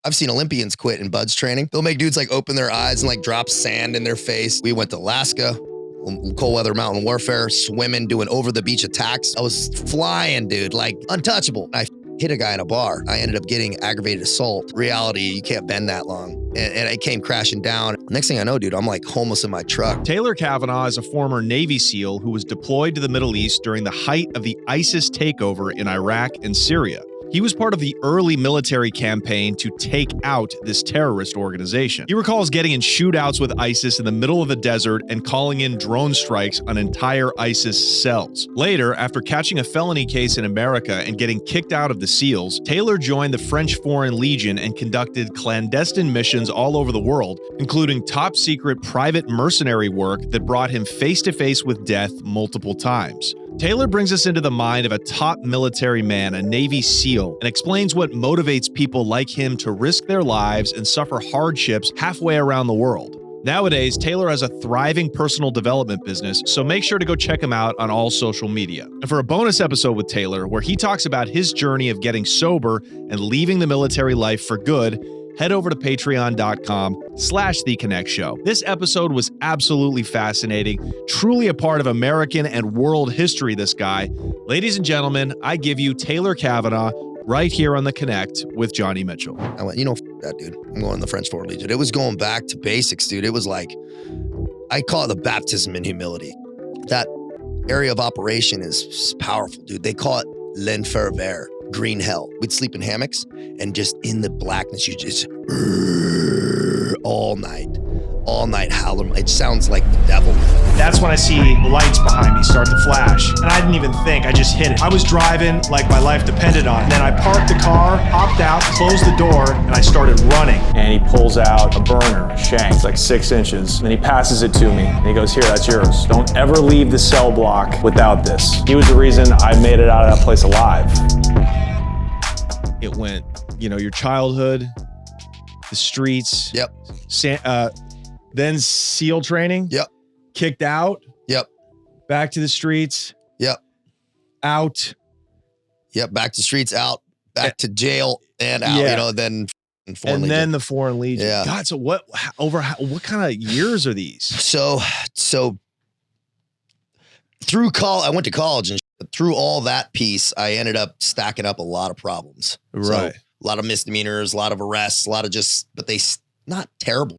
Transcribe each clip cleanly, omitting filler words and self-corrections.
I've seen Olympians quit in buds training. They'll make dudes like open their eyes and like drop sand in their face. We went to Alaska, cold weather mountain warfare, swimming, doing over the beach attacks. I was flying, dude, like untouchable. I hit a guy in a bar. I ended up getting aggravated assault. Reality, you can't bend that long. And it came crashing down. Next thing I know, dude, I'm like homeless in my truck. Taylor Cavanaugh is a former Navy SEAL who was deployed to the Middle East during the height of the ISIS takeover in Iraq and Syria. He was part of the early military campaign to take out this terrorist organization. He recalls getting in shootouts with ISIS in the middle of the desert and calling in drone strikes on entire ISIS cells. Later, after catching a felony case in America and getting kicked out of the SEALs, Taylor joined the French Foreign Legion and conducted clandestine missions all over the world, including top-secret private mercenary work that brought him face-to-face with death multiple times. Taylor brings us into the mind of a top military man, a Navy SEAL, and explains what motivates people like him to risk their lives and suffer hardships halfway around the world. Nowadays, Taylor has a thriving personal development business, so make sure to go check him out on all social media. And for a bonus episode with Taylor, where he talks about his journey of getting sober and leaving the military life for good, head over to patreon.com/theconnectshow. This episode was absolutely fascinating, truly a part of American and world history, this guy. Ladies and gentlemen, I give you Taylor Cavanaugh right here on The Connect with Johnny Mitchell. I went, that, dude. I'm going to the French Foreign Legion. It was going back to basics, dude. It was like, I call it the baptism in humility. That area of operation is powerful, dude. They call it l'enfer vert. Green hell. We'd sleep in hammocks and just in the blackness, you just all night howling. It sounds like the devil. That's when I see the lights behind me start to flash. And I didn't even think, I just hit it. I was driving like my life depended on it. And then I parked the car, hopped out, closed the door, and I started running. And he pulls out a burner, a shank, it's like 6 inches. And then he passes it to me. And he goes, here, that's yours. Don't ever leave the cell block without this. He was the reason I made it out of that place alive. It went, your childhood, the streets. Yep. Then SEAL training. Yep. Kicked out. Yep. Back to the streets. Yep. Out. Yep. Back to streets, out. Back to jail and out. Yeah. Then then the Foreign Legion. Yeah. God. So what kind of years are these? So through I went to college and through all that piece, I ended up stacking up a lot of problems. Right. So, a lot of misdemeanors, a lot of arrests, a lot of but they not terrible,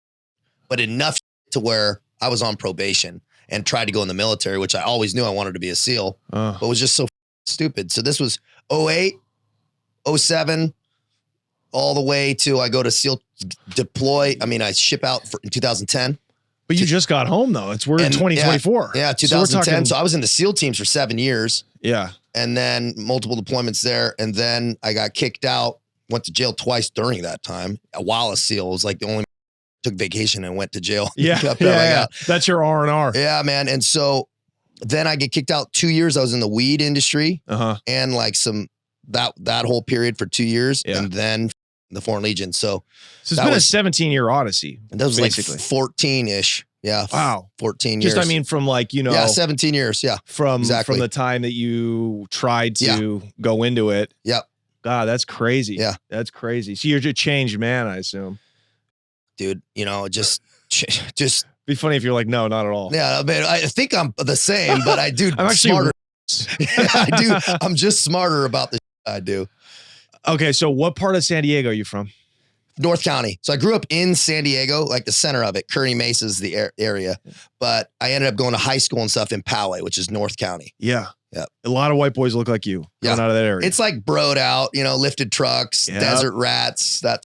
but enough to where I was on probation and tried to go in the military, which I always knew I wanted to be a SEAL, but was just so stupid. So this was 08, 07, all the way to I go to SEAL deploy. I mean, I ship out in 2010. But you just got home though. We're in 2024. Yeah, 2010. So I was in the SEAL teams for 7 years. Yeah. And then multiple deployments there. And then I got kicked out, went to jail twice during that time. While a SEAL was like the only took vacation and went to jail. Yeah. That's your R&R. Yeah, man. And so then I get kicked out 2 years. I was in the weed industry and like that whole period for 2 years. Yeah. And then the Foreign Legion. So it's been a 17-year odyssey. That was basically like 14-ish. Yeah. Wow. 14 years. Just, from like, Yeah, 17 years. Yeah. From the time that you tried to go into it. Yep. God, that's crazy. Yeah. That's crazy. So you're a changed man, I assume. Dude, just be funny if you're like, no, not at all. Yeah, I mean, I think I'm the same, but I do I'm actually smarter. I do. I'm just smarter about the I do. Okay, so what part of San Diego are you from? North County. So I grew up in San Diego, like the center of it. Kearny Mesa's the area, but I ended up going to high school and stuff in Poway, which is North County. Yeah. Yeah. A lot of white boys look like you coming out of that area. It's like broed out, lifted trucks, desert rats, that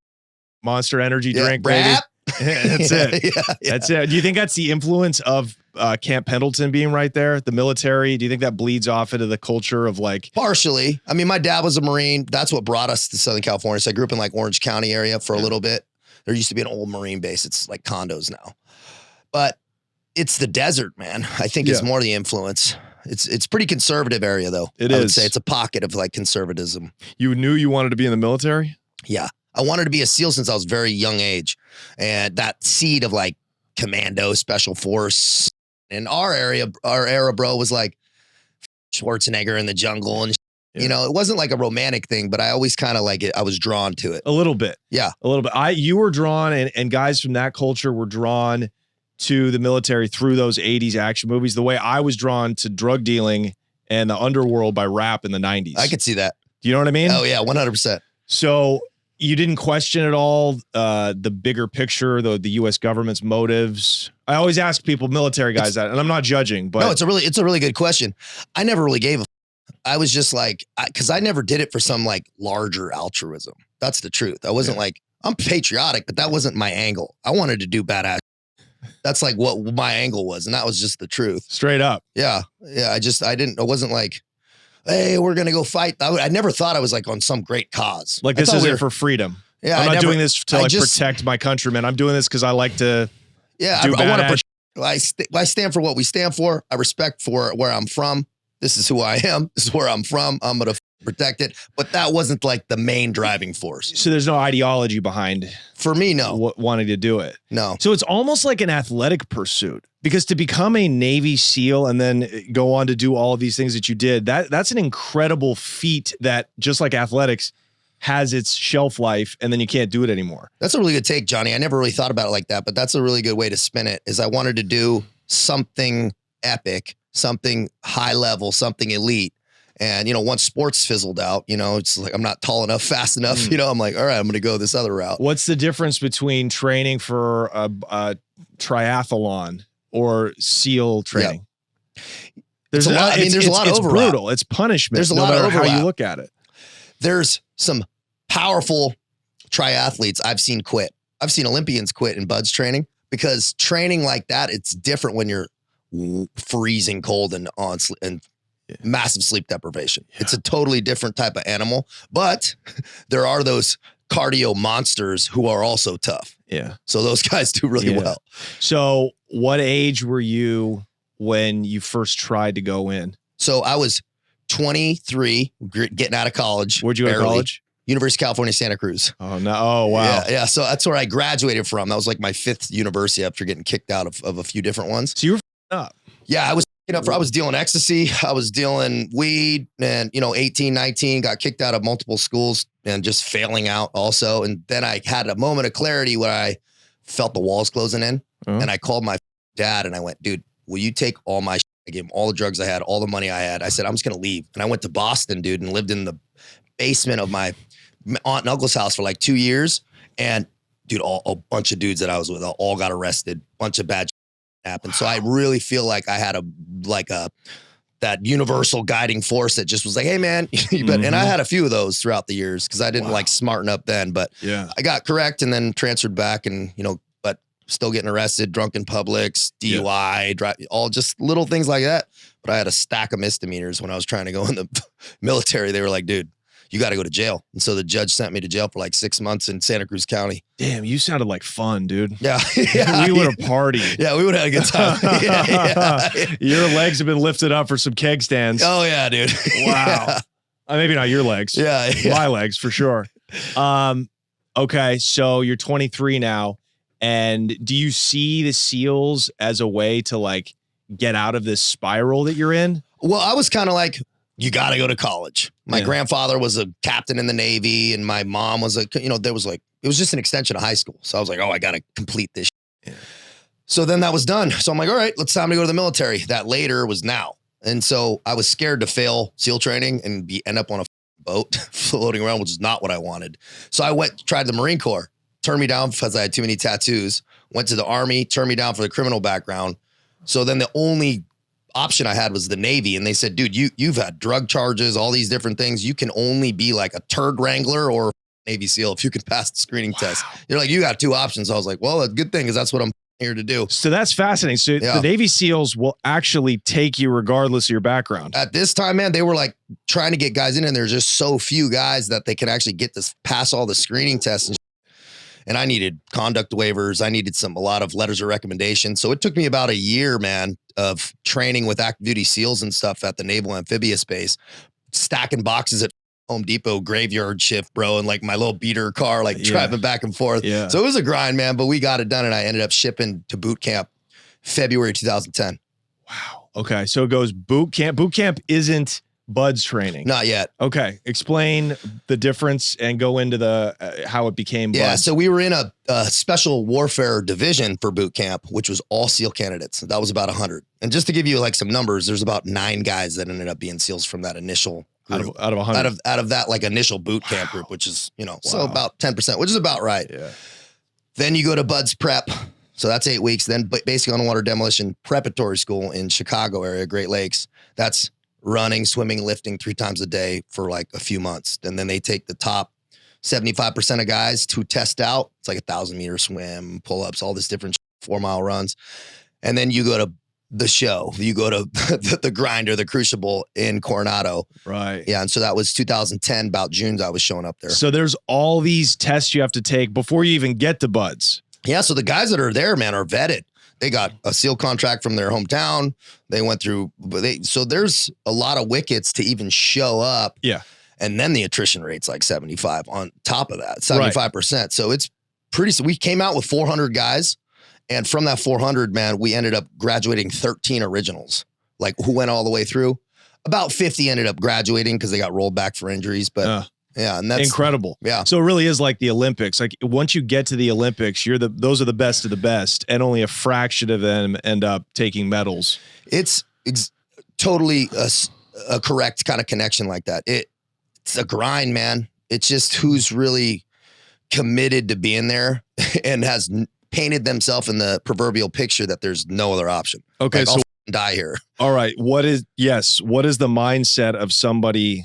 Monster Energy drink, baby. That's it. That's it. Do you think that's the influence of Camp Pendleton being right there, the military? Do you think that bleeds off into the culture of like? Partially. I mean, my dad was a Marine. That's what brought us to Southern California. So I grew up in like Orange County area for a little bit. There used to be an old Marine base. It's like condos now. But it's the desert, man. I think it's more the influence. It's pretty conservative area though. I would say it's a pocket of like conservatism. You knew you wanted to be in the military? Yeah. I wanted to be a SEAL since I was very young age. And that seed of like commando, special force. In our era, bro, was like Schwarzenegger in the jungle and You know, it wasn't like a romantic thing, but I always kind of like it. I was drawn to it. A little bit. Yeah. A little bit. You were drawn and guys from that culture were drawn to the military through those 80s action movies, the way I was drawn to drug dealing and the underworld by rap in the 90s. I could see that. Do you know what I mean? Oh, yeah, 100%. So you didn't question at all the bigger picture, the U.S. government's motives? I always ask people, military guys, that, and I'm not judging, but no, it's a really good question. I never really gave a. I was just like, because I never did it for some like larger altruism. That's the truth. I wasn't like, I'm patriotic, but that wasn't my angle. I wanted to do badass. That's like what my angle was, and that was just the truth. Straight up. Yeah, yeah. I wasn't like, hey, we're gonna go fight. I never thought I was like on some great cause. Like this isn't for freedom. Yeah, I'm not doing this to like protect my countrymen. I'm doing this because I like to. Yeah, I want to. I stand for what we stand for. I respect for where I'm from. This is who I am. This is where I'm from. I'm gonna protect it. But that wasn't like the main driving force. So there's no ideology behind. For me, no. Wanting to do it. No. So it's almost like an athletic pursuit, because to become a Navy SEAL and then go on to do all of these things that you did, that's an incredible feat that, just like athletics, has its shelf life and then you can't do it anymore. That's a really good take, Johnny. I never really thought about it like that, but that's a really good way to spin it. Is I wanted to do something epic, something high level, something elite. And, you know, once sports fizzled out, you know, it's like, I'm not tall enough, fast enough, you know, I'm like, all right, I'm going to go this other route. What's the difference between training for a triathlon or SEAL training? Yeah. There's a lot of overlap. It's brutal. It's punishment. There's a lot of overlap. How you look at it. There's some powerful triathletes I've seen quit. I've seen Olympians quit in Bud's training, because training like that, it's different when you're freezing cold and massive sleep deprivation. Yeah. It's a totally different type of animal, but there are those cardio monsters who are also tough. Yeah. So those guys do really well. So what age were you when you first tried to go in? So I was 23, getting out of college. Where'd you go to college? University of California, Santa Cruz. Oh, no. Oh, wow. Yeah. So that's where I graduated from. That was like my 5th university after getting kicked out of a few different ones. So you were up. Yeah, I was dealing ecstasy. I was dealing weed, and, you know, 18, 19, got kicked out of multiple schools and just failing out also. And then I had a moment of clarity where I felt the walls closing in, and I called my dad and I went, dude, will you take all my shit? I gave him all the drugs I had, all the money I had. I said, I'm just going to leave. And I went to Boston, dude, and lived in the basement of my aunt and uncle's house for like 2 years. And dude, a bunch of dudes that I was with all got arrested. Bunch of bad shit happened. Wow. So I really feel like I had that universal guiding force that just was like, hey man, and I had a few of those throughout the years, because I didn't like smarten up then, but I got correct and then transferred back, and, you know, but still getting arrested, drunk in Publix, DUI, all just little things like that. But I had a stack of misdemeanors when I was trying to go in the military. They were like, dude, you got to go to jail. And so the judge sent me to jail for like 6 months in Santa Cruz County. Damn, you sounded like fun, dude. Yeah. We would have partied. Yeah, we would have had a good time. Your legs have been lifted up for some keg stands. Oh, yeah, dude. Wow. Maybe not your legs. Yeah. My legs, for sure. Okay, so you're 23 now. And do you see the SEALs as a way to like get out of this spiral that you're in? Well, I was kind of like, you got to go to college. My grandfather was a captain in the Navy, and my mom was it was just an extension of high school. So I was like, oh, I got to complete this. So then that was done. So I'm like, all right, it's time to go to the military. That later was now. And so I was scared to fail SEAL training and end up on a boat floating around, which is not what I wanted. So I tried the Marine Corps, turned me down because I had too many tattoos, went to the Army, turned me down for the criminal background. So then the only option I had was the Navy, and they said, dude, you've had drug charges, all these different things. You can only be like a turd wrangler or Navy SEAL if you can pass the screening test. You're like, you got 2 options. I was like, well, a good thing, because that's what I'm here to do. So that's fascinating. So the Navy SEALs will actually take you regardless of your background. At this time, man, they were like trying to get guys in, and there's just so few guys that they can actually get this pass all the screening tests and I needed conduct waivers. I needed a lot of letters of recommendation. So it took me about a year, man, of training with active duty SEALs and stuff at the Naval Amphibious Base, stacking boxes at Home Depot graveyard shift, bro, and like my little beater car, like driving back and forth. Yeah. So it was a grind, man, but we got it done, and I ended up shipping to boot camp February 2010. Wow. Okay. So it goes boot camp. Boot camp isn't BUDS training? Not yet. Okay. Explain the difference and go into the how it became BUDS. Yeah, so we were in a special warfare division for boot camp, which was all SEAL candidates. That was about 100. And just to give you like some numbers, there's about 9 guys that ended up being SEALs from that initial group. Out of 100. Out of that like initial boot camp group, which is, so about 10%, which is about right. Yeah. Then you go to BUDS prep. So that's 8 weeks. Then basic underwater demolition preparatory school in Chicago area, Great Lakes. That's running, swimming, lifting 3 times a day for like a few months. And then they take the top 75% of guys to test out. It's like 1,000-meter swim, pull-ups, all this different 4-mile runs. And then you go to the show. You go to the grinder, the crucible in Coronado. Right. Yeah. And so that was 2010, about June, I was showing up there. So there's all these tests you have to take before you even get to BUDS. Yeah. So the guys that are there, man, are vetted. They got a SEAL contract from their hometown. They went through, so there's a lot of wickets to even show up. Yeah. And then the attrition rate's like 75 on top of that, 75%. Right. So it's we came out with 400 guys. And from that 400, man, we ended up graduating 13 originals, like who went all the way through. About 50 ended up graduating because they got rolled back for injuries. But yeah, and that's incredible. Yeah. So it really is like the Olympics. Like once you get to the Olympics, those are the best of the best, and only a fraction of them end up taking medals. It's totally a correct kind of connection like that. It's a grind, man. It's just who's really committed to being there and has painted themselves in the proverbial picture that there's no other option. Okay, like, so I'll die here. All right, what is the mindset of somebody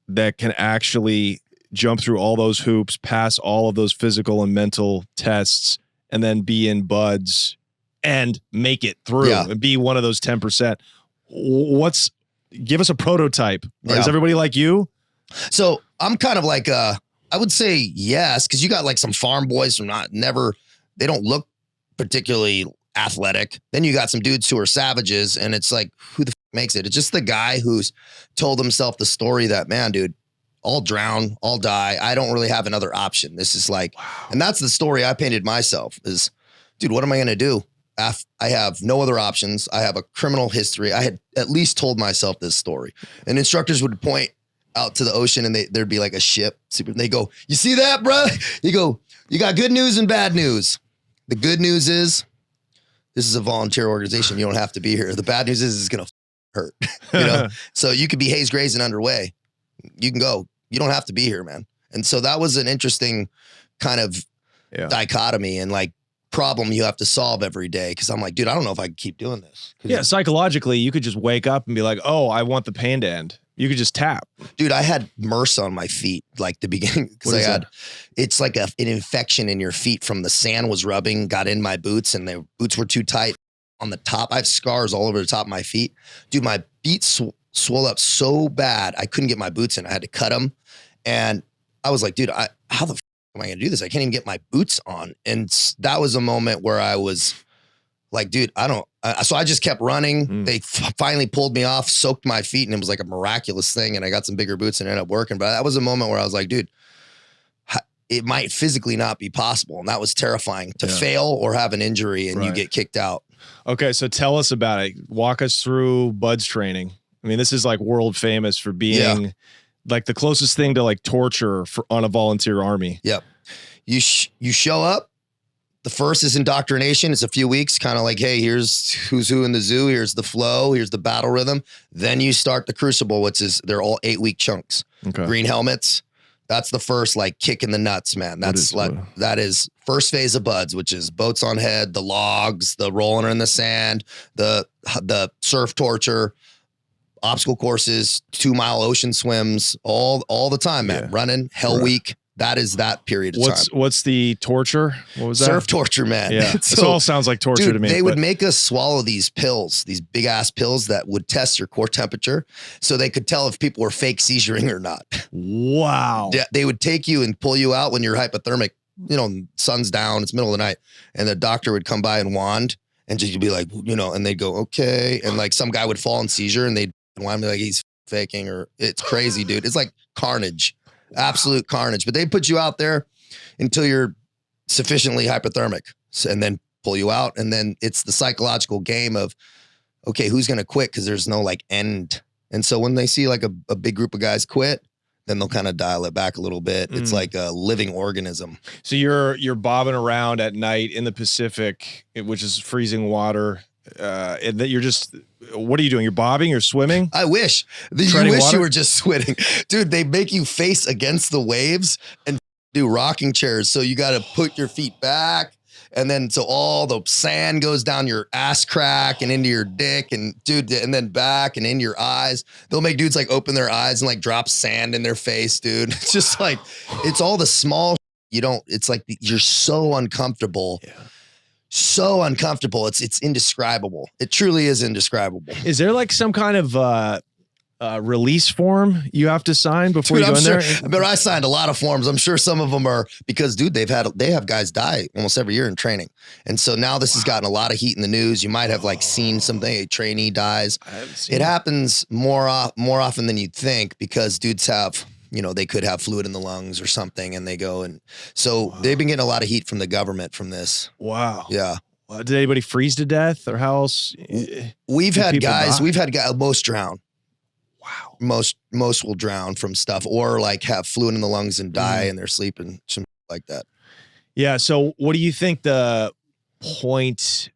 that can actually jump through all those hoops, pass all of those physical and mental tests, and then be in BUDS and make it through and be one of those 10%? Give us a prototype. Yeah. Is everybody like you? So I'm kind of like I would say yes, because you got like some farm boys from they don't look particularly athletic. Then you got some dudes who are savages, and it's like, who the makes it? It's just the guy who's told himself the story that, man, dude, I'll drown, I'll die. I don't really have another option. This is like, and that's the story I painted myself is, dude, what am I going to do? I have no other options. I have a criminal history. I had at least told myself this story. And instructors would point out to the ocean, and there'd be like a ship. And they go, you see that, bro? You go, you got good news and bad news. The good news is this is a volunteer organization. You don't have to be here. The bad news is it's going to hurt. So you could be haze grazing underway. You can go. You don't have to be here, man. And so that was an interesting kind of dichotomy and like problem you have to solve every day. Cause I'm like, dude, I don't know if I can keep doing this. Yeah. Psychologically, you could just wake up and be like, oh, I want the pain to end. You could just tap. Dude, I had MRSA on my feet, like the beginning. Because it's like an infection in your feet from the sand was rubbing, got in my boots, and the boots were too tight on the top. I have scars all over the top of my feet. Dude, my feet swelled up so bad, I couldn't get my boots in. I had to cut them. And I was like, dude, how the am I going to do this? I can't even get my boots on. And that was a moment where I was like, dude, so I just kept running. They finally pulled me off, soaked my feet, and it was like a miraculous thing. And I got some bigger boots and ended up working. But that was a moment where I was like, dude, it might physically not be possible. And that was terrifying to fail or have an injury and you get kicked out. Okay. So tell us about it. Walk us through BUDS training. I mean, this is like world famous for being like the closest thing to like torture on a volunteer army. Yep. You show up. The first is indoctrination. It's a few weeks, kind of like, hey, here's who's who in the zoo. Here's the flow. Here's the battle rhythm. Then you start the crucible, which is they're all 8-week chunks. Okay. Green helmets. That's the first like kick in the nuts, man. That is first phase of BUDS, which is boats on head, the logs, the rolling in the sand, the surf torture, obstacle courses, 2-mile ocean swims, all the time, man. Running, hell week. That is that period of time. What's the torture? What was that? Surf torture, man. Yeah. This all sounds like torture to me. They would make us swallow these pills, these big ass pills that would test your core temperature so they could tell if people were fake seizuring or not. Wow. Yeah, they would take you and pull you out when you're hypothermic, sun's down, it's middle of the night. And the doctor would come by and wand and just be like, and they'd go, okay. And like some guy would fall in seizure and they'd wand me like he's faking or it's crazy, dude. It's like carnage. Absolute carnage. But they put you out there until you're sufficiently hypothermic and then pull you out. And then it's the psychological game of, okay, who's going to quit? Because there's no like end And so when they see like a big group of guys quit, then they'll kind of dial it back a little bit. It's like a living organism. So you're bobbing around at night in the Pacific, which is freezing water. And that you're just, what are you doing? You're bobbing, you're swimming? I wish. You were just swimming. Dude, they make you face against the waves and do rocking chairs. So you got to put your feet back. And then so all the sand goes down your ass crack and into your dick and dude, and then back and in your eyes. They'll make dudes like open their eyes and like drop sand in their face, dude. It's just like, it's all the small, it's like you're so uncomfortable. Yeah. So uncomfortable. It's indescribable. It truly is indescribable. Is there like some kind of release form you have to sign before you go in there? But I signed a lot of forms. I'm sure some of them are because, dude, they have guys die almost every year in training. And so now this has gotten a lot of heat in the news. You might have like seen something, a trainee dies. It happens more often than you'd think because dudes have, they could have fluid in the lungs or something and they go. And so they've been getting a lot of heat from the government from this. Wow. Yeah. Did anybody freeze to death or how else? We've had guys, most drown. Wow. Most will drown from stuff or like have fluid in the lungs and die in their sleep and some like that. Yeah. So what do you think the point,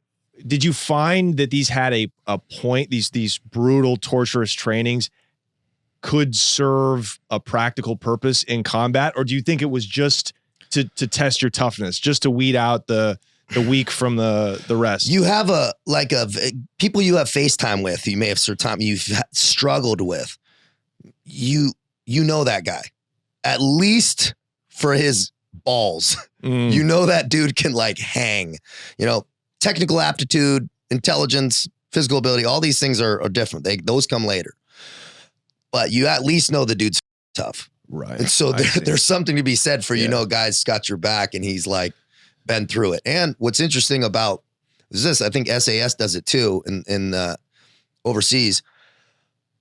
did you find that these had a point, these brutal, torturous trainings could serve a practical purpose in combat? Or do you think it was just to test your toughness, just to weed out the weak from the rest? You have people you have FaceTime with, you may have you've struggled with. You know that guy, at least for his balls. You know that dude can like hang. Technical aptitude, intelligence, physical ability, all these things are different. Those come later. But you at least know the dude's tough. Right. And so there's something to be said for, guys got your back and he's like, been through it. And what's interesting about this, I think SAS does it too in overseas.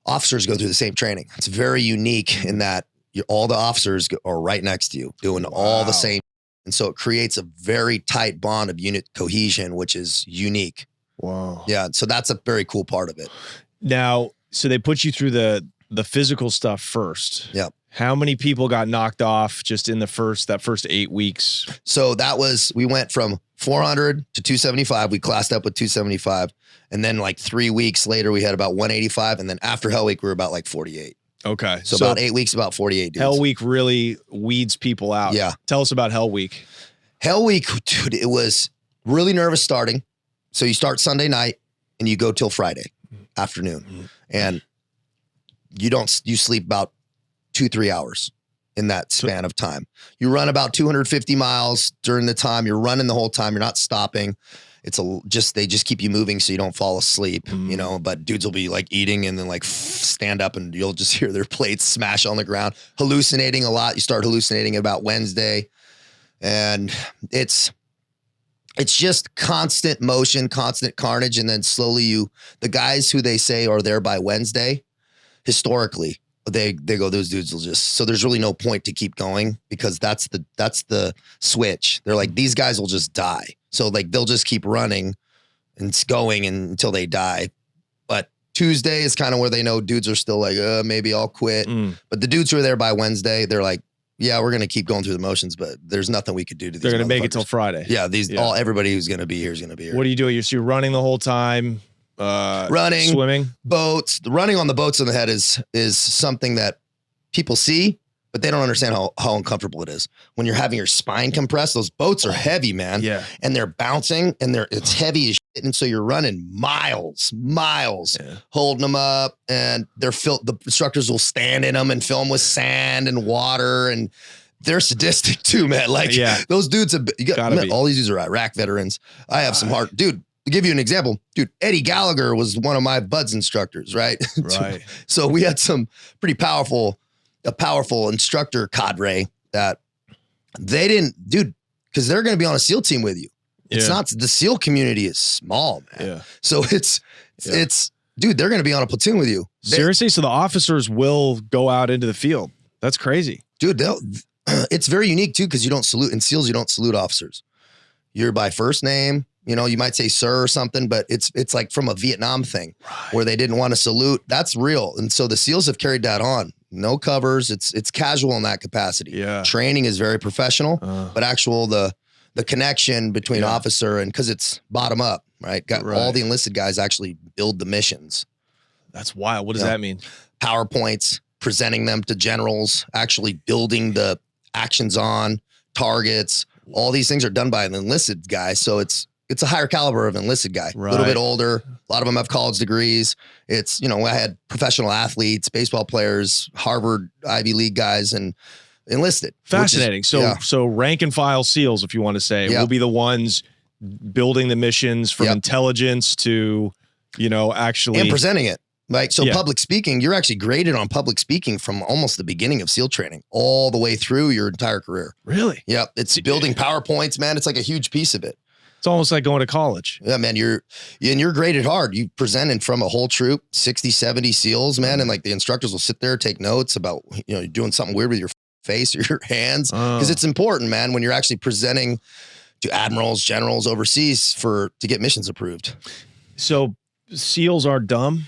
Officers go through the same training. It's very unique in that all the officers are right next to you doing all the same. And so it creates a very tight bond of unit cohesion, which is unique. Wow. Yeah. So that's a very cool part of it. Now, so they put you through the physical stuff first. Yep. How many people got knocked off just in that first 8 weeks? So we went from 400 to 275. We classed up with 275. And then like 3 weeks later, we had about 185. And then after Hell Week, we were about like 48. Okay. So about 8 weeks, about 48 dudes. Hell Week really weeds people out. Yeah. Tell us about Hell Week. Hell Week, dude, it was really nervous starting. So you start Sunday night and you go till Friday afternoon. And you sleep about 2-3 hours in that span of time. You run about 250 miles during the time. You're running the whole time. You're not stopping. They just keep you moving so you don't fall asleep, but dudes will be like eating and then like stand up and you'll just hear their plates smash on the ground, hallucinating a lot. You start hallucinating about Wednesday and it's just constant motion, constant carnage. And then slowly the guys who they say are there by Wednesday, historically, they go, those dudes will so there's really no point to keep going because that's the switch. They're like, these guys will just die. So like, they'll just keep running and it's going until they die. But Tuesday is kind of where they know dudes are still like, maybe I'll quit. But the dudes who are there by Wednesday, they're like, yeah, we're going to keep going through the motions, but there's nothing we could do to these. They're going to make it till Friday. Yeah. Everybody who's going to be here is going to be here. What do you do? You're running the whole time. Running, swimming, boats. The running on the boats on the head is something that people see, but they don't understand how uncomfortable it is. When you're having your spine compressed, those boats are heavy, man. Yeah. And they're bouncing and it's heavy as shit. And so you're running miles, holding them up and the instructors will stand in them and fill them with sand and water and they're sadistic too, man. Like those dudes all these dudes are Iraq veterans. I have some heart, dude. To give you an example, dude, Eddie Gallagher was one of my BUDS instructors, right? Right. So we had a powerful instructor cadre that they didn't, dude, because they're going to be on a SEAL team with you. It's not, the SEAL community is small, man. Yeah. So it's, dude, they're going to be on a platoon with you. Seriously? So the officers will go out into the field. That's crazy. Dude, it's very unique too, because you don't salute, in SEALs, you don't salute officers. You're by first name. You know, you might say sir or something, but it's like from a Vietnam thing where they didn't want to salute. That's real. And so the SEALs have carried that on. No covers. It's casual in that capacity. Yeah. Training is very professional, but the connection between officer and because it's bottom up, right? All the enlisted guys actually build the missions. That's wild. What does that mean? PowerPoints, presenting them to generals, actually building the actions on targets. All these things are done by an enlisted guy. So it's a higher caliber of enlisted guy, a little bit older. A lot of them have college degrees. It's, I had professional athletes, baseball players, Harvard, Ivy League guys, and enlisted. Fascinating. So rank and file SEALs, if you want to say, will be the ones building the missions from intelligence to, actually. And presenting it. Like, so public speaking, you're actually graded on public speaking from almost the beginning of SEAL training all the way through your entire career. Really? Yep. It's building PowerPoints, man. It's like a huge piece of it. It's almost like going to college. Yeah, man. You're graded hard. You presented from a whole troop, 60, 70 SEALs, man. And like the instructors will sit there, take notes about, you're doing something weird with your face or your hands. Because it's important, man, when you're actually presenting to admirals, generals overseas to get missions approved. So SEALs are dumb?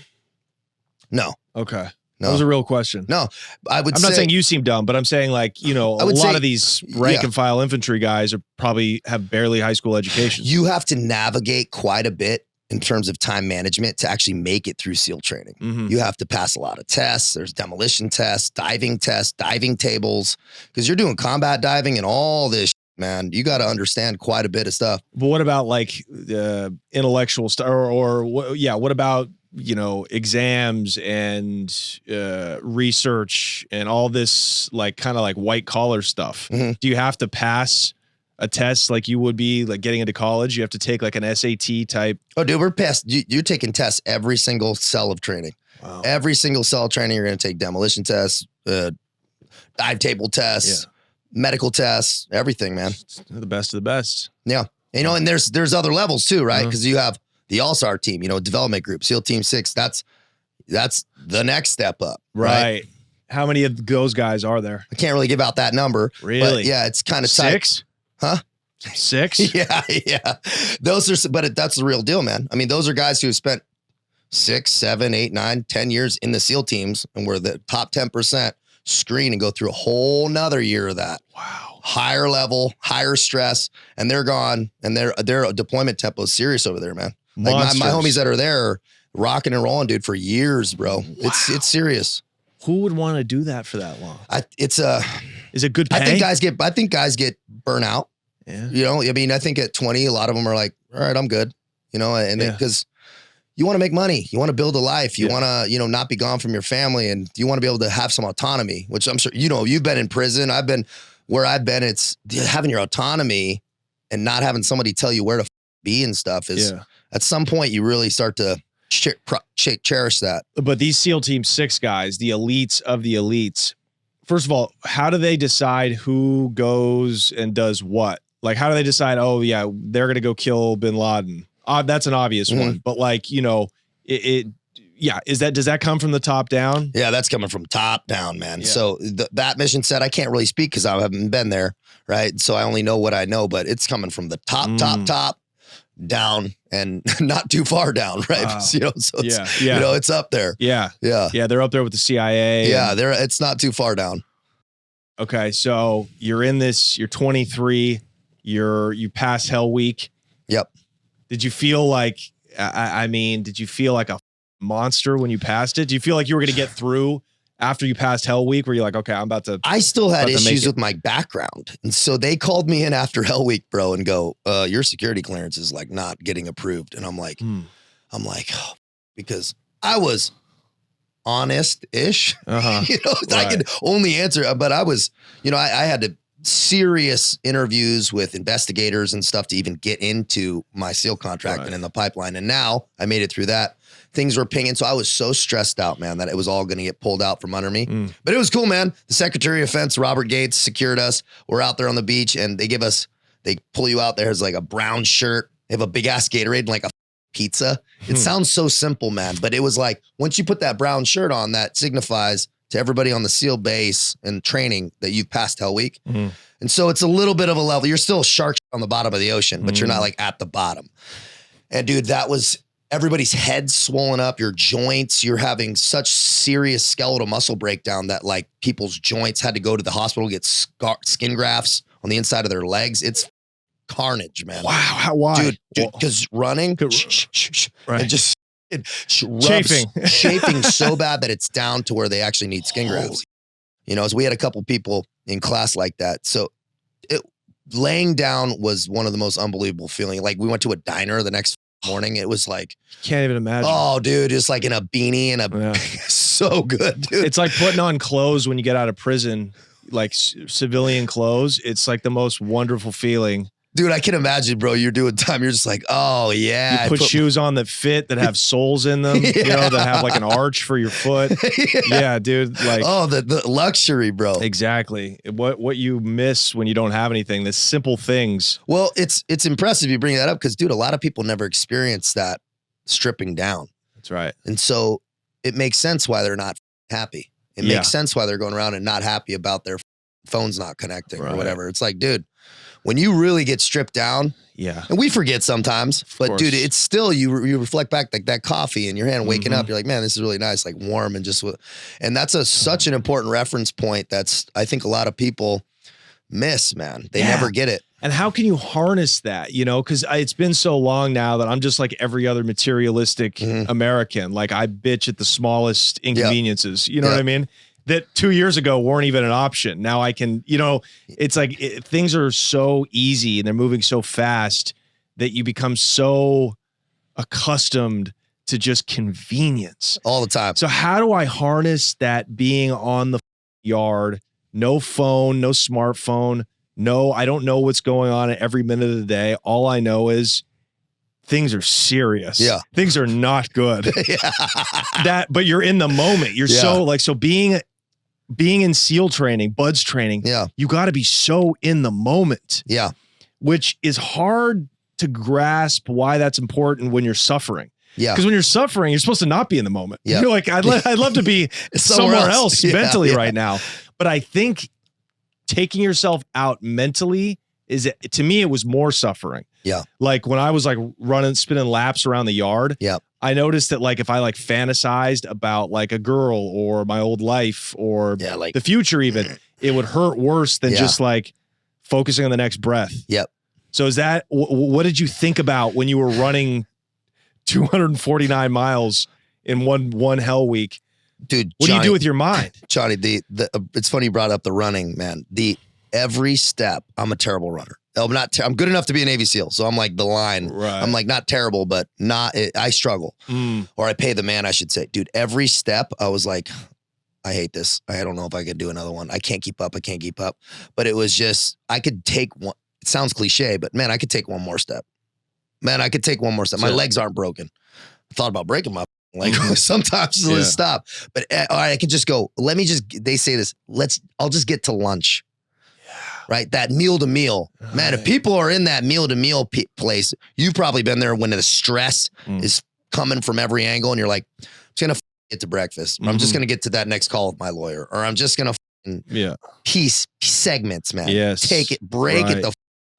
No. Okay. No. That was a real question. No, I'm not saying you seem dumb, but I'm saying like, a lot of these rank and file infantry guys have barely high school education. You have to navigate quite a bit in terms of time management to actually make it through SEAL training. Mm-hmm. You have to pass a lot of tests. There's demolition tests, diving tables, because you're doing combat diving and all this, man. You got to understand quite a bit of stuff. But what about like intellectual stuff what about, exams and research and all this like kind of like white collar stuff? Mm-hmm. Do you have to pass a test like you would be like getting into college? You have to take like an SAT type. Oh, dude, we're past. You're taking tests every single cell of training. Wow. Every single cell of training, you're going to take demolition tests, dive table tests, medical tests, everything, man. The best of the best. Yeah. And there's other levels too, right? Because you have the all-star team, development group, SEAL Team 6. That's the next step up. Right. How many of those guys are there? I can't really give out that number. Really? But yeah, it's kind of 6? Huh? 6? Yeah. That's the real deal, man. I mean, those are guys who have spent 6, 7, 8, 9, 10 years in the SEAL teams and were the top 10% screen and go through a whole nother year of that. Wow. Higher level, higher stress, and they're gone, and their deployment tempo is serious over there, man. Like my homies that are there are rocking and rolling, dude, for years, bro. Wow. It's serious. Who would want to do that for that long? Is it good pay? I think guys get burnout. Yeah. I think at 20, a lot of them are like, all right, I'm good. Because you want to make money, you want to build a life, you want to, not be gone from your family, and you want to be able to have some autonomy, which I'm sure, you've been in prison. Where I've been, it's having your autonomy and not having somebody tell you where to be and stuff is at some point you really start to cherish that. But these SEAL Team 6 guys, the elites of the elites, first of all, how do they decide who goes and does what? Like, how do they decide, they're going to go kill bin Laden? That's an obvious one. But like, does that come from the top down? Yeah, that's coming from top down, man. Yeah. So that mission set, I can't really speak because I haven't been there, right? So I only know what I know, but it's coming from the top down and not too far down, right? Wow. So it's up there. Yeah. They're up there with the CIA. Yeah, it's not too far down. Okay, so you're in this. You're 23. You passed Hell Week. Yep. Did you feel like? Did you feel like a monster when you passed it? Do you feel like you were going to get through after you passed Hell Week? Where you're like, okay, I still had issues with my background, and so they called me in after Hell Week, bro, and go, your security clearance is like not getting approved, and I'm like, because I was honest-ish, I could only answer, but I was, I had to serious interviews with investigators and stuff to even get into my SEAL contract and in the pipeline. And now I made it through that. Things were pinging. So I was so stressed out, man, that it was all going to get pulled out from under me. But it was cool, man. The Secretary of Defense, Robert Gates, secured us. We're out there on the beach and they pull you out there as like a brown shirt. They have a big ass Gatorade and like a pizza. It sounds so simple, man. But it was like, once you put that brown shirt on, that signifies to everybody on the SEAL base and training that you've passed Hell Week. And so it's a little bit of a level. You're still shark on the bottom of the ocean, but you're not like at the bottom. And dude, that was everybody's heads swollen up, your joints, you're having such serious skeletal muscle breakdown that like people's joints had to go to the hospital, get skin grafts on the inside of their legs. It's carnage, man. Wow. Why? Dude, because running right. and just chafing so bad that it's down to where they actually need skin grafts. You know, as we had a couple people in class like that. So laying down was one of the most unbelievable feeling. Like we went to a diner the next morning. It was like, can't even imagine. Oh, dude, it's like in a beanie and so good, dude. It's like putting on clothes when you get out of prison, like civilian clothes. It's like the most wonderful feeling. Dude, I can imagine, bro. You're doing time. You're just like, oh yeah. You put shoes on that fit, that have soles in them, you know, that have like an arch for your foot. Yeah, dude. Like, oh, the luxury, bro. Exactly. What you miss when you don't have anything. The simple things. Well, it's impressive you bring that up because, dude, a lot of people never experience that stripping down. That's right. And so it makes sense why they're not happy. It makes sense why they're going around and not happy about their phones not connecting or whatever. It's like, dude, when you really get stripped down, and we forget sometimes, but dude, it's still, you reflect back like that coffee in your hand, waking up, you're like, man, this is really nice, like warm and just, and that's such an important reference point that's, I think a lot of people miss, man. They never get it. And how can you harness that, you know? Because it's been so long now that I'm just like every other materialistic American. Like I bitch at the smallest inconveniences, you know what I mean? That 2 years ago weren't even an option. Now I can, you know, it's like things are so easy and they're moving so fast that you become so accustomed to just convenience all the time. So how do I harness that being on the yard, no phone, no smartphone, I don't know what's going on at every minute of the day. All I know is things are serious. Yeah. Things are not good. But you're in the moment. You're so being in SEAL training, BUDS training, you got to be so in the moment. Yeah. Which is hard to grasp why that's important when you're suffering. Yeah. Because when you're suffering, you're supposed to not be in the moment. Yeah. You're like, I'd love to be somewhere else mentally right now. But I think taking yourself out mentally to me, it was more suffering. Yeah. Like when I was like spinning laps around the yard. Yeah. I noticed that like if I like fantasized about like a girl or my old life or like the future even, it would hurt worse than just like focusing on the next breath. Yep. So is that, what did you think about when you were running 249 miles in one hell week? Dude, what do you do with your mind? Johnny, it's funny you brought up the running, man. Every step, I'm a terrible runner. I'm good enough to be a Navy SEAL. So I'm like the line. Right. I'm like not terrible, but I struggle. Or I pay the man, I should say. Dude, every step I was like, I hate this. I don't know if I could do another one. I can't keep up. But it was just, I could take one. It sounds cliche, but man, I could take one more step. My legs aren't broken. I thought about breaking my leg sometimes. Let's stop. But I can just go, they say this, I'll just get to lunch. Right? That meal to meal. Man, if people are in that meal to meal place, you've probably been there when the stress is coming from every angle and you're like, I'm just going to get to breakfast. Or I'm just going to get to that next call with my lawyer. Or I'm just going to piece segments, man. Yes. Take it, break it the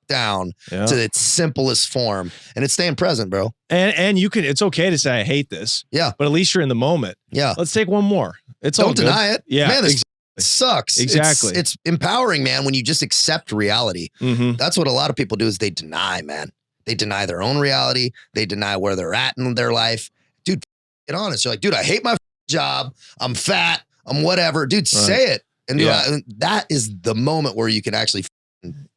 down to its simplest form. And it's staying present, bro. And you can, it's okay to say, I hate this. Yeah. But at least you're in the moment. Yeah. Let's take one more. Don't deny it. Yeah. Man, this sucks. Exactly. It's empowering, man, when you just accept reality. That's what a lot of people do is they deny, man. They deny their own reality. They deny where they're at in their life. Dude, get honest. You're like, dude, I hate my job. I'm fat. I'm whatever. Dude, say it. And that is the moment where you can actually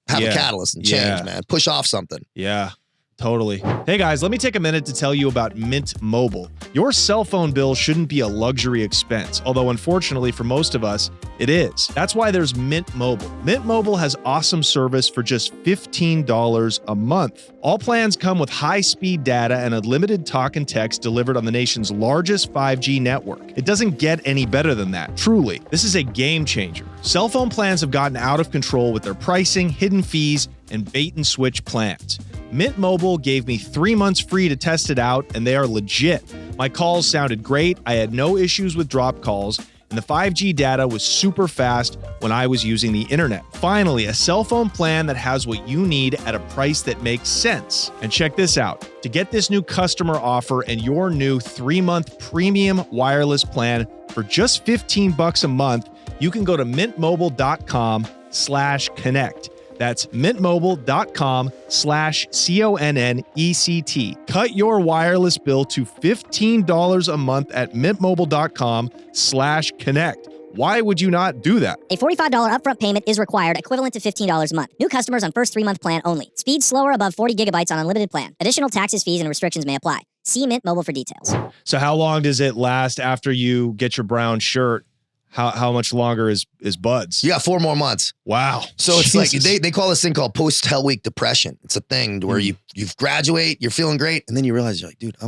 have a catalyst and change, man. Push off something. Yeah. Totally. Hey guys, let me take a minute to tell you about Mint Mobile. Your cell phone bill shouldn't be a luxury expense, although unfortunately for most of us, it is. That's why there's Mint Mobile. Mint Mobile has awesome service for just $15 a month. All plans come with high-speed data and unlimited talk and text delivered on the nation's largest 5G network. It doesn't get any better than that, truly. This is a game changer. Cell phone plans have gotten out of control with their pricing, hidden fees, and bait-and-switch plans. Mint Mobile gave me 3 months free to test it out, and they are legit. My calls sounded great, I had no issues with drop calls, and the 5G data was super fast when when I was using the internet. Finally, a cell phone plan that has what you need at a price that makes sense. And check this out. To get this new customer offer and your new 3-month premium wireless plan for just $15 a month, you can go to mintmobile.com/connect. That's mintmobile.com/CONNECT. Cut your wireless bill to $15 a month at mintmobile.com/connect. Why would you not do that? A $45 upfront payment is required, equivalent to $15 a month. New customers on first 3-month plan only. Speed slower above 40 gigabytes on unlimited plan. Additional taxes, fees, and restrictions may apply. See Mint Mobile for details. So how long does it last after you get your brown shirt? How much longer is buds? You got 4 more months. Wow. So it's like they call this thing called post-Hell Week depression. It's a thing where you graduate, you're feeling great, and then you realize you're like, dude,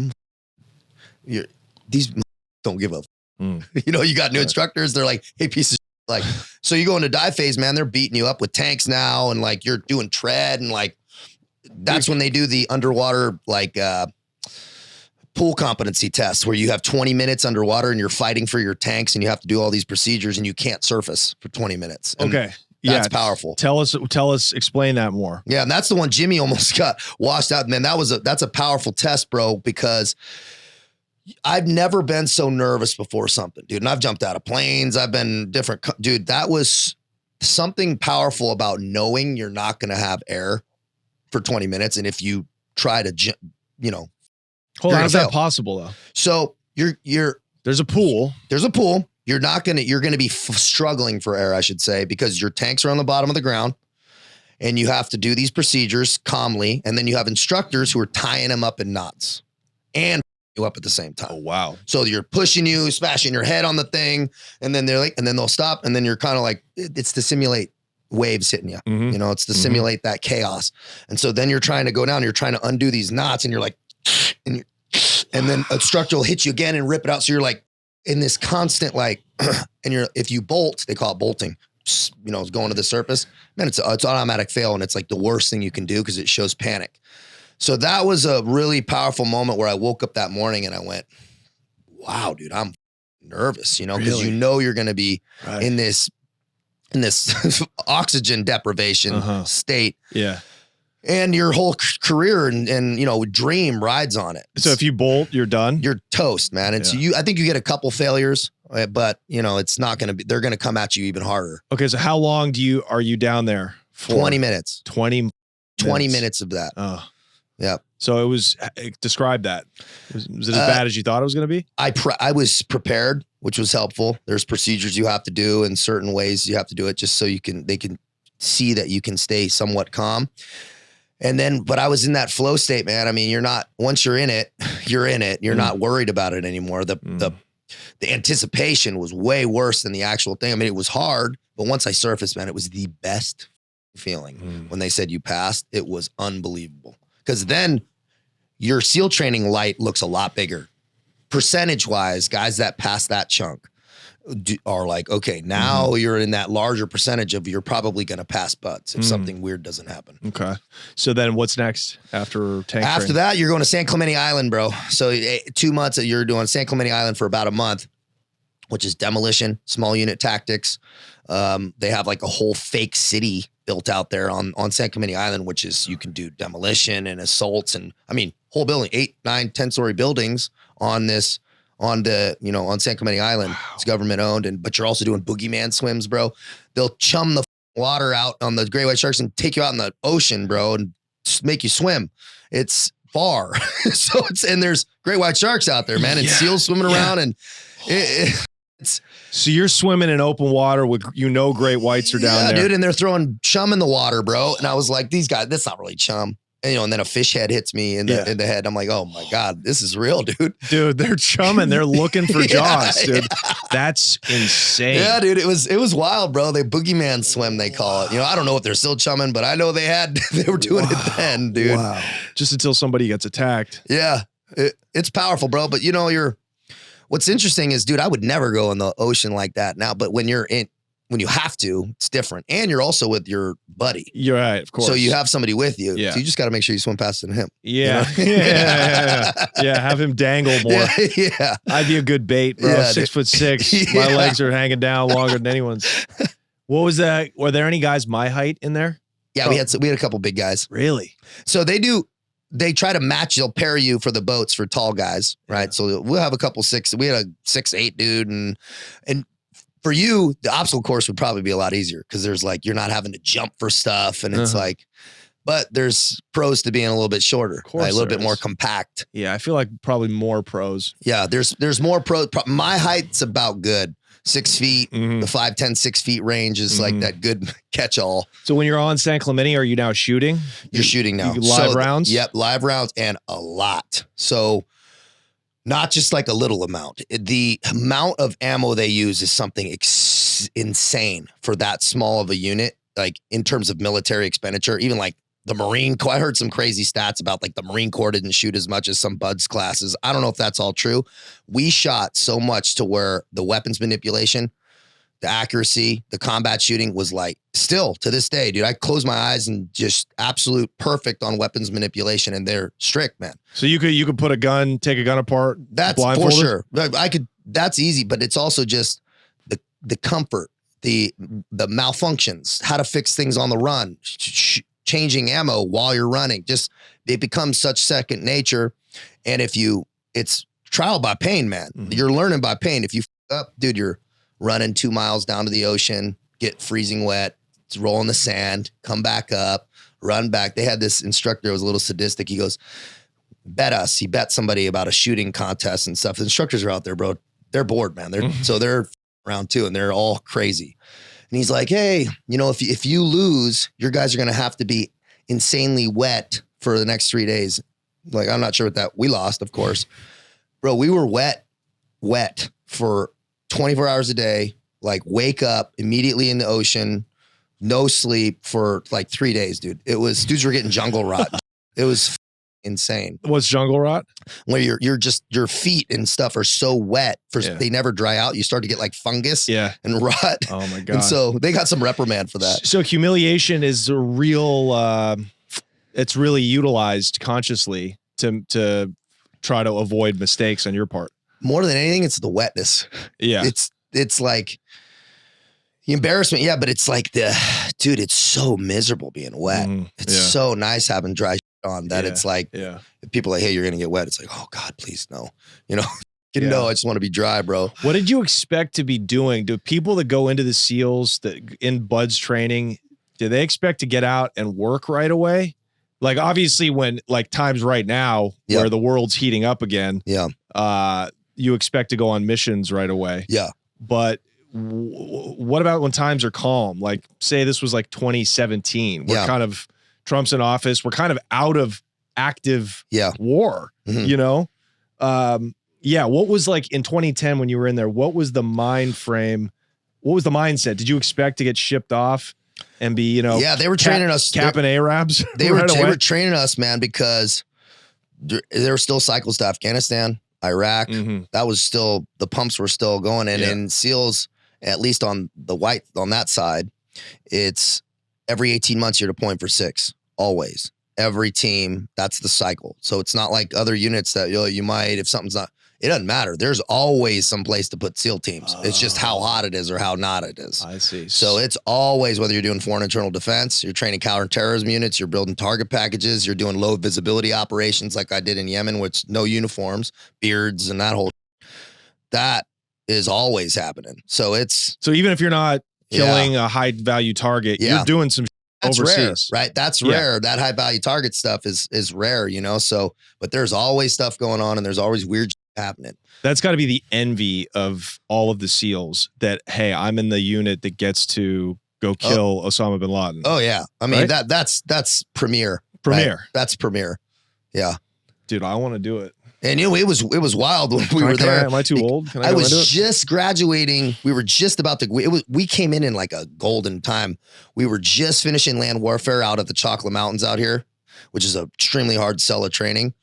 these don't give up. You know, you got new instructors. They're like, hey, piece of shit. Like, so you go into dive phase, man. They're beating you up with tanks now, and like you're doing tread, and like that's when they do the underwater like pool competency test where you have 20 minutes underwater and you're fighting for your tanks, and you have to do all these procedures, and you can't surface for 20 minutes. And okay. That's powerful. Tell us, explain that more. Yeah, and that's the one Jimmy almost got washed out. Man, that's a powerful test, bro, because I've never been so nervous before something, dude. And I've jumped out of planes. I've been different. Dude, that was something powerful about knowing you're not going to have air for 20 minutes. And if you try to, hold on, how's that possible though? So there's a pool. You're going to be struggling for air, I should say, because your tanks are on the bottom of the ground and you have to do these procedures calmly. And then you have instructors who are tying them up in knots and you up at the same time. Oh, wow. So you're pushing you, smashing your head on the thing, and then they'll stop, and then you're kind of like, it's to simulate waves hitting you. Mm-hmm. You know, it's to simulate that chaos. And so then you're trying to go down, you're trying to undo these knots, and you're like, and then a instructor will hit you again and rip it out. So you're like in this constant like, and if you bolt, they call it bolting, you know, it's going to the surface, man, it's automatic fail, and it's like the worst thing you can do because it shows panic. So that was a really powerful moment where I woke up that morning and I went, wow, dude, I'm nervous, you know, because you know you're going to be in this oxygen deprivation state. Yeah. And your whole career and you know, dream rides on it. So if you bolt, you're done? You're toast, man. And so I think you get a couple failures, but you know, it's not going to be, they're going to come at you even harder. Okay. So how long are you down there for? 20 minutes. 20 minutes of that. Oh. Yeah. So it was, describe that. Was it as bad as you thought it was going to be? I was prepared, which was helpful. There's procedures you have to do in certain ways you have to do it just so they can see that you can stay somewhat calm. And then, but I was in that flow state, man. I mean, once you're in it, you're in it. You're not worried about it anymore. The anticipation was way worse than the actual thing. I mean, it was hard, but once I surfaced, man, it was the best feeling. When they said you passed, it was unbelievable. Because then your SEAL training light looks a lot bigger. Percentage-wise, guys that pass that chunk are like, okay, now you're in that larger percentage of you're probably going to pass butts if something weird doesn't happen. Okay. So then what's next after tank After training? that, you're going to San Clemente Island, bro. So 2 months that you're doing San Clemente Island for about a month, which is demolition, small unit tactics. They have like a whole fake city built out there on San Clemente Island, which is you can do demolition and assaults and I mean whole building, 8, 9, 10-story buildings on San Clemente Island. Wow. It's government owned, but you're also doing boogeyman swims, bro. They'll chum the water out on the great white sharks and take you out in the ocean, bro, and make you swim. It's far, and there's great white sharks out there, man, and seals swimming around, and it's. So you're swimming in open water with, great whites are down there. Dude, and they're throwing chum in the water, bro. And I was like, these guys, that's not really chum. And, and then a fish head hits me in the head. I'm like, oh my God, this is real, dude. Dude, they're chumming. They're looking for jaws, dude. That's insane. Yeah, dude, it was wild, bro. They boogeyman swim, they call it. I don't know if they're still chumming, but I know they were doing it then, dude. Wow. Just until somebody gets attacked. Yeah, it's powerful, bro. But what's interesting is, dude, I would never go in the ocean like that now. But when you have to, it's different. And you're also with your buddy. You're right, of course. So you have somebody with you. Yeah. So you just got to make sure you swim faster than him. Yeah. Yeah, have him dangle more. Yeah. I'd be a good bait, bro. Yeah, 6'6". My legs are hanging down longer than anyone's. What was that? Were there any guys my height in there? Yeah, we had a couple big guys. Really? So they try to match, they'll pair you for the boats for tall guys, right? Yeah. So we'll have a couple we had a 6'8" dude. And for you, the obstacle course would probably be a lot easier because there's like, you're not having to jump for stuff. And it's like, but there's pros to being a little bit shorter, right? A little bit more compact. Yeah, I feel like probably more pros. Yeah, there's more pros. My height's about good. 6 feet, the 5'10", 6 feet range is like that good catch-all. So when you're on San Clemente, are you now shooting? You're shooting now. Live rounds? Yep, live rounds and a lot. So not just like a little amount. The amount of ammo they use is something insane for that small of a unit, like in terms of military expenditure. Even like the Marine Corps, I heard some crazy stats about like the Marine Corps didn't shoot as much as some BUDS classes. I don't know if that's all true. We shot so much to where the weapons manipulation, the accuracy, the combat shooting was like still to this day, dude, I close my eyes and just absolute perfect on weapons manipulation, and they're strict, man. So you could put a gun, take a gun apart. That's for sure. I could, that's easy, but it's also just the comfort, the malfunctions, how to fix things on the run, changing ammo while you're running. Just, it becomes such second nature. And it's trial by pain, man. You're learning by pain. If you f up, dude, you're running 2 miles down to the ocean, get freezing wet, roll in the sand, come back up, run back. They had this instructor who was a little sadistic. He goes, bet us. He bet somebody about a shooting contest and stuff. The instructors are out there, bro. They're bored, man. So they're around too, and they're all crazy. And he's like, hey, you know, if you lose, your guys are going to have to be insanely wet for the next 3 days. Like, I'm not sure what that, we lost, of course. Bro, we were wet for 24 hours a day, like wake up immediately in the ocean, no sleep for like 3 days, dude. Dudes were getting jungle rot. It was insane. What's jungle rot? Where your feet and stuff are so wet they never dry out. You start to get like fungus and rot. Oh my God. And so they got some reprimand for that. So humiliation is a real, it's really utilized consciously to try to avoid mistakes on your part. More than anything, it's the wetness. Yeah. It's like the embarrassment. Yeah. But it's like dude, it's so miserable being wet. It's so nice having dry on that. It's like, if people are like, hey, you're going to get wet. It's like, oh God, please no. You know, no, I just want to be dry, bro. What did you expect to be doing? Do people that go into the SEALs that in BUDS training, do they expect to get out and work right away? Like obviously when like times right now where the world's heating up again, you expect to go on missions right away. Yeah. But what about when times are calm? Like say this was like 2017, we're kind of, Trump's in office, we're kind of out of active war, you know? What was like in 2010 when you were in there, what was the mind frame? What was the mindset? Did you expect to get shipped off and be, you know, they were training us, capping Arabs? They were training us, man, because there were still cycles to Afghanistan, Iraq. That was still, the pumps were still going. And in SEALs, at least on that side, it's every 18 months you're deploying for 6, always. Every team, that's the cycle. So it's not like other units that you might, if something's not, it doesn't matter. There's always some place to put SEAL teams. It's just how hot it is or how not it is. I see. So it's always, whether you're doing foreign internal defense, you're training counterterrorism units, you're building target packages, you're doing low visibility operations like I did in Yemen, which no uniforms, beards, and that whole, that is always happening. So even if you're not killing a high value target, you're doing some that's overseas, rare, right? That's rare. That high value target stuff is rare, you know? So, but there's always stuff going on and there's always weird happening. That's got to be the envy of all of the SEALs that, hey, I'm in the unit that gets to go kill Osama bin Laden. Oh yeah. I mean, that's premier. Right? That's premier. Yeah. Dude, I want to do it. And you know, it was wild when we were there. Am I too old? Can I was just graduating. We were just about to, we came in like a golden time. We were just finishing land warfare out at the Chocolate Mountains out here, which is an extremely hard cell of training.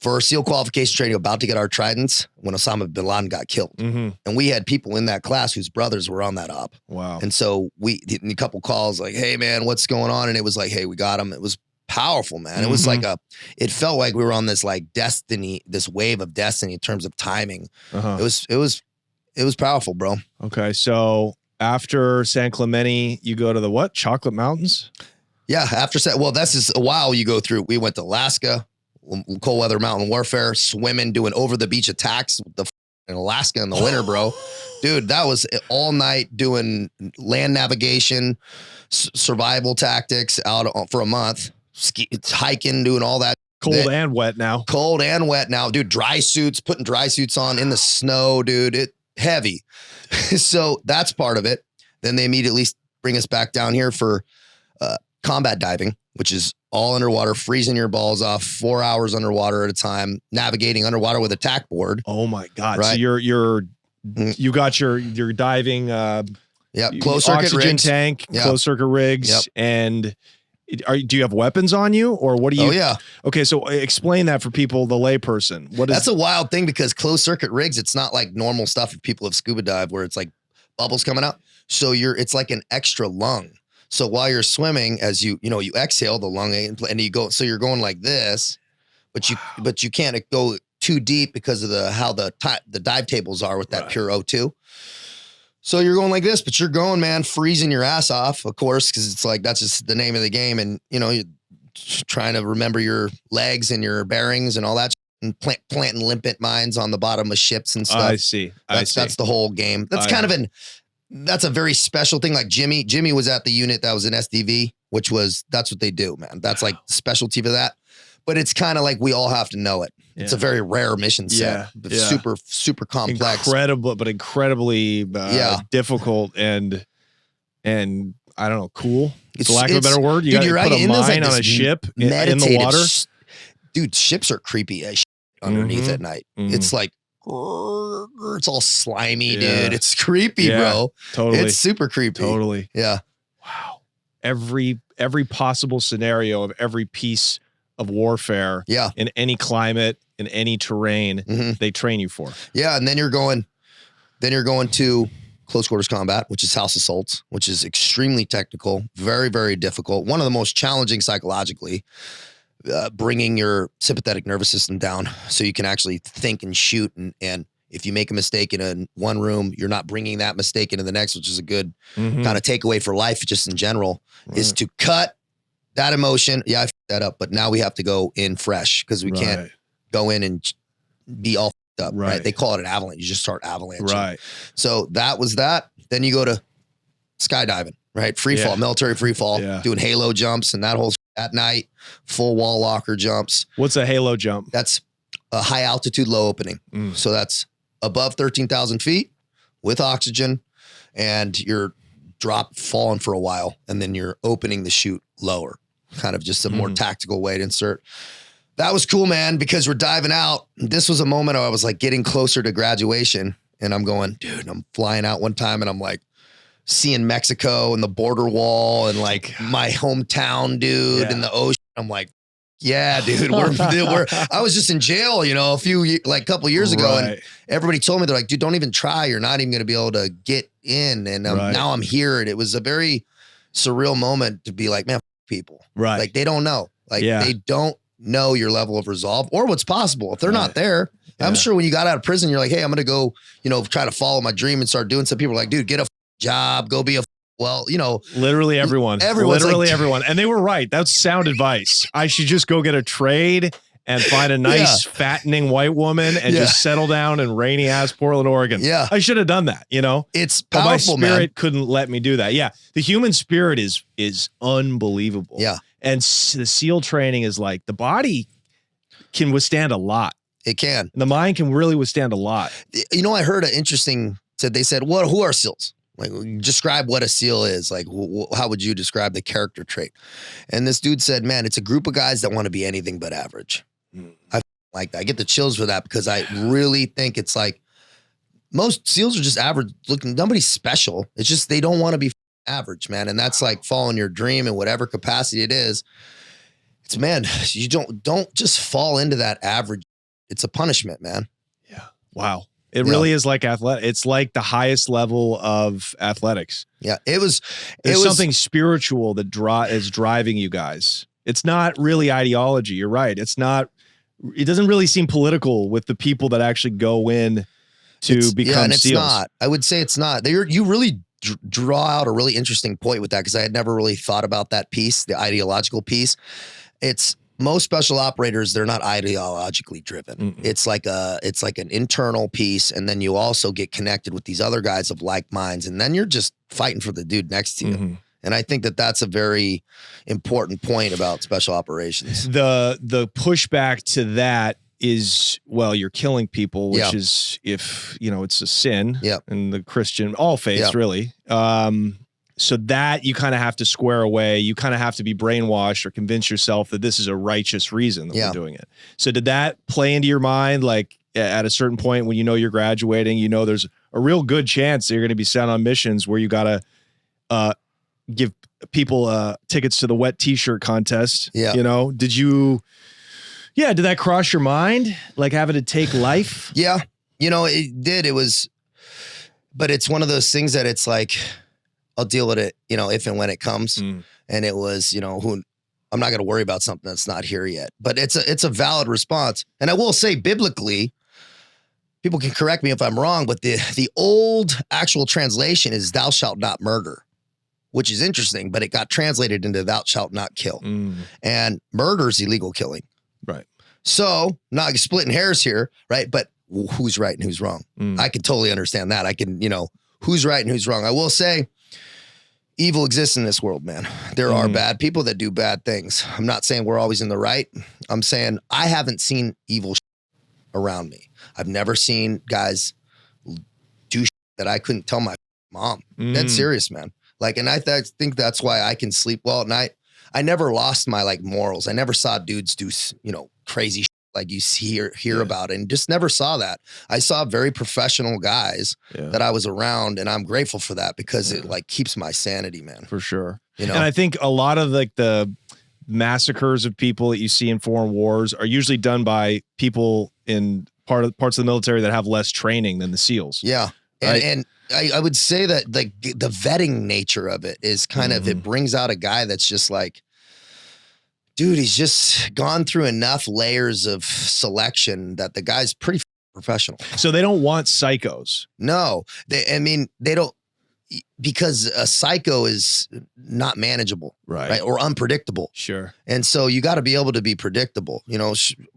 For SEAL qualification training, about to get our Tridents when Osama bin Laden got killed. And we had people in that class whose brothers were on that op. Wow. And so a couple calls like, hey man, what's going on? And it was like, hey, we got him. It was powerful, man. It was like it felt like we were on this like destiny, this wave of destiny in terms of timing. It was powerful, bro. Okay. So After San Clemente, you go to the what? Chocolate Mountains? Yeah, this is a while you go through. We went to Alaska, cold weather mountain warfare, swimming, doing over the beach attacks in Alaska in the winter, bro. Dude, that was all night doing land navigation, survival tactics out for a month, hiking, doing all that. Cold and wet now. Cold and wet now, dude. Dry suits, putting dry suits on in the snow, dude. Heavy. So that's part of it. Then they immediately bring us back down here for combat diving, which is all underwater, freezing your balls off, 4 hours underwater at a time, navigating underwater with a tack board. Oh my God. Right? So you got your diving closed circuit oxygen rigs. tank, Yep. closed circuit rigs, Yep. and do you have weapons on you, or what do you? Oh yeah. Okay, so explain that for people, the layperson. That's a wild thing because closed circuit rigs, it's not like normal stuff if people have scuba dive where it's like bubbles coming out. So it's like an extra lung. So while you're swimming, as you exhale the lung and you go, so you're going like this, but you can't go too deep because of how the dive tables are with that pure O2. So you're going like this, but you're going, man, freezing your ass off, of course, because it's like that's just the name of the game, and you're trying to remember your legs and your bearings and all that, and planting limpet mines on the bottom of ships and stuff. I see. That's the whole game. That's that's a very special thing. Like Jimmy was at the unit that was an SDV, that's what they do, man. That's like specialty for that. But it's kind of like we all have to know it. Yeah. It's a very rare mission set. Yeah. Super, super complex. Incredibly difficult and I don't know, cool. For lack of a better word. You got to put a mine on a ship in the water. Dude, ships are creepy as shit underneath at night. It's like, it's all slimy, dude. It's creepy, bro. Totally. It's super creepy. Totally. Yeah. Wow. Every possible scenario of every piece of warfare in any climate, in any terrain, they train you for. Yeah. And then you're going to close quarters combat, which is house assaults, which is extremely technical, very, very difficult. One of the most challenging psychologically, bringing your sympathetic nervous system down so you can actually think and shoot. And if you make a mistake in one room, you're not bringing that mistake into the next, which is a good kind of takeaway for life, just in general, is to cut that emotion. Yeah, I f***ed that up, but now we have to go in fresh because we can't go in and be all f***ed up. Right. They call it an avalanche. You just start avalanching. Right. So that was that. Then you go to skydiving, right? Free fall, military free fall, doing halo jumps and that whole at night, full wall locker jumps. What's a halo jump? That's a high altitude, low opening. So that's above 13,000 feet with oxygen, and you're falling for a while, and then you're opening the chute lower. Kind of just a more tactical way to insert. That was cool, man, because we're diving out. This was a moment I was like getting closer to graduation, and I'm going, dude, I'm flying out one time, and I'm like, seeing Mexico and the border wall and like my hometown, dude, in the ocean. I'm like, yeah, dude, I was just in jail, a couple years ago. And everybody told me, they're like, dude, don't even try. You're not even going to be able to get in. And now I'm here. And it was a very surreal moment to be like, man, people, like they don't know, they don't know your level of resolve or what's possible. If they're not there, I'm sure when you got out of prison, you're like, hey, I'm going to go, try to follow my dream and start doing some. People are like, dude, get a job, go be literally everyone. And they were right. That's sound advice. I should just go get a trade and find a nice fattening white woman and just settle down in rainy ass Portland, Oregon. Yeah. I should have done that, It's but powerful, my spirit couldn't let me do that. Yeah. The human spirit is unbelievable. Yeah. And the SEAL training is like the body can withstand a lot. It can. And the mind can really withstand a lot. I heard they said, who are SEALs? Like, describe what a SEAL is. Like, how would you describe the character trait? And this dude said, man, it's a group of guys that want to be anything but average. I like that. I get the chills for that because I really think it's like most SEALs are just average looking. Nobody's special. It's just they don't want to be average, man. And that's like following your dream in whatever capacity it is. It's, man, you don't just fall into that average. It's a punishment, man. Yeah. Wow. It really is like athletic. It's like the highest level of athletics. Yeah, There's something spiritual that is driving you guys. It's not really ideology. You're right. It doesn't really seem political with the people that actually go in to become SEALs. It's not. I would say it's not. You really draw out a really interesting point with that because I had never really thought about that piece, the ideological piece. It's most special operators, they're not ideologically driven. It's like an internal piece, and then you also get connected with these other guys of like minds, and then you're just fighting for the dude next to you. And I think that that's a very important point about special operations. The pushback to that is, well, you're killing people, which is, if it's a sin in the Christian, all faiths really. So that you kind of have to square away. You kind of have to be brainwashed or convince yourself that this is a righteous reason that we're doing it. So did that play into your mind? Like at a certain point when you're graduating, there's a real good chance that you're going to be sent on missions where you got to give people tickets to the wet t-shirt contest. Did that cross your mind? Like having to take life? Yeah. It did. But it's one of those things that it's like, I'll deal with it, if and when it comes. And it was, I'm not going to worry about something that's not here yet. But it's a valid response. And I will say biblically, people can correct me if I'm wrong, but the old actual translation is thou shalt not murder, which is interesting, but it got translated into thou shalt not kill. And murder is illegal killing. Right. So not splitting hairs here, right? But who's right and who's wrong? I can totally understand that. I can, who's right and who's wrong. I will say, evil exists in this world, man. There are bad people that do bad things. I'm not saying we're always in the right. I'm saying I haven't seen evil around me. I've never seen guys do that I couldn't tell my mom. That's serious, man. Like, and I think that's why I can sleep well at night. I never lost my morals. I never saw dudes do, crazy shit like you hear about it, and just never saw that. I saw very professional guys that I was around, and I'm grateful for that because it keeps my sanity, man. For sure. And I think a lot of the massacres of people that you see in foreign wars are usually done by people in parts of the military that have less training than the SEALs. Yeah. Right? And I would say that the vetting nature of it is kind of, it brings out a guy that's just like, dude, he's just gone through enough layers of selection that the guy's pretty professional. So they don't want psychos. No, they don't, because a psycho is not manageable, right? Or unpredictable. Sure. And so you got to be able to be predictable,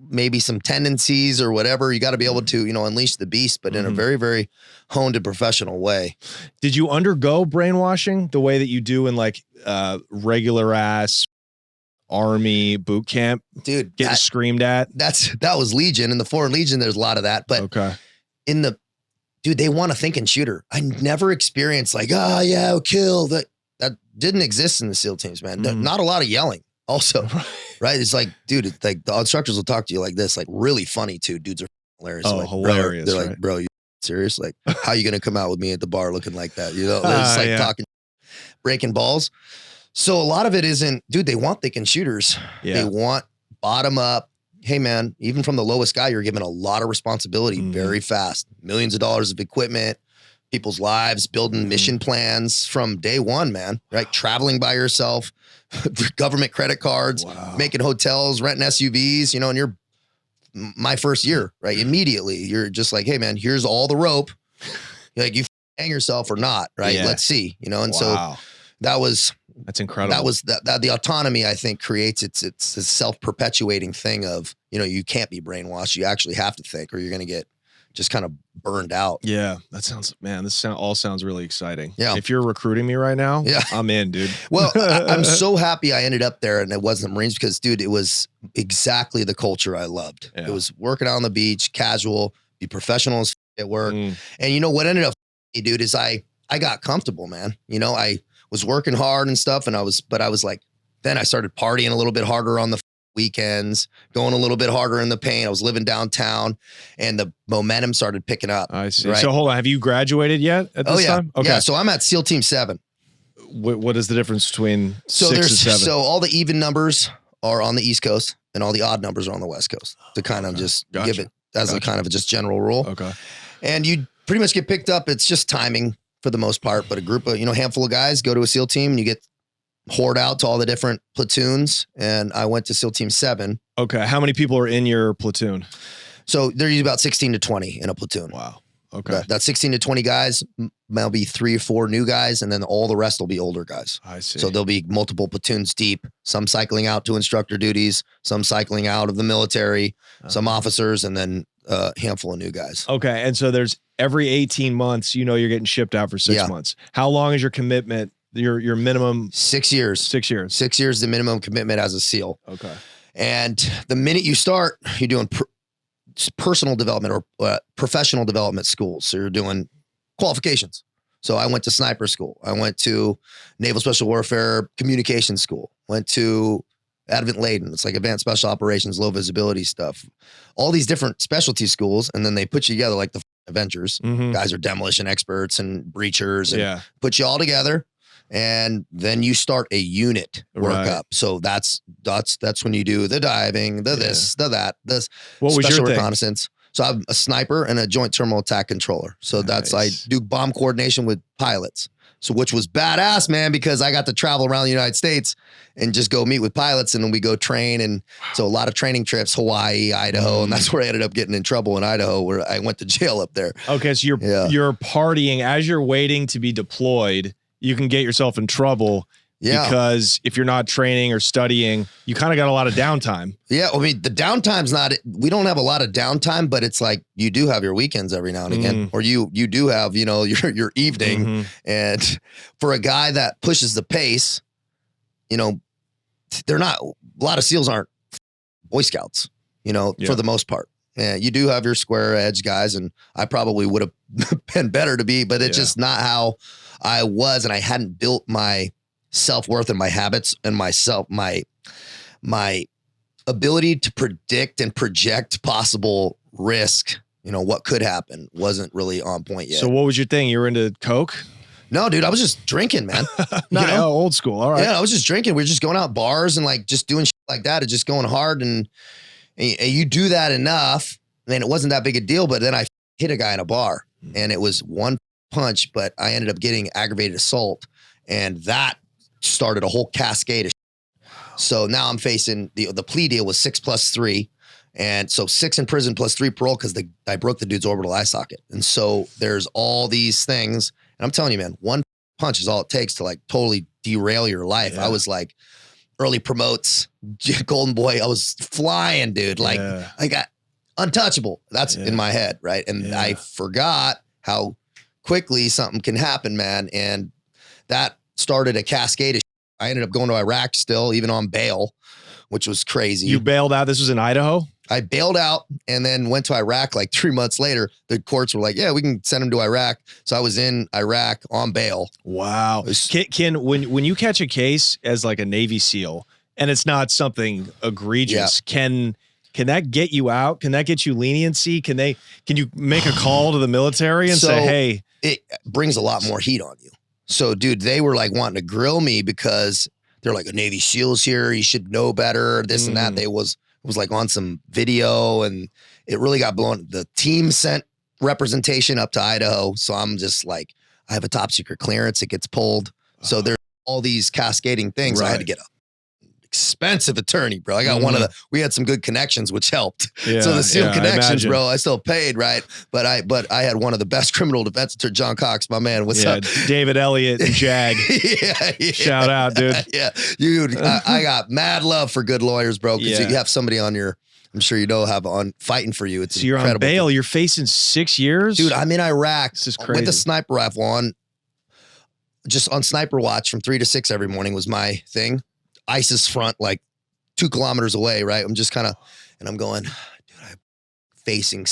maybe some tendencies or whatever. You got to be able to, unleash the beast, but in a very, very honed and professional way. Did you undergo brainwashing the way that you do in regular ass Army boot camp? Dude, getting screamed at? That was Legion. In the Foreign Legion, there's a lot of that. But dude, they want a thinking shooter. I never experienced kill. That didn't exist in the SEAL teams, man. Not a lot of yelling also, right? It's like, dude, it's like the instructors will talk to you like this, really funny too. Dudes are hilarious. Oh, hilarious. They're like, bro, you serious? Like, how you going to come out with me at the bar looking like that? They're just talking, breaking balls. So a lot of it isn't, dude, they want thinking shooters. They want bottom up. Hey, man, even from the lowest guy, you're given a lot of responsibility very fast. Millions of dollars of equipment, people's lives, building mission plans from day one, man, right? Traveling by yourself, government credit cards, making hotels, renting SUVs, and you're my first year, right? Immediately, you're just like, hey, man, here's all the rope. You hang yourself or not, right? Let's see, and so that's incredible. That was that the autonomy, I think, creates it's a self-perpetuating thing of, you can't be brainwashed. You actually have to think or you're going to get just kind of burned out. Yeah. This all sounds really exciting. Yeah. If you're recruiting me right now, I'm in, dude. Well, I'm so happy I ended up there and it wasn't the Marines because, dude, it was exactly the culture I loved. It was working out on the beach, casual, be professional at work. And what ended up, dude, is I got comfortable, man. I was working hard and stuff. But I was like, then I started partying a little bit harder on the weekends, going a little bit harder in the paint. I was living downtown and the momentum started picking up. I see. Right? So hold on. Have you graduated yet at this time? Okay. Yeah. So I'm at SEAL Team 7. What is the difference between 6 and 7? So all the even numbers are on the East Coast and all the odd numbers are on the West Coast to kind of just give it as a kind of a just general rule. Okay. And you pretty much get picked up. It's just timing for the most part, but a group of, handful of guys go to a SEAL team and you get hoard out to all the different platoons. And I went to SEAL Team 7. Okay. How many people are in your platoon? So they're usually about 16 to 20 in a platoon. Wow. Okay. That 16 to 20 guys, there'll be 3 or 4 new guys, and then all the rest will be older guys. I see. So there'll be multiple platoons deep, some cycling out to instructor duties, some cycling out of the military, some officers, and then a handful of new guys. Okay. And so there's every 18 months, you're getting shipped out for 6 months. How long is your commitment? Your minimum? 6 years. 6 years. 6 years, the minimum commitment as a SEAL. Okay. And the minute you start, you're doing personal development or professional development schools. So you're doing qualifications. So I went to sniper school. I went to Naval Special Warfare Communication School. Went to Advent Laden. It's like advanced special operations, low visibility stuff. All these different specialty schools. And then they put you together like the Avengers. Guys are demolition experts and breachers and put you all together. And then you start a unit workup. So that's when you do the diving, the this, the that, this special reconnaissance. So I'm a sniper and a joint terminal attack controller. So that's, I do bomb coordination with pilots. So which was badass, man, because I got to travel around the United States and just go meet with pilots, and then we go train. And so a lot of training trips, Hawaii, Idaho, and that's where I ended up getting in trouble in Idaho, where I went to jail up there. Okay, so you're partying as you're waiting to be deployed. You can get yourself in trouble because if you're not training or studying, you kind of got a lot of downtime. Yeah. I mean, the downtime's we don't have a lot of downtime, but it's like you do have your weekends every now and again, or you do have, your evening. And for a guy that pushes the pace, they're not, a lot of SEALs aren't Boy Scouts, for the most part. Yeah, you do have your square edge guys, and I probably would have been better to be, but it's just not how I was, and I hadn't built my self-worth and my habits and my ability to predict and project possible risk. What could happen wasn't really on point yet. So what was your thing? You were into Coke? No, dude, I was just drinking, man. Old school. All right. Yeah, I was just drinking. We were just going out bars and like just doing shit like that and just going hard. And you do that enough, and it wasn't that big a deal. But then I hit a guy in a bar, and it was one punch, but I ended up getting aggravated assault, and that started a whole cascade of shit. So now I'm facing the plea deal was 6 + 3. And so 6 in prison plus 3 parole because I broke the dude's orbital eye socket. And so there's all these things. And I'm telling you, man, one punch is all it takes to like totally derail your life. Yeah. I was like early promotes, golden boy. I was flying, dude. Like I got untouchable. That's in my head, right? And I forgot how quickly something can happen, man. And that started a cascade of shit. I ended up going to Iraq still, even on bail, which was crazy. You bailed out? This was in Idaho? I bailed out and then went to Iraq like 3 months later. The courts were like, yeah, we can send him to Iraq. So I was in Iraq on bail. Wow. When you catch a case as like a Navy SEAL and it's not something egregious, can that get you out? Can that get you leniency? Can you make a call to the military and say, hey? It brings a lot more heat on you. So, dude, they were like wanting to grill me because they're like, a Navy SEAL's here. You should know better, this and that. It was like on some video, and it really got blown. The team sent representation up to Idaho. So I'm just like, I have a top secret clearance. It gets pulled. So there's all these cascading things. Right. I had to get an expensive attorney, bro. I got we had some good connections, which helped. Yeah, so the SEAL connections, bro, I still paid, right? But I had one of the best criminal defense attorney, John Cox, my man. What's up? David Elliott and Jag. Shout out, dude. Yeah. Dude, I got mad love for good lawyers, bro. Because you have somebody on your, I'm sure you know, fighting for you. It's you're on bail. You're facing 6 years? Dude, I'm in Iraq. This is crazy. With a sniper rifle on, just on sniper watch from 3 to 6 every morning was my thing. ISIS front, like 2 kilometers away, right? I'm just kind of, and I'm going, dude, I'm facing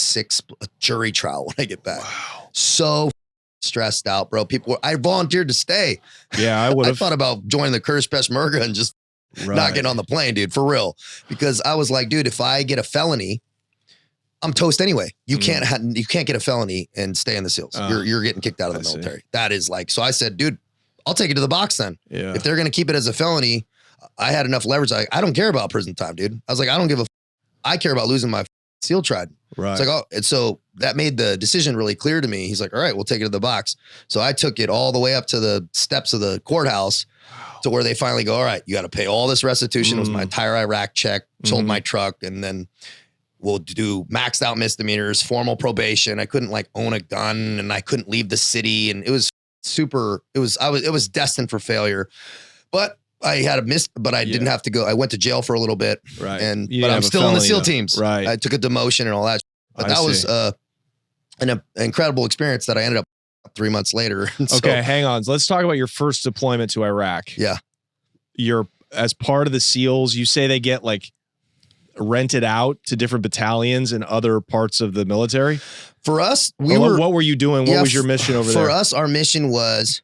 a jury trial when I get back. Wow. So stressed out, bro. I volunteered to stay. Yeah, I would have. I thought about joining the Kurdish Peshmerga and just not getting on the plane, dude, for real. Because I was like, dude, if I get a felony, I'm toast anyway. You can't get a felony and stay in the SEALs. You're getting kicked out of the military. That is like, so I said, dude, I'll take it to the box then. Yeah. If they're going to keep it as a felony, I had enough leverage. I don't care about prison time, dude. I was like, I don't give a I care about losing my SEAL trident. Right. It's like, oh, and so that made the decision really clear to me. He's like, all right, we'll take it to the box. So I took it all the way up to the steps of the courthouse to where they finally go, all right, you got to pay all this restitution. It was my entire Iraq check, sold my truck. And then we'll do maxed out misdemeanors, formal probation. I couldn't like own a gun and I couldn't leave the city. And it was it was destined for failure, but I had but I didn't have to go. I went to jail for a little bit, right? But I'm still in the SEAL teams, right? I took a demotion and all that, but that was an incredible experience that I ended up 3 months later. Okay, hang on. Let's talk about your first deployment to Iraq. Yeah, you're as part of the SEALs. You say they get like rented out to different battalions in other parts of the military. For us, what were you doing? What was your mission over there? For us, our mission was.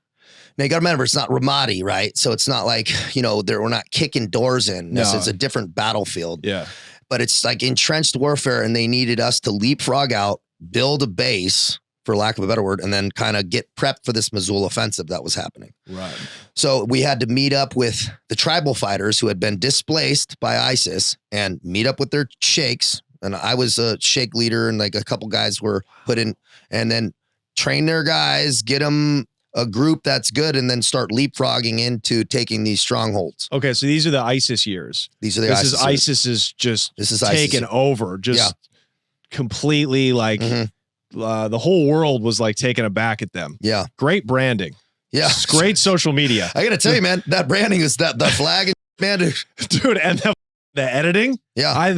Now you got to remember, it's not Ramadi, right? So it's not like, we're not kicking doors in. No. It's a different battlefield. Yeah. But it's like entrenched warfare, and they needed us to leapfrog out, build a base, for lack of a better word, and then kind of get prepped for this Mosul offensive that was happening. Right. So we had to meet up with the tribal fighters who had been displaced by ISIS and meet up with their sheikhs. And I was a sheikh leader, and like a couple guys were put in, and then train their guys, get them a group that's good, and then start leapfrogging into taking these strongholds. Okay, so these are the ISIS years. These are the ISIS years. ISIS is just taken over, just completely like the whole world was like taken aback at them. Yeah. Great branding. Yeah. Great social media. I got to tell you, man, that branding is the flag, man. Dude, and the editing. Yeah. I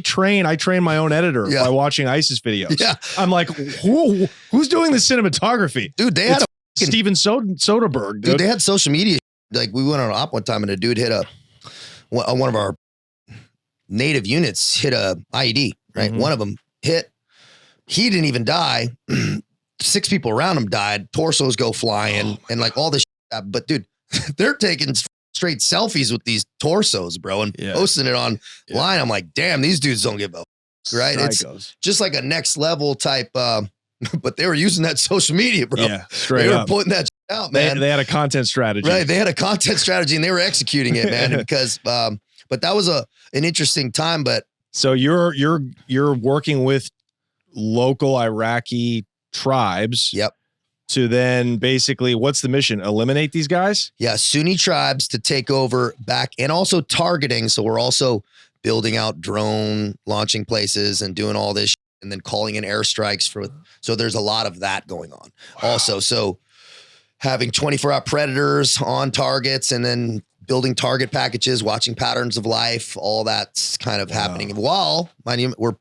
train my own editor by watching ISIS videos. Yeah. I'm like, who's doing the cinematography? Dude, they had Steven Soderbergh. Dude, they had social media. Like we went on an op one time, and a dude hit one of our native units hit a IED, right? One of them hit. He didn't even die. 6 people around him died. Torsos go flying and like all this shit. But dude, they're taking straight selfies with these torsos, bro, and posting it online. I'm like, damn, these dudes don't give a right. Psychos. It's just like a next level type. But they were using that social media, bro. Yeah, straight They up. were putting that shit out, man. They had a content strategy. Right. They had a content strategy, and they were executing it, man. Because, but that was an interesting time. But so you're working with local Iraqi tribes. Yep. To then basically, what's the mission? Eliminate these guys? Yeah, Sunni tribes to take over back, and also targeting. So we're also building out drone launching places and doing all this shit, and then calling in airstrikes so there's a lot of that going on. Wow. Also, so having 24-hour predators on targets, and then building target packages, watching patterns of life, all that's kind of happening. While we're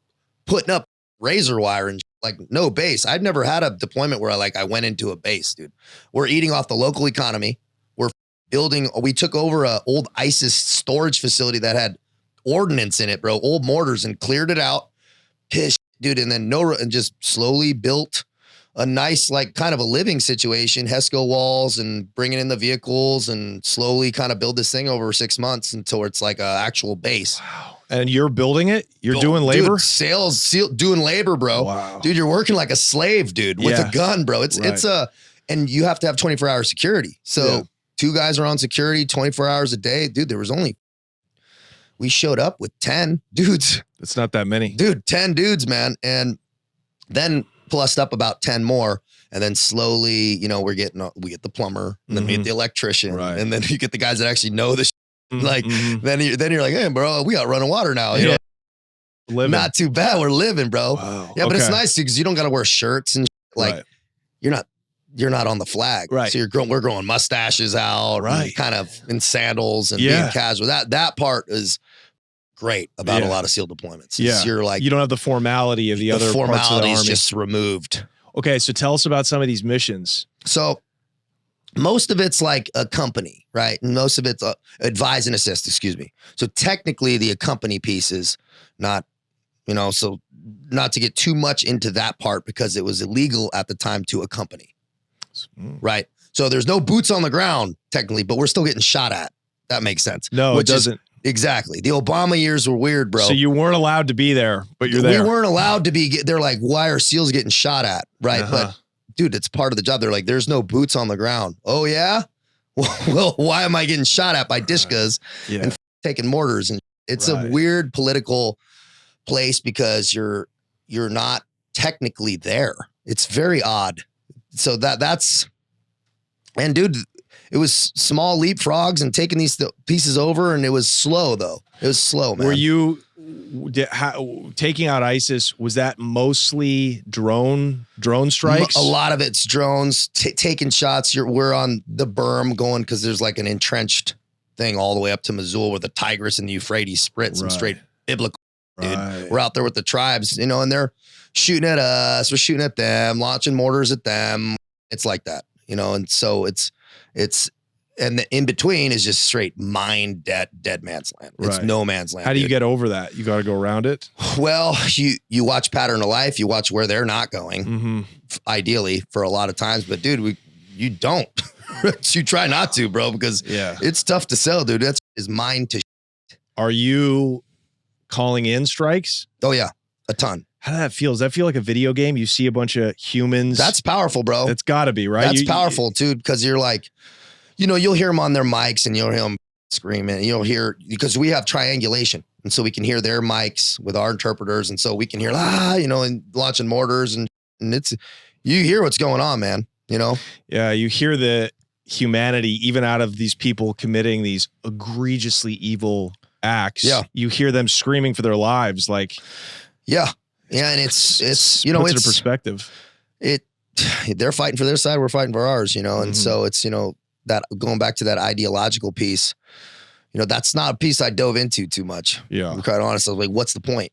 putting up razor wire and like no base. I've never had a deployment where I went into a base, dude. We're eating off the local economy. We took over a old ISIS storage facility that had ordnance in it, bro, old mortars, and cleared it out. Pish, dude. And then and just slowly built a nice, like kind of a living situation, HESCO walls, and bringing in the vehicles, and slowly kind of build this thing over 6 months until it's like a actual base. Wow. And you're building it? You're doing labor? Dude, doing labor, bro. Wow. Dude, you're working like a slave, dude, with a gun, bro. It's and you have to have 24-hour security. So 2 guys are on security 24 hours a day. Dude, we showed up with 10 dudes. It's not that many. Dude, 10 dudes, man. And then plussed up about 10 more. And then slowly, we get the plumber, and then we get the electrician, and then you get the guys that actually know the then you're like, hey, bro, we got running water now. You know? Living. Not too bad. We're living, bro. Wow. Yeah, but it's nice because you don't got to wear shirts and you're not on the flag. Right. So we're growing mustaches out, kind of in sandals and being casual. That part is great about a lot of SEAL deployments. You're like, you don't have the formality of the other parts of the formality is army. just removed. Okay, so tell us about some of these missions. So most of it's like a company, right? And most of it's advise and assist, excuse me. So technically the accompany piece is not, so not to get too much into that part because it was illegal at the time to accompany, right? So there's no boots on the ground technically, but we're still getting shot at. That makes sense. No, it doesn't. Exactly. The Obama years were weird, bro. So you weren't allowed to be there, but you're there. We weren't allowed to be. They're like, why are SEALs getting shot at, right? But dude, it's part of the job. They're like, there's no boots on the ground. Oh yeah? Well, why am I getting shot at by Dishkas and taking mortars? And it's a weird political place because you're not technically there. It's very odd. So and dude, it was small leapfrogs and taking these pieces over, and it was slow though. It was slow, man. taking out ISIS, was that mostly drone strikes? A lot of it's drones, taking shots. We're on the berm going because there's like an entrenched thing all the way up to Mosul where the Tigris and the Euphrates split some straight biblical. Dude, we're out there with the tribes, you know, and they're shooting at us. We're shooting at them, launching mortars at them. It's like that, you know, and so it's. And the in between is just straight dead man's land. It's no man's land. How do you get over that? You got to go around it? Well, you watch pattern of life. You watch where they're not going, ideally, for a lot of times. But, dude, you don't. You try not to, bro, because it's tough to sell, dude. That's his mind to. Are you calling in strikes? Oh, yeah, a ton. How does that feel? Does that feel like a video game? You see a bunch of humans. That's powerful, bro. That's got to be, right? That's powerful, too, because you're like, you know, you'll hear them on their mics and you'll hear them screaming. You'll hear, because we have triangulation. And so we can hear their mics with our interpreters. And so we can hear, you know, and launching mortars. And it's, you hear what's going on, man, you know? Yeah, you hear the humanity, even out of these people committing these egregiously evil acts. Yeah. You hear them screaming for their lives. Like, yeah. And it's you know, it's a perspective. They're fighting for their side. We're fighting for ours, you know? And so it's, you know, that going back to that ideological piece, you know, that's not a piece I dove into too much. Yeah. I'm quite honest. I was like, what's the point?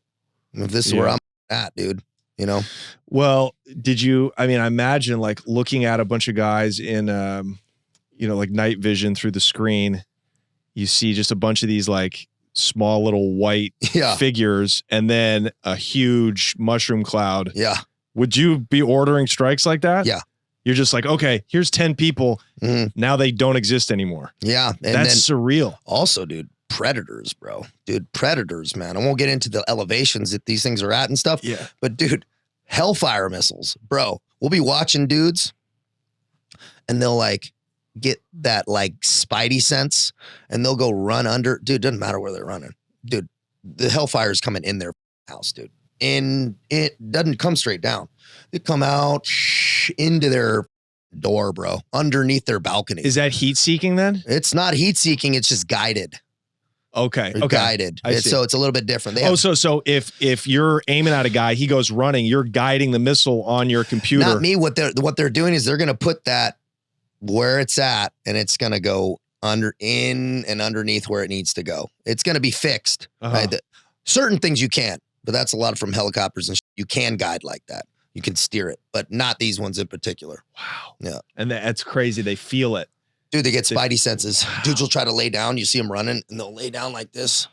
If this is where I'm at, dude, you know? Well, I imagine like looking at a bunch of guys in, you know, like night vision through the screen, you see just a bunch of these like small little white figures and then a huge mushroom cloud. Yeah. Would you be ordering strikes like that? Yeah. You're just like, okay, here's 10 people. Now they don't exist anymore. Yeah. And that's surreal. Also, dude, predators, bro. Dude, predators, man. I won't get into the elevations that these things are at and stuff. Yeah. But, dude, hellfire missiles, bro. We'll be watching dudes and they'll like get that like spidey sense and they'll go run under. Dude, doesn't matter where they're running. Dude, the hellfire is coming in their house, dude. And it doesn't come straight down. They come out into their door, bro, underneath their balcony. Is that heat seeking then? It's not heat seeking. It's just guided. Okay. Guided. So it's a little bit different. So if you're aiming at a guy, he goes running, you're guiding the missile on your computer. Not me. What they're doing is they're going to put that where it's at and it's going to go in and underneath where it needs to go. It's going to be fixed. Right? Certain things you can't. But that's a lot from helicopters and you can guide like that. You can steer it, but not these ones in particular. Wow. Yeah. And that's crazy. They feel it. Dude, they get spidey senses. Wow. Dudes will try to lay down. You see them running and they'll lay down like this,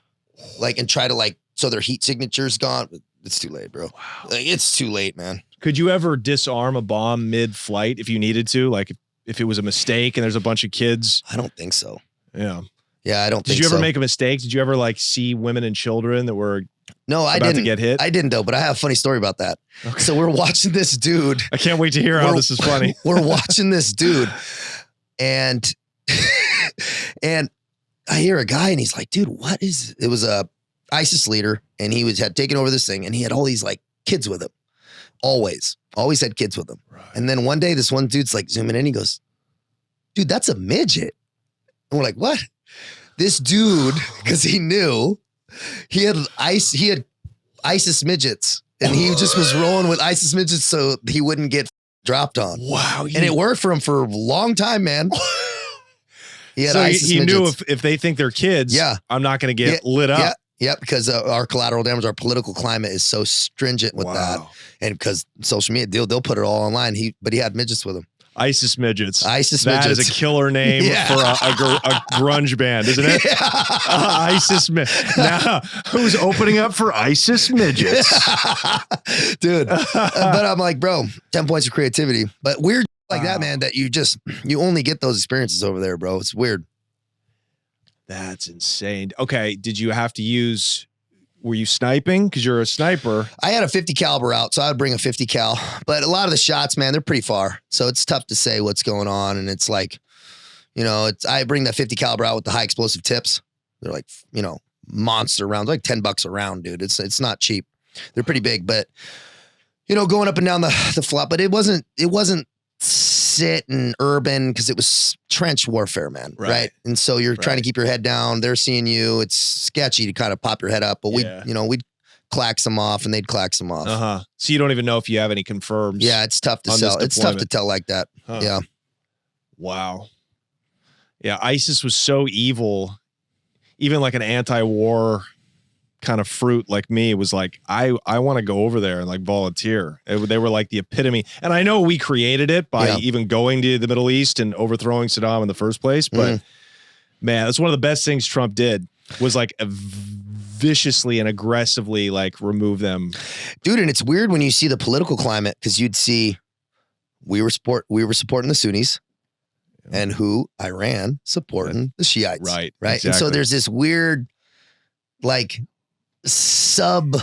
like, and try to like, so their heat signature's gone. It's too late, bro. Wow. Like, it's too late, man. Could you ever disarm a bomb mid-flight if you needed to? Like if it was a mistake and there's a bunch of kids? I don't think so. Yeah. Yeah, I don't think so. Did you ever make a mistake? Did you ever like see women and children that were I about didn't to get hit? I didn't though, but I have a funny story about that. Okay. So we're watching this dude. I can't wait to hear how this is funny. We're watching this dude and and I hear a guy and he's like, dude, what is it? Was a ISIS leader and he had taken over this thing and he had all these like kids with him. Always had kids with him. Right. And then one day this one dude's like zooming in, he goes, dude, that's a midget. And we're like, what? This dude, because he knew he had ISIS midgets and he just was rolling with ISIS midgets so he wouldn't get dropped on. Wow. And it worked for him for a long time, man. He had ISIS he midgets. knew if they think they're kids, I'm not going to get lit up. Yeah, because our collateral damage, our political climate is so stringent with that. And because social media, they'll put it all online. But he had midgets with him. ISIS midgets. That is a killer name for a grunge band, isn't it? ISIS midgets. Now, who's opening up for ISIS midgets? Dude. But I'm like, bro, 10 points of creativity. But weird like that, man, that you only get those experiences over there, bro. It's weird. That's insane. Okay, did you have to were you sniping? Because you're a sniper. I had a 50 caliber out, so I would bring a 50 cal. But a lot of the shots, man, they're pretty far. So it's tough to say what's going on. And it's like, you know, I bring that 50 caliber out with the high explosive tips. They're like, you know, monster rounds, like $10 a round, dude. It's not cheap. They're pretty big, but you know, going up and down the flop, but it wasn't sit and urban because it was trench warfare, man. Right. And so you're trying to keep your head down. They're seeing you. It's sketchy to kind of pop your head up, but we'd clack some off and they'd clack some off. So you don't even know if you have any confirms. Yeah, it's tough to sell. It's tough to tell like that. Yeah. Wow. Yeah, ISIS was so evil. Even like an anti-war kind of fruit like me was like, I want to go over there and like volunteer. They were like the epitome. And I know we created it by even going to the Middle East and overthrowing Saddam in the first place. But man, that's one of the best things Trump did was like viciously and aggressively like remove them. Dude, and it's weird when you see the political climate because you'd see we were supporting the Sunnis. And who? Iran supporting the Shiites. Right. Exactly. And so there's this weird, like, sub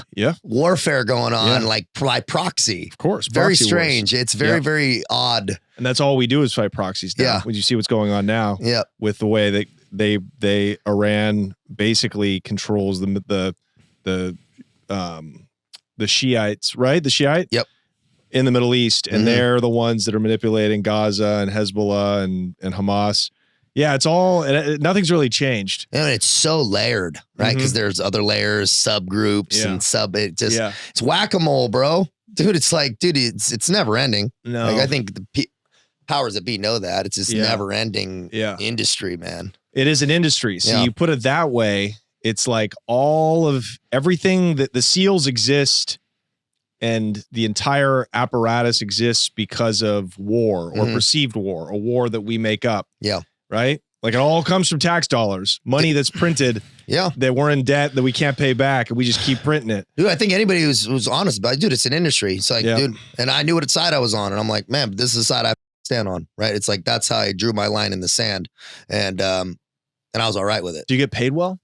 warfare going on, like by proxy. Of course. Very strange. It's very, very odd. And that's all we do is fight proxies now. When you see what's going on now with the way that Iran basically controls the Shiites, right? The Shiite? Yep. In the Middle East, and they're the ones that are manipulating Gaza and Hezbollah and Hamas. Yeah, it's all, nothing's really changed. And it's so layered, right? Because there's other layers, subgroups, and it's whack-a-mole, bro. Dude, it's like, it's never ending. No. Like, I think the powers that be know that. It's this never ending industry, man. It is an industry. So you put it that way, it's like all of everything that the SEALs exist and the entire apparatus exists because of war or perceived war, a war that we make up. Yeah. Right? Like it all comes from tax dollars, money that's printed that we're in debt that we can't pay back and we just keep printing it. Dude, I think anybody who's honest about it, dude, it's an industry. It's like, dude, and I knew what side I was on. And I'm like, man, this is the side I stand on, right? It's like, that's how I drew my line in the sand. And I was all right with it. Do you get paid well?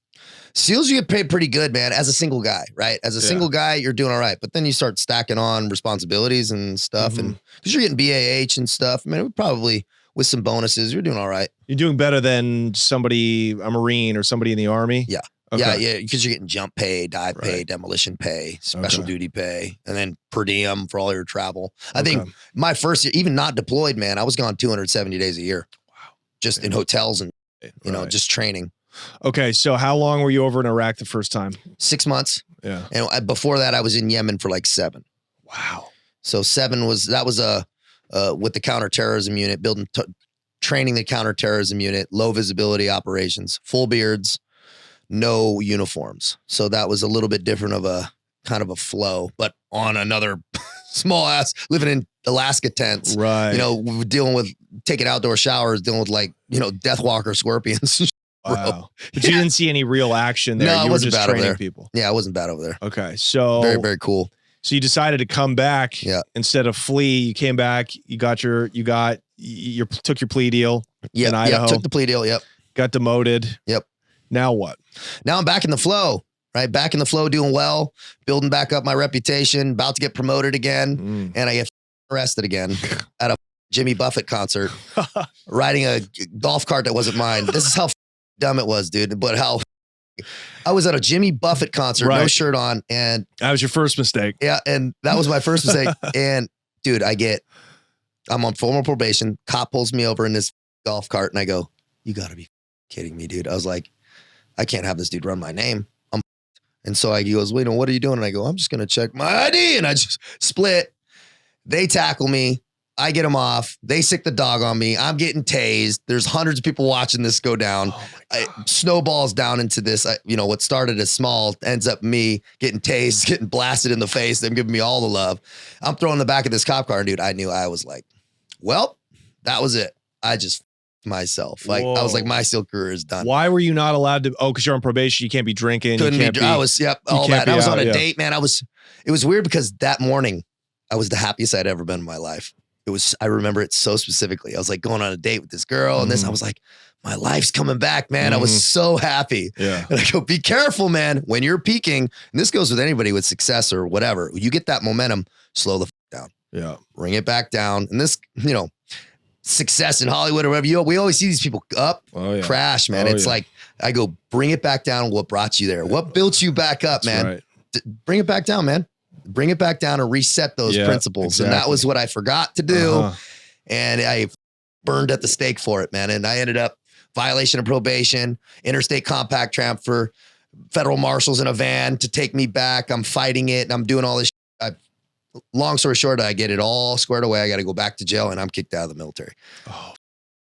SEALs, you get paid pretty good, man, as a single guy, right? As a single guy, you're doing all right. But then you start stacking on responsibilities and stuff. And because you're getting BAH and stuff, I mean, probably with some bonuses, you're doing all right. You're doing better than a Marine or somebody in the Army? Yeah. Okay. Yeah, because you're getting jump pay, dive pay, demolition pay, special duty pay, and then per diem for all your travel. I think my first year, even not deployed, man, I was gone 270 days a year. Wow. Just in hotels and, you know, just training. Okay, so how long were you over in Iraq the first time? 6 months. Yeah. And before that, I was in Yemen for like 7. Wow. So 7 was with the counterterrorism unit, training the counterterrorism unit, low visibility operations, full beards, no uniforms. So that was a little bit different of a kind of a flow, but on another small ass living in Alaska tents. Right. You know, dealing with taking outdoor showers, dealing with like, you know, Deathwalker scorpions. Wow. But you didn't see any real action there. No, you I wasn't were just bad over training there. people. Yeah, I wasn't bad over there. Okay. So very, very cool. So you decided to come back instead of flee. You came back, you took your plea deal in Idaho. Took the plea deal. Yep. Got demoted. Yep. Now what? Now I'm back in the flow, right? Back in the flow, doing well, building back up my reputation, about to get promoted again. And I get arrested again at a Jimmy Buffett concert, riding a golf cart that wasn't mine. This is how dumb it was, dude. But how I was at a Jimmy Buffett concert, no shirt on. And that was your first mistake. Yeah. And that was my first mistake. And dude, I'm on formal probation. Cop pulls me over in this golf cart and I go, you gotta be kidding me, dude. I was like, I can't have this dude run my name. And so he goes, wait, what are you doing? And I go, I'm just going to check my ID. And I just split. They tackle me. I get them off. They sick the dog on me. I'm getting tased. There's hundreds of people watching this go down. Snowballs down into this. What started as small ends up me getting tased, getting blasted in the face. Them giving me all the love. I'm throwing the back of this cop car. And dude, I knew I was like, well, that was it. I just myself. Like I was like, my SEAL career is done. Why were you not allowed to? Oh, because you're on probation. You can't be drinking. Couldn't be. I was, all that. I was on a date, man. It was weird because that morning I was the happiest I'd ever been in my life. I remember it so specifically. I was like going on a date with this girl and I was like, my life's coming back, man. I was so happy. Yeah. And I go, be careful, man. When you're peaking, and this goes with anybody with success or whatever, you get that momentum, slow the down. Yeah. Bring it back down. And this, success in Hollywood or whatever, we always see these people up, crash, man. It's like, I go, bring it back down. What brought you there? What built you back up, man? Right. Bring it back down, man. Bring it back down and reset those principles. Exactly. And that was what I forgot to do. And I burned at the stake for it, man. And I ended up violation of probation, interstate compact transfer, federal marshals in a van to take me back. I'm fighting it and I'm doing all this. Long story short, I get it all squared away. I got to go back to jail and I'm kicked out of the military. Oh,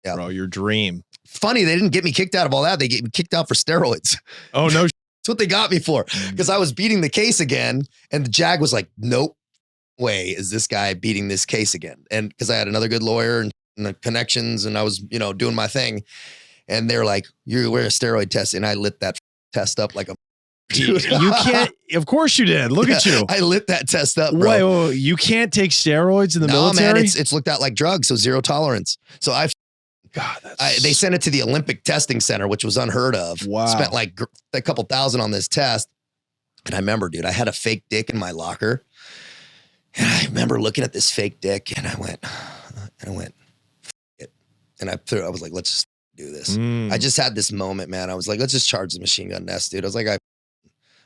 yeah. Bro, your dream. Funny, they didn't get me kicked out of all that. They get me kicked out for steroids. Oh, no. That's what they got me for. Because I was beating the case again. And the JAG was like, nope, way is this guy beating this case again. And because I had another good lawyer and the connections and I was, doing my thing. And they're like, you're wearing a steroid test. And I lit that test up like a dude. You can't. Of course you did. Look at you. I lit that test up, bro. Wait, you can't take steroids in the military? No, man, it's looked at like drugs, so zero tolerance. So they sent it to the Olympic Testing Center, which was unheard of. Wow. Spent like a couple thousand on this test. And I remember, dude, I had a fake dick in my locker. And I remember looking at this fake dick and I went, F it. And I was like, let's just do this. I just had this moment, man. I was like, let's just charge the machine gun nest, dude. I was like, I'm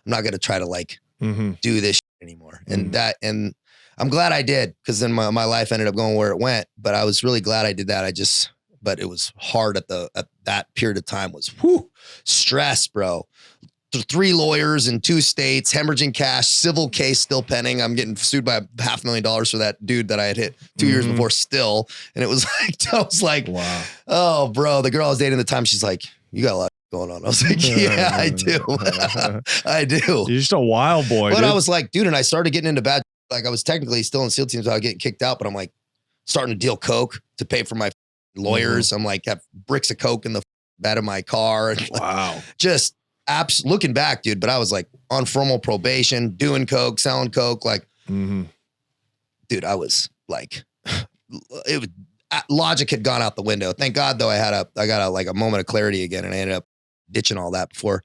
not going to try to do this anymore. And I'm glad I did, because then my life ended up going where it went, but I was really glad I did that. But it was hard at that period of time was stress, bro. 3 lawyers in 2 states, hemorrhaging cash, civil case still pending. I'm getting sued by $500,000 for that dude that I had hit 2 years before still. And it was like, I was like, wow. Oh, bro, the girl I was dating at the time, she's like, you got a lot going on. I was like, yeah, I do. I do. You're just a wild boy, But dude. I was like, dude, and I started getting into bad, like I was technically still in SEAL teams without getting kicked out, but I'm like starting to deal coke to pay for my lawyers. I'm like, have bricks of coke in the bed of my car. And wow. Just looking back, dude, but I was like on formal probation, doing coke, selling coke. Like, dude, I was like, logic had gone out the window. Thank God, though, I got a moment of clarity again, and I ended up ditching all that before.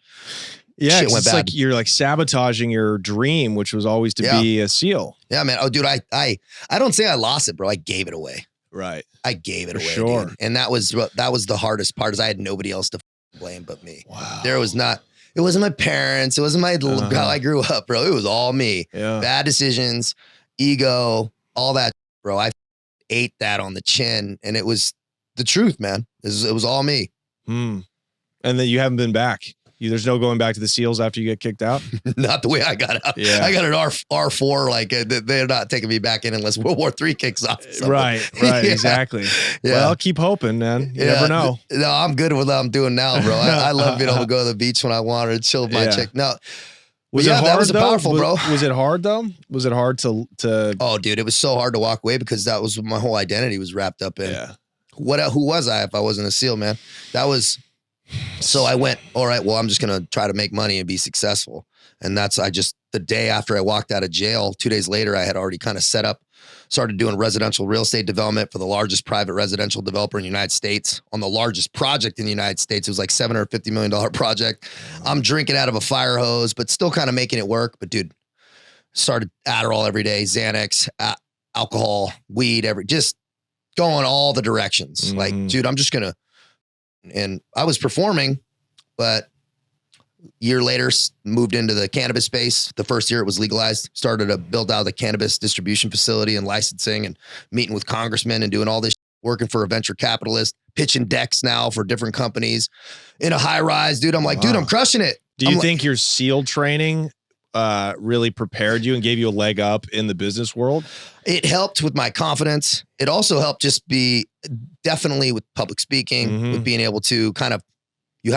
Yeah, shit went it's bad. like you're like sabotaging your dream, which was always to be a SEAL. Yeah, man. Oh, dude, I don't say I lost it, bro. I gave it away. Right. I gave it away, sure. dude. And that was the hardest part, is I had nobody else to blame but me. Wow. It wasn't my parents. It wasn't how I grew up, bro. It was all me. Yeah. Bad decisions, ego, all that, bro. I ate that on the chin, and it was the truth, man. It was all me. And then you haven't been back. There's no going back to the SEALs after you get kicked out? Not the way I got out. Yeah. I got an R4, like they're not taking me back in unless World War III kicks off. Right, Yeah. exactly. Yeah. Well, keep hoping, man. You never know. No, I'm good with what I'm doing now, bro. I love being able to go to the beach when I want to chill with my chick. No. Was it hard, that was though? powerful, bro. Was it hard, though? Was it hard to... Oh, dude, it was so hard to walk away, because that was what my whole identity was wrapped up in. Yeah. Who was I if I wasn't a SEAL, man? So I went, all right, well, I'm just going to try to make money and be successful. And the day after I walked out of jail, 2 days later, I had already kind of started doing residential real estate development for the largest private residential developer in the United States on the largest project in the United States. It was like $750 million project. I'm drinking out of a fire hose, but still kind of making it work. But dude, started Adderall every day, Xanax, alcohol, weed, just going all the directions. Like, dude, I'm just going to, and I was performing, but year later moved into the cannabis space. The first year it was legalized, started to build out the cannabis distribution facility and licensing, and meeting with congressmen and doing all this, working for a venture capitalist, pitching decks now for different companies in a high rise, dude. I'm like, dude, I'm crushing it. Do you think your SEAL training really prepared you and gave you a leg up in the business world? It helped with my confidence. It also helped just be definitely with public speaking, with being able to kind of, you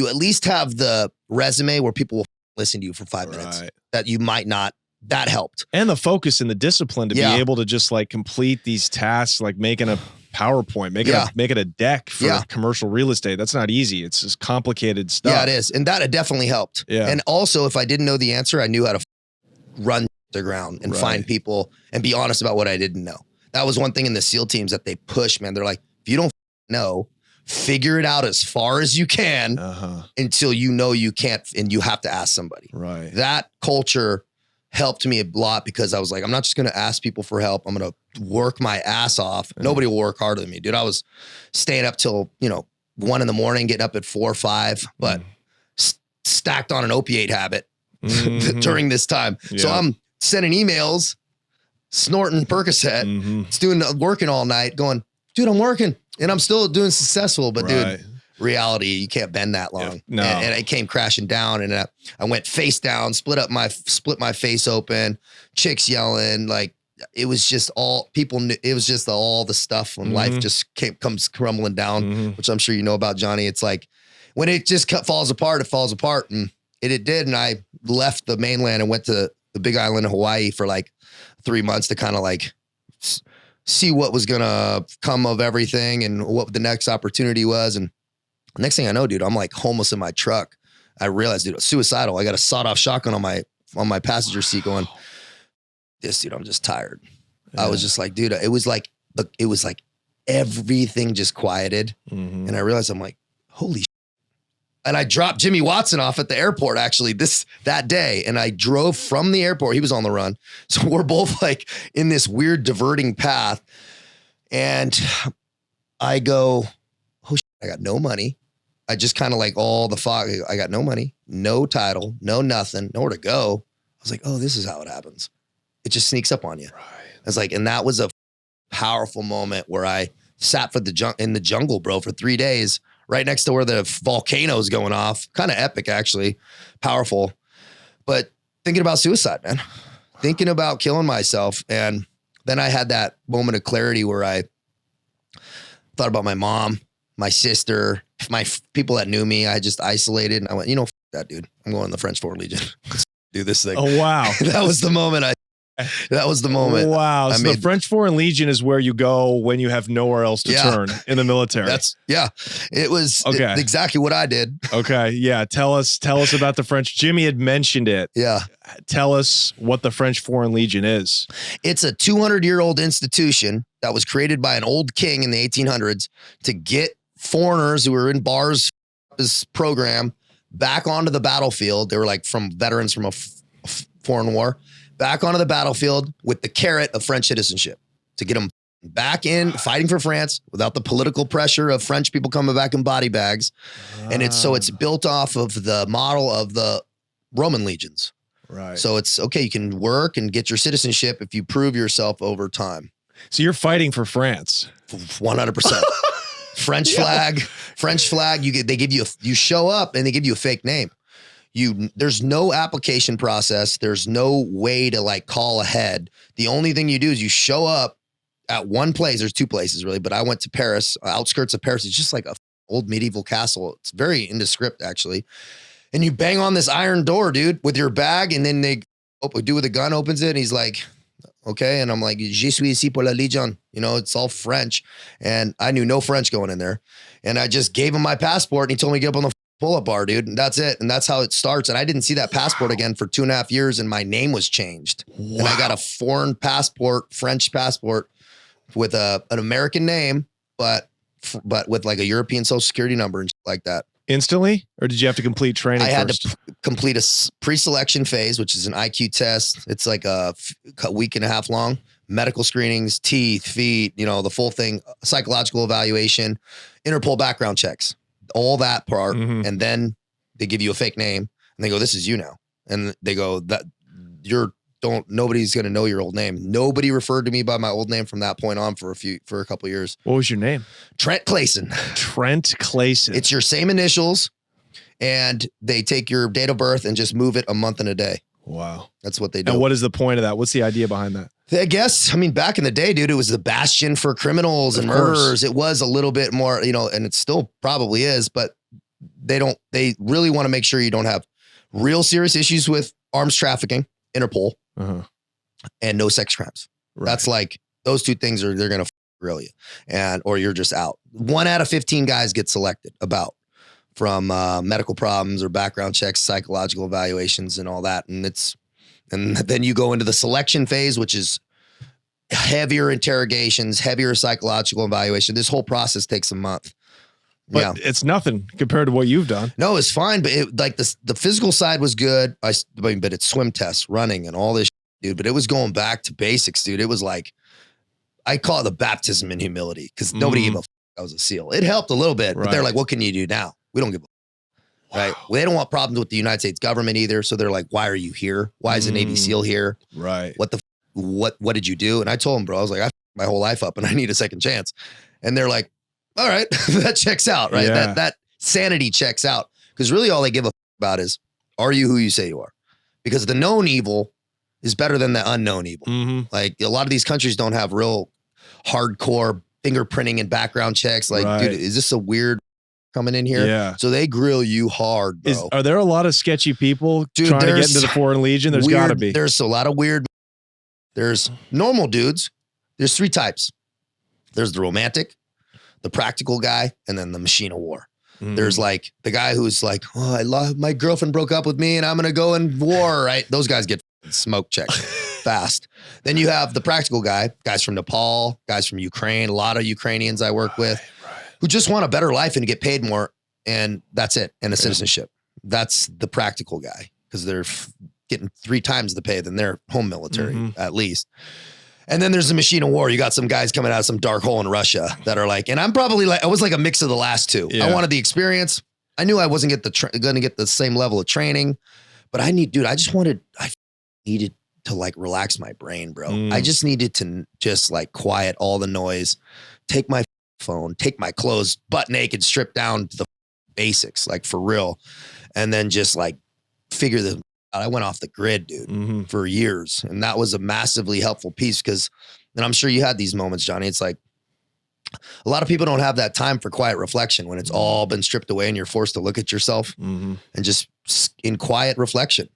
at least have the resume where people will listen to you for 5 minutes that you might not. That helped. And the focus and the discipline to be able to just like complete these tasks, like making a PowerPoint, making a deck for commercial real estate. That's not easy. It's just complicated stuff. Yeah, it is. And that definitely helped. Yeah. And also, if I didn't know the answer, I knew how to run the ground and find people and be honest about what I didn't know. That was one thing in the SEAL teams that they push, man. They're like, if you don't know, figure it out as far as you can until you know you can't, and you have to ask somebody. Right. That culture helped me a lot, because I was like, I'm not just going to ask people for help. I'm going to work my ass off. Nobody will work harder than me, dude. I was staying up till, 1 in the morning, getting up at 4 or 5, but stacked on an opiate habit during this time. Yeah. So I'm sending emails, snorting Percocet, working all night, going, dude, I'm working and I'm still doing successful, but Right. dude, reality, you can't bend that long. Yeah, no. And it came crashing down, and I went face down, split my face open, chicks yelling, like it was just all people knew. It was just all the stuff when life just comes crumbling down, which I'm sure you know about, Johnny. It's like when it just falls apart, it falls apart, and it did. And I left the mainland and went to the big island of Hawaii for like 3 months to kind of like see what was gonna come of everything and what the next opportunity was. And next thing I know, dude, I'm like homeless in my truck. I realized, dude, suicidal. I got a sawed-off shotgun on my passenger seat going, this, dude, I'm just tired. Yeah. I was just like, dude, it was like everything just quieted. And I realized, I'm like, holy shit. And I dropped Jimmy Watson off at the airport actually that day. And I drove from the airport. He was on the run. So we're both like in this weird diverting path. And I go, oh shit, I got no money. I just kind of like all the fog. I got no money, no title, no nothing, nowhere to go. I was like, oh, this is how it happens. It just sneaks up on you. Right. I was like, and that was a powerful moment where I sat in the jungle, bro, for 3 days, right next to where the volcano's going off. Kind of epic, actually. Powerful. But thinking about suicide, man. Thinking about killing myself. And then I had that moment of clarity where I thought about my mom, my sister, my people that knew me. I just isolated and I went, f that, dude. I'm going to the French Foreign Legion. Let's do this thing. Oh, wow. That was the moment. Wow. So the French Foreign Legion is where you go when you have nowhere else to turn in the military. It was exactly what I did. Okay. Yeah. Tell us about the French. Jimmy had mentioned it. Yeah. Tell us what the French Foreign Legion is. It's a 200-year-old institution that was created by an old king in the 1800s to get foreigners who were in bars, this program, back onto the battlefield. They were like from veterans from a foreign war. Back onto the battlefield with the carrot of French citizenship to get them back in fighting for France without the political pressure of French people coming back in body bags. And it's built off of the model of the Roman legions. Right. So it's okay. You can work and get your citizenship if you prove yourself over time. So you're fighting for France. 100%. French flag. You show up and they give you a fake name. There's no application process. There's no way to like call ahead. The only thing you do is you show up at one place. There's two places really, but I went to Paris, outskirts of Paris. It's just like a old medieval castle. It's very indescript actually. And you bang on this iron door, dude, with your bag. And then they do with a gun, opens it. And he's like, okay. And I'm like, je suis ici pour la Légion. It's all French. And I knew no French going in there. And I just gave him my passport and he told me to get up on the pull-up bar, dude. And that's it. And that's how it starts. And I didn't see that passport again for 2.5 years. And my name was changed. Wow. And I got a foreign passport, French passport with an American name, but with like a European social security number and shit like that. Instantly? Or did you have to complete training I had first? to complete a pre-selection phase, which is an IQ test. It's like a week and a half long. Medical screenings, teeth, feet, the full thing, psychological evaluation, Interpol background checks. All that part, and then they give you a fake name, and they go, "This is you now," and they go, "That nobody's gonna know your old name." Nobody referred to me by my old name from that point on for a couple of years. What was your name? Trent Clayson. Trent Clayson. It's your same initials, and they take your date of birth and just move it a month and a day. Wow, that's what they do. And what is the point of that? What's the idea behind that? I guess, back in the day, dude, it was the bastion for criminals and murderers. It was a little bit more, and it still probably is, but they really want to make sure you don't have real serious issues with arms trafficking, Interpol, and no sex crimes. Right. That's like, those two things they're going to grill you or you're just out. 1 out of 15 guys get selected from medical problems or background checks, psychological evaluations and all that. And then you go into the selection phase, which is heavier interrogations, heavier psychological evaluation. This whole process takes a month. But it's nothing compared to what you've done. No, it's fine. But the physical side was good. But it's swim tests, running and all this, dude. But it was going back to basics, dude. It was like, I call it the baptism in humility because nobody gave a I was a SEAL. It helped a little bit, but they're like, what can you do now? We don't give a right? Well, they don't want problems with the United States government either. So they're like, why are you here? Why is a Navy SEAL here? Right. What did you do? And I told him, bro, I was like, I f***ed my whole life up and I need a second chance. And they're like, all right, that checks out, right? Yeah. That sanity checks out. Because really all they give a about is, are you who you say you are? Because the known evil is better than the unknown evil. Mm-hmm. Like a lot of these countries don't have real hardcore fingerprinting and background checks. Like, Right. dude, is this a weird coming in here? Yeah. So they grill you hard, bro. Are there a lot of sketchy people Dude, trying to get there's into the Foreign Legion? There's got to be. There's a lot of weird. There's normal dudes. There's 3 types. There's the romantic, the practical guy, and then the machine of war. Mm. There's like the guy who's like, oh, I love my girlfriend broke up with me and I'm going to go in war, right? Those guys get smoke checked fast. Then you have the practical guy, guys from Nepal, guys from Ukraine, a lot of Ukrainians I work with who just want a better life and get paid more. And that's it. And a citizenship. That's the practical guy because they're getting 3 times the pay than their home military, at least. And then there's the machine of war. You got some guys coming out of some dark hole in Russia that are like, and I'm probably like, I was like a mix of the last 2. Yeah. I wanted the experience. I knew I wasn't going to get the same level of training, but I needed to like relax my brain, bro. I just needed to just like quiet all the noise, take my phone, take my clothes, butt naked, strip down to the basics, like for real. And then just like figure the I went off the grid, dude, for years. And that was a massively helpful piece because, and I'm sure you had these moments, Johnny. It's like a lot of people don't have that time for quiet reflection when it's all been stripped away and you're forced to look at yourself and just in quiet reflection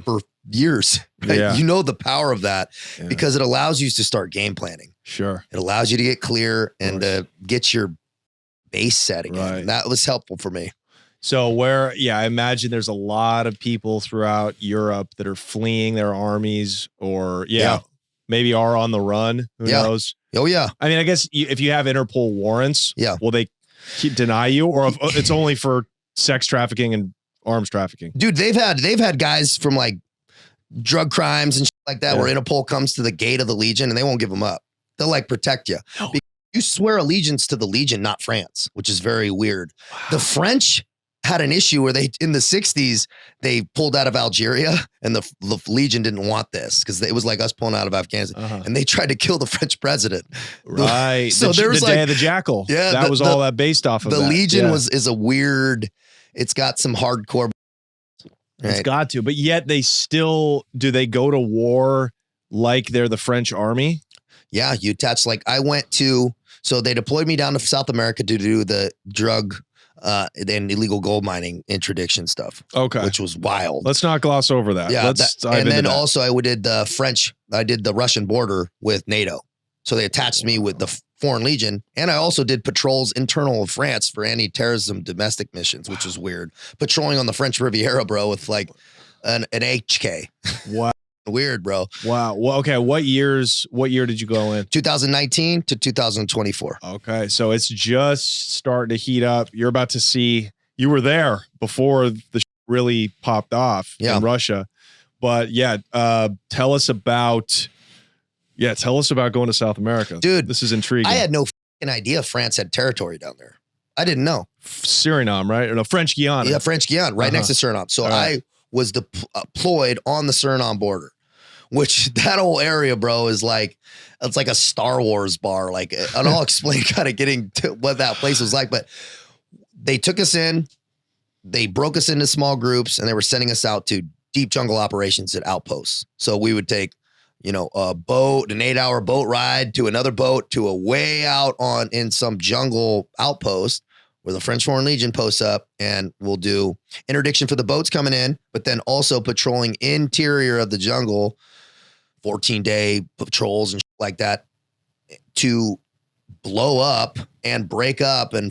for years. Right? Yeah. You know the power of that because it allows you to start game planning. Sure. It allows you to get clear and to get your base setting. Right. And that was helpful for me. So I imagine there's a lot of people throughout Europe that are fleeing their armies or maybe are on the run. Who knows? Oh yeah. I mean, I guess if you have Interpol warrants, will they deny you or if it's only for sex trafficking and arms trafficking? Dude, they've had guys from like drug crimes and shit like that where Interpol comes to the gate of the Legion and they won't give them up. They'll like protect you. Because you swear allegiance to the Legion, not France, which is very weird. Wow. The French had an issue where in the 60s, they pulled out of Algeria and the Legion didn't want this because it was like us pulling out of Afghanistan and they tried to kill the French president. Right. So there was the Day of the Jackal. Yeah. That was all that based off of the that. Legion is a weird, it's got some hardcore. Right? It's got to, but yet do they go to war like they're the French army? Yeah. You attach so they deployed me down to South America to do the drug and illegal gold mining interdiction stuff. Okay. Which was wild. Let's not gloss over that. Yeah. And then also I did the Russian border with NATO. So they attached me with the Foreign Legion. And I also did patrols internal of France for anti-terrorism domestic missions, which was weird. Patrolling on the French Riviera, bro, with like an HK. Wow. Weird, bro. Wow. Well, okay. What year did you go in? 2019 to 2024. Okay. So it's just starting to heat up. You're about to see, you were there before the really popped off in Russia. But tell us about going to South America. Dude, this is intriguing. I had no idea France had territory down there. I didn't know. Suriname, right? Or no, French Guiana. Yeah, French Guiana, right next to Suriname. So I was deployed on the Suriname border. Which that whole area, bro, is like, it's like a Star Wars bar. Like, and I'll explain kind of getting to what that place was like. But they took us in, they broke us into small groups, and they were sending us out to deep jungle operations at outposts. So we would take, a boat, an 8-hour boat ride to another boat to a way out in some jungle outpost where the French Foreign Legion posts up, and we'll do interdiction for the boats coming in, but then also patrolling interior of the jungle, 14-day patrols and shit like that to blow up and break up and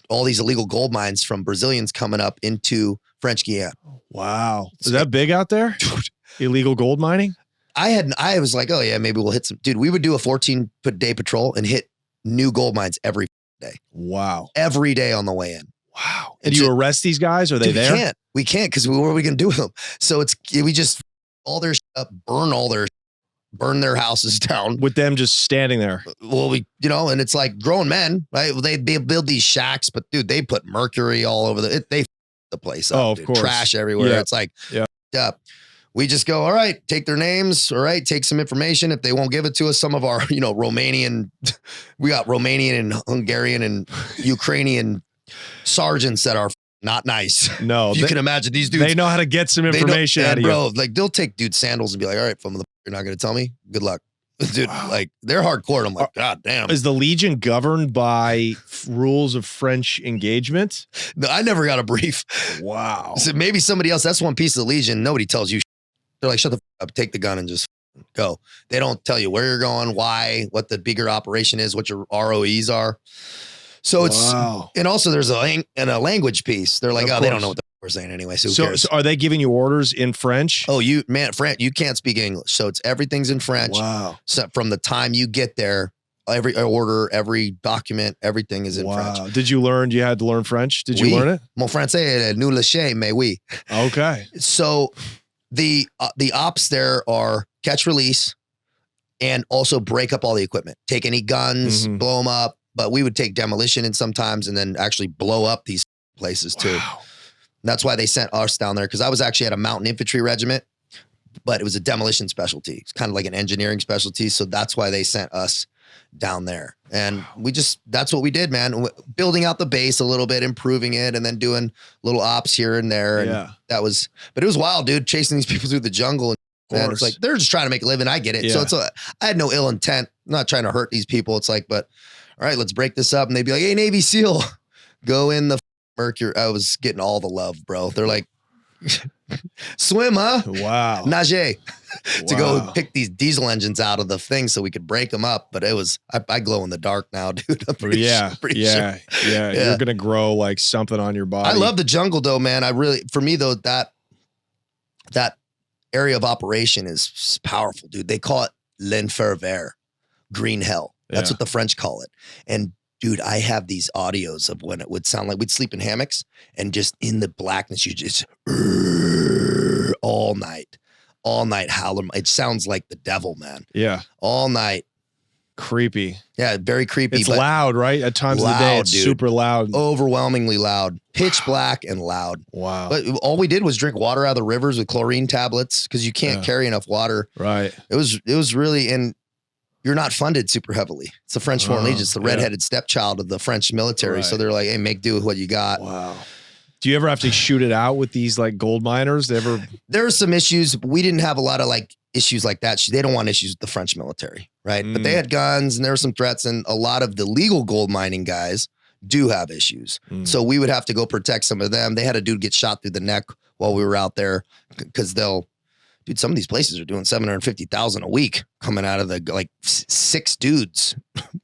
all these illegal gold mines from Brazilians coming up into French Guiana. Wow. Is that big out there? Dude. Illegal gold mining? I was like, oh yeah, maybe we'll hit some. Dude, we would do a 14-day patrol and hit new gold mines every day. Wow. Every day on the way in. Wow. And you arrest these guys? Are they there? We can't because what are we going to do with them? So we just all their shit up, burn their houses down. With them just standing there. Well, and it's like grown men, right? They build these shacks, but dude, they put mercury all over the place up. Oh, of dude. course. Trash everywhere. Yeah. It's like, up. we just go, all right, take their names. All right, take some information. If they won't give it to us, some of our, Romanian, we got Romanian and Hungarian and Ukrainian sergeants that are not nice. No, you can imagine these dudes. They know how to get some information out of bro, you. like they'll take dude's sandals and be like, all right, you're not going to tell me? Good luck. Dude, like they're hardcore. I'm like, God damn. Is the Legion governed by rules of French engagement? No, I never got a brief. Wow. So maybe somebody else, that's one piece of the Legion. Nobody tells you. They're like, shut the up, take the gun and just go. They don't tell you where you're going, why, what the bigger operation is, what your ROEs are. So it's, and also there's a language piece. They're like, they don't know what we're saying anyway. So who cares? So are they giving you orders in French? Oh, French, you can't speak English. So everything's in French. Wow. So from the time you get there, every order, every document, everything is in French. Did you had to learn French? Did you learn it? Mon français, nous le sais, mais oui. Okay. So the ops there are catch, release, and also break up all the equipment. Take any guns, blow them up. But we would take demolition in sometimes and then actually blow up these places too. Wow. That's why they sent us down there, because I was actually at a mountain infantry regiment, but it was a demolition specialty. It's kind of like an engineering specialty. So that's why they sent us down there. And that's what we did, man. Building out the base a little bit, improving it, and then doing little ops here and there. And but it was wild, dude, chasing these people through the jungle. And it's like, they're just trying to make a living. I get it. Yeah. So I had no ill intent. I'm not trying to hurt these people. It's like, but all right, let's break this up. And they'd be like, hey, Navy SEAL, go in the Mercury. I was getting all the love, bro. They're like, swim, huh? Wow. Nage. To go pick these diesel engines out of the thing so we could break them up. But it was, I glow in the dark now, dude. I'm pretty sure. Yeah. You're going to grow like something on your body. I love the jungle though, man. For me though, that area of operation is powerful, dude. They call it l'enfer vert, green hell. That's what the French call it. And dude, I have these audios of when it would sound like we'd sleep in hammocks and just in the blackness, you just all night howling. It sounds like the devil, man. Yeah. All night. Creepy. Yeah, very creepy. It's loud, right? At times of the day, it's super loud. Overwhelmingly loud. Pitch black and loud. Wow. But all we did was drink water out of the rivers with chlorine tablets because you can't carry enough water. Right. It was really, and you're not funded super heavily. It's the French Foreign Legion. It's the redheaded stepchild of the French military. Right. So they're like, hey, make do with what you got. Wow. Do you ever have to shoot it out with these like gold miners? There are some issues. But we didn't have a lot of like issues like that. They don't want issues with the French military, right? But they had guns and there were some threats, and a lot of the legal gold mining guys do have issues. So we would have to go protect some of them. They had a dude get shot through the neck while we were out there because dude, some of these places are doing $750,000 a week coming out of the like 6 dudes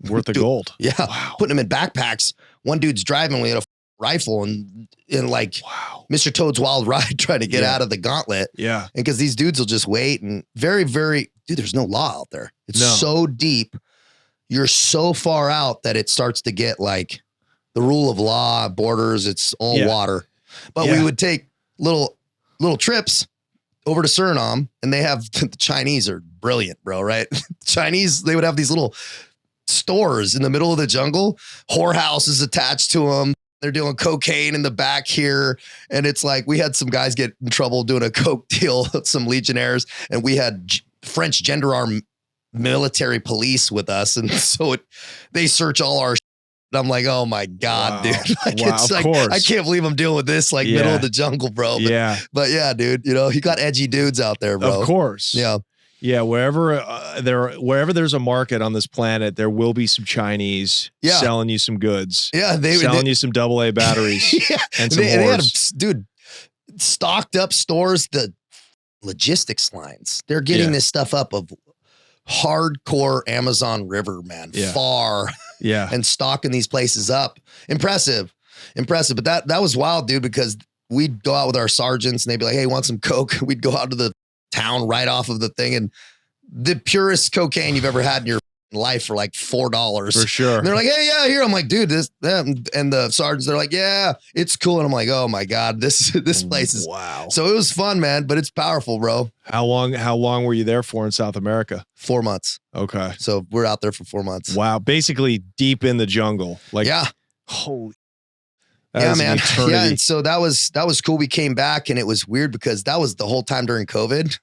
worth of gold. Yeah. Wow. Putting them in backpacks. One dude's driving with a rifle and like Mr. Toad's Wild Ride trying to get out of the gauntlet. Yeah. And because these dudes will just wait and very, very, dude, there's no law out there. It's so deep. You're so far out that it starts to get like the rule of law, borders, it's all water. But we would take little trips over to Suriname, and they have, the Chinese are brilliant, bro, right? Chinese, they would have these little stores in the middle of the jungle, whorehouses attached to them. They're doing cocaine in the back here. And it's like, we had some guys get in trouble doing a coke deal, some legionnaires, and we had French gendarme military police with us. And so they search all our and I'm like, oh my God, dude. Like, it's like, I can't believe I'm dealing with this, like middle of the jungle, bro. But yeah, dude, you got edgy dudes out there, bro. Of course. Yeah. Yeah. Wherever there's a market on this planet, there will be some Chinese selling you some goods. Yeah. Selling you some AA batteries and some they had, dude, stocked up stores, the logistics lines. They're getting this stuff up of hardcore Amazon River, man, far. Yeah. And stocking these places up. Impressive. But that was wild, dude, because we'd go out with our sergeants and they'd be like, hey, want some coke? We'd go out to the town right off of the thing, and the purest cocaine you've ever had in your life for like $4. For sure. And they're like, hey, yeah, here. I'm like, dude, this, and the sergeants, they're like, yeah, it's cool. And I'm like, oh my God, this place is wow. So it was fun, man, but it's powerful, bro. How long were you there for in South America? 4 months. Okay. So we're out there for 4 months. Wow. Basically deep in the jungle. Like, yeah. Holy. Yeah, is an man. eternity. Yeah, and so that was cool. We came back, and it was weird because that was the whole time during COVID.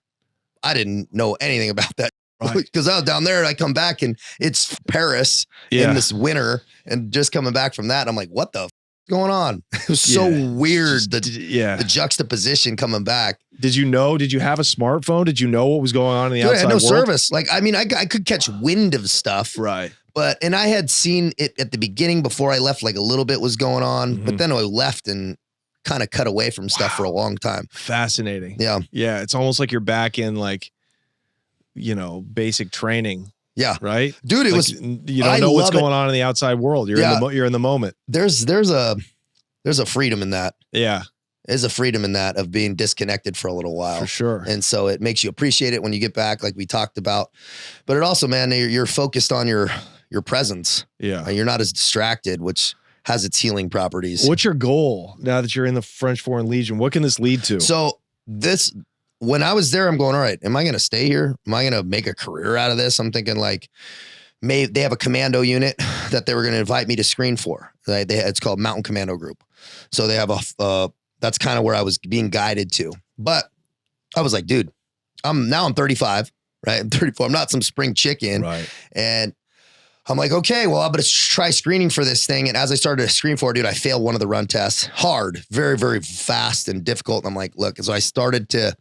I didn't know anything about that because I was down there, and I come back, and it's Paris in this winter, and just coming back from that, I'm like, what the f- is going on? It was so weird. The juxtaposition coming back. Did you know? Did you have a smartphone? Did you know what was going on in the outside I had no world? service. Like, I mean, I could catch wind of stuff. Right. And I had seen it at the beginning before I left, like a little bit was going on, but then I left and kind of cut away from stuff for a long time. Fascinating. Yeah. Yeah. It's almost like you're back in like, basic training. Yeah. Right. Dude, you don't know what's going on in the outside world. You're in the moment. There's a freedom in that. Yeah. There's a freedom in that of being disconnected for a little while. For sure. And so it makes you appreciate it when you get back, like we talked about. But it also, man, you're focused on your presence. Yeah. You're not as distracted, which has its healing properties. What's your goal now that you're in the French Foreign Legion? What can this lead to? So when I was there, I'm going, all right, am I going to stay here? Am I going to make a career out of this? I'm thinking like, maybe they have a commando unit that they were going to invite me to screen for. It's called Mountain Commando Group. So they have that's kind of where I was being guided to. But I was like, dude, I'm 35, right? I'm 34. I'm not some spring chicken. Right. And I'm like, okay, well, I'm going to try screening for this thing. And as I started to screen for it, dude, I failed one of the run tests. Hard, very, very fast and difficult. And I'm like, look, so I started to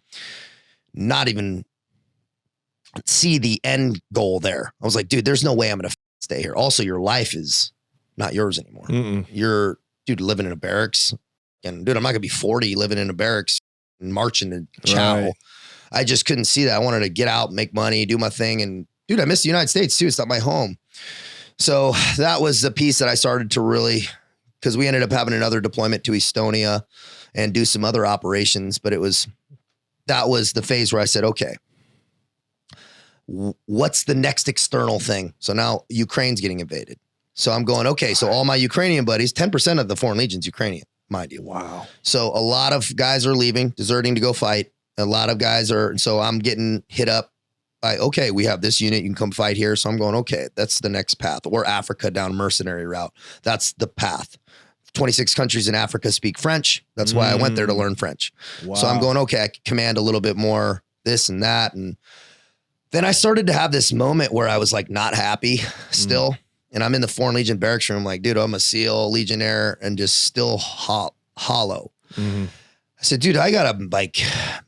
not even see the end goal there. I was like, dude, there's no way I'm going to stay here. Also, your life is not yours anymore. You're, dude, living in a barracks. And dude, I'm not going to be 40 living in a barracks and marching to chow. Right. I just couldn't see that. I wanted to get out, make money, do my thing. And dude, I miss the United States too. It's not my home. So that was the piece that I started to really, because we ended up having another deployment to Estonia and do some other operations. But that was the phase where I said, okay, what's the next external thing? So now Ukraine's getting invaded. So I'm going, okay, so all my Ukrainian buddies, 10% of the Foreign Legion's Ukrainian, mind you. Wow. So a lot of guys are leaving, deserting to go fight. A lot of guys so I'm getting hit up by, okay, we have this unit, you can come fight here. So I'm going, okay, that's the next path. Or Africa down mercenary route. That's the path. 26 countries in Africa speak French. That's why I went there to learn French. Wow. So I'm going, okay, I can command a little bit more this and that. And then I started to have this moment where I was like not happy still. And I'm in the Foreign Legion barracks room, like, dude, I'm a SEAL, Legionnaire, and just still hollow. I said, dude, I gotta like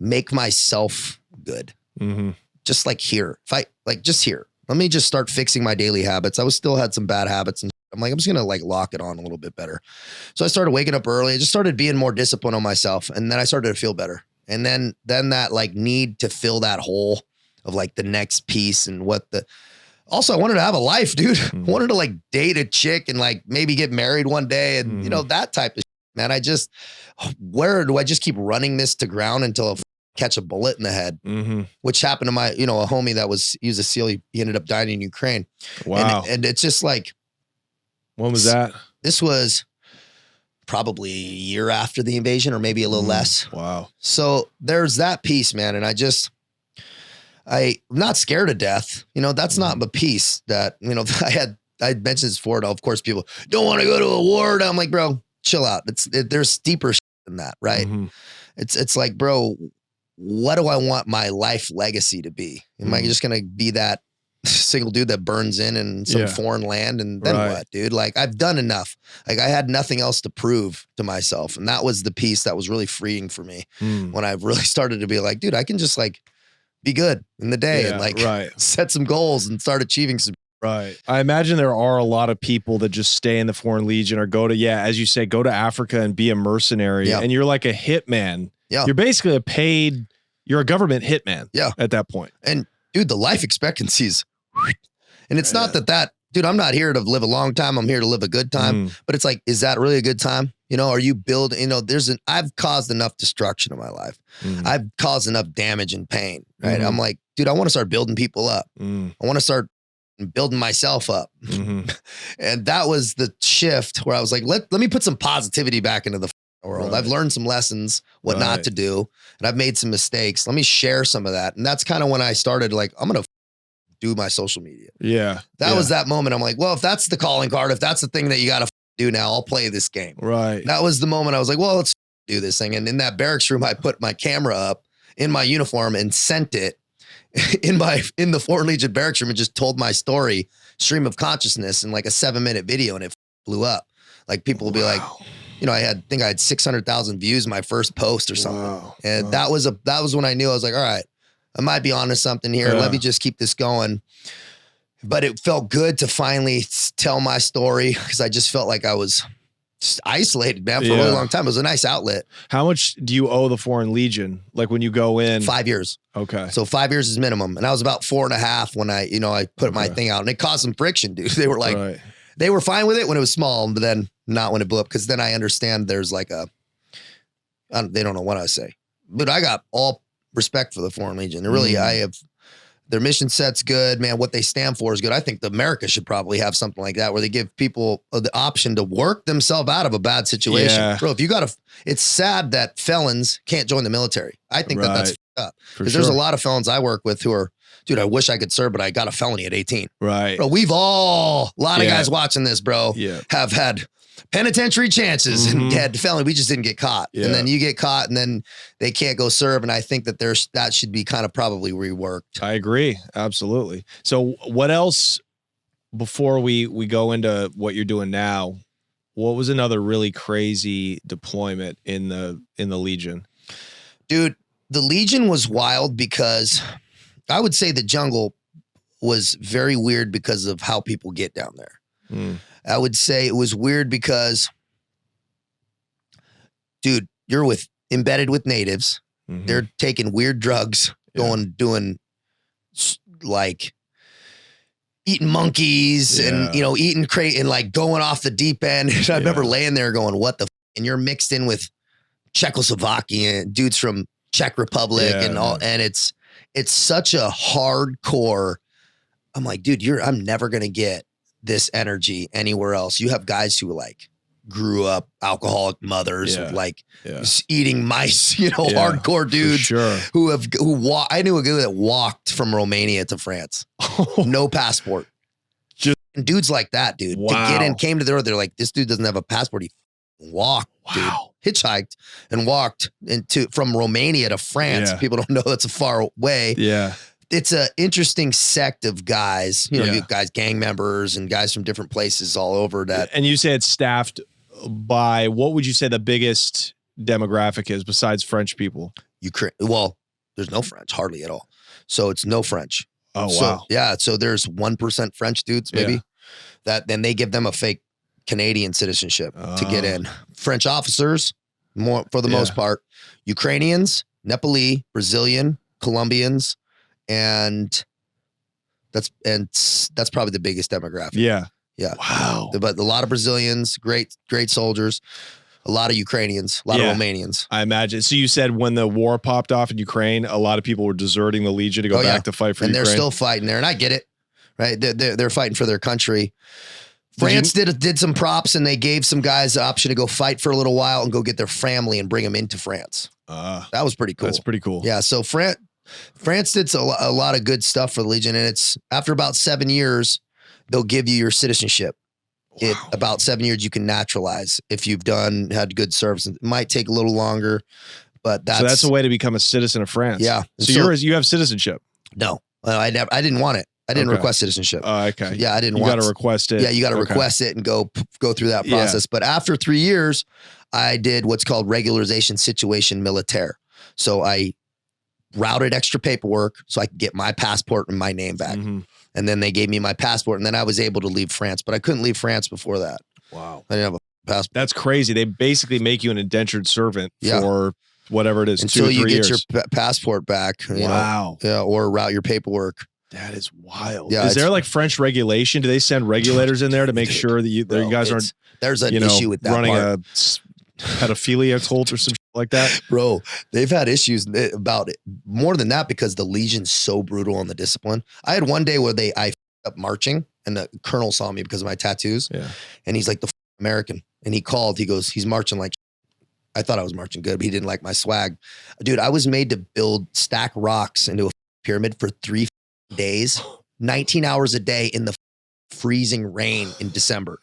make myself good. Just like here, just here. Let me just start fixing my daily habits. I still had some bad habits, and I'm like, I'm just gonna like lock it on a little bit better. So I started waking up early. I just started being more disciplined on myself, and then I started to feel better. And then that like need to fill that hole of like the next piece and also I wanted to have a life, dude. I wanted to like date a chick and like maybe get married one day and that type of shit, man. Where do I just keep running this to ground until I catch a bullet in the head, which happened to my, a homie he was a SEAL. He ended up dying in Ukraine. Wow. And it's just like, when was that? This was probably a year after the invasion or maybe a little less. Wow. So there's that piece, man. And I'm not scared of death. That's not a piece that, I mentioned this before. Of course, people don't want to go to a war. And I'm like, bro, chill out. There's deeper shit than that, right? It's like, bro, what do I want my life legacy to be? Am I just going to be that single dude that burns in some foreign land? And then what, dude? Like, I've done enough. Like, I had nothing else to prove to myself. And that was the piece that was really freeing for me when I really started to be like, dude, I can just like be good in the day and like set some goals and start achieving some. Right. I imagine there are a lot of people that just stay in the Foreign Legion or go to, as you say, go to Africa and be a mercenary. And you're like a hitman. Yeah. You're basically you're a government hitman. Yeah. At that point. And dude, the life expectancies, and it's not that, dude, I'm not here to live a long time. I'm here to live a good time. But it's like, is that really a good time? Are you building, I've caused enough destruction in my life. I've caused enough damage and pain, right? I'm like, dude, I want to start building people up. I want to start building myself up. And that was the shift where I was like, let me put some positivity back into the world. I've learned some lessons, what not to do. And I've made some mistakes. Let me share some of that. And that's kind of when I started like, I'm going to do my social media. Yeah. That was that moment. I'm like, well, if that's the calling card, if that's the thing that you got to do now. I'll play this game. Right. That was the moment I was like, well, let's do this thing. And in that barracks room, I put my camera up in my uniform and sent it in the Foreign Legion barracks room and just told my story, stream of consciousness, in like a 7-minute video, and it blew up. Like people will be like, you know, I think I had 600,000 views my first post or something. Wow. And that was when I knew. I was like, all right, I might be onto something here. Yeah. Let me just keep this going. But it felt good to finally tell my story, because I just felt like I was just isolated, man, for a really long time. It was a nice outlet. How much do you owe the Foreign Legion? Like when you go in? 5 years. Okay. So 5 years is minimum. And I was about 4.5 when I put my thing out, and it caused some friction, dude. They were like, they were fine with it when it was small, but then not when it blew up. Because then I understand there's like they don't know what I say, but I got all respect for the Foreign Legion. I have, their mission set's good, man. What they stand for is good. I think America should probably have something like that, where they give people the option to work themselves out of a bad situation. Yeah. Bro, if you it's sad that felons can't join the military. I think that's fucked up, because there's a lot of felons I work with who are, dude, I wish I could serve, but I got a felony at 18. Right. Bro, a lot of guys watching this, bro, have had penitentiary chances and had felony. We just didn't get caught. And then you get caught, and then they can't go serve. And I think that that should be kind of probably reworked. I agree. Absolutely. So what else, before we go into what you're doing now, what was another really crazy deployment in the Legion? Dude, the Legion was wild because I would say the jungle was very weird because of how people get down there. I would say it was weird because, dude, you're embedded with natives. They're taking weird drugs, doing like eating monkeys and, eating crate and like going off the deep end. I remember laying there going, what the and you're mixed in with Czechoslovakian dudes from Czech Republic and all. And it's such a hardcore. I'm like, dude, I'm never going to get this energy anywhere else. You have guys who like grew up alcoholic mothers, just eating mice, hardcore dudes I knew a guy that walked from Romania to France. No passport. Just dudes like that, dude. To get in, came to they're like, this dude doesn't have a passport. He walked, dude. Hitchhiked and walked from Romania to France. Yeah. People don't know that's a far way. Yeah. It's an interesting sect of guys, you have guys, gang members and guys from different places all over that. And you say it's staffed by, what would you say the biggest demographic is besides French people? Ukraine. Well, there's no French, hardly at all. So it's no French. Oh, so, wow. Yeah. So there's 1% French dudes, maybe that then they give them a fake Canadian citizenship to get in. French officers, more for the most part, Ukrainians, Nepali, Brazilian, Colombians, and that's probably the biggest demographic. Yeah. Yeah. Wow. But a lot of Brazilians, great soldiers, a lot of Ukrainians, a lot of Romanians. I imagine. So you said when the war popped off in Ukraine, a lot of people were deserting the Legion to go back to fight for Ukraine. And they're still fighting there. And I get it, right? They're fighting for their country. France did some props, and they gave some guys the option to go fight for a little while and go get their family and bring them into France. That was pretty cool. That's pretty cool. Yeah. So France did a lot of good stuff for the Legion, and it's after about 7 years, they'll give you your citizenship. About 7 years, you can naturalize if you've had good service. It might take a little longer, but that's a way to become a citizen of France. Yeah. So you have citizenship. No, I didn't want it. I didn't request citizenship. Okay. Yeah, I didn't want. You got to request it. Yeah, you got to request it and go through that process. But after 3 years, I did what's called regularization situation militaire. So I routed extra paperwork so I could get my passport and my name back. And then they gave me my passport, and then I was able to leave France. But I couldn't leave France before that. Wow. I didn't have a passport. That's crazy. They basically make you an indentured servant for whatever it is, until 2 or 3 you get years. your passport back. Wow. Or route your paperwork. That is wild. Yeah, is there like French regulation? Do they send regulators in there to make sure that you guys aren't? There's an issue with that running part. a pedophilia cult or some shit like that. Bro, they've had issues about it more than that because the Legion's so brutal on the discipline. I had one day where I up marching, and the colonel saw me because of my tattoos. Yeah, and he's like the American, and he called. He goes, he's marching like. I thought I was marching good, but he didn't like my swag. Dude, I was made to stack rocks into a pyramid for 3 days, 19 hours a day in the freezing rain in December.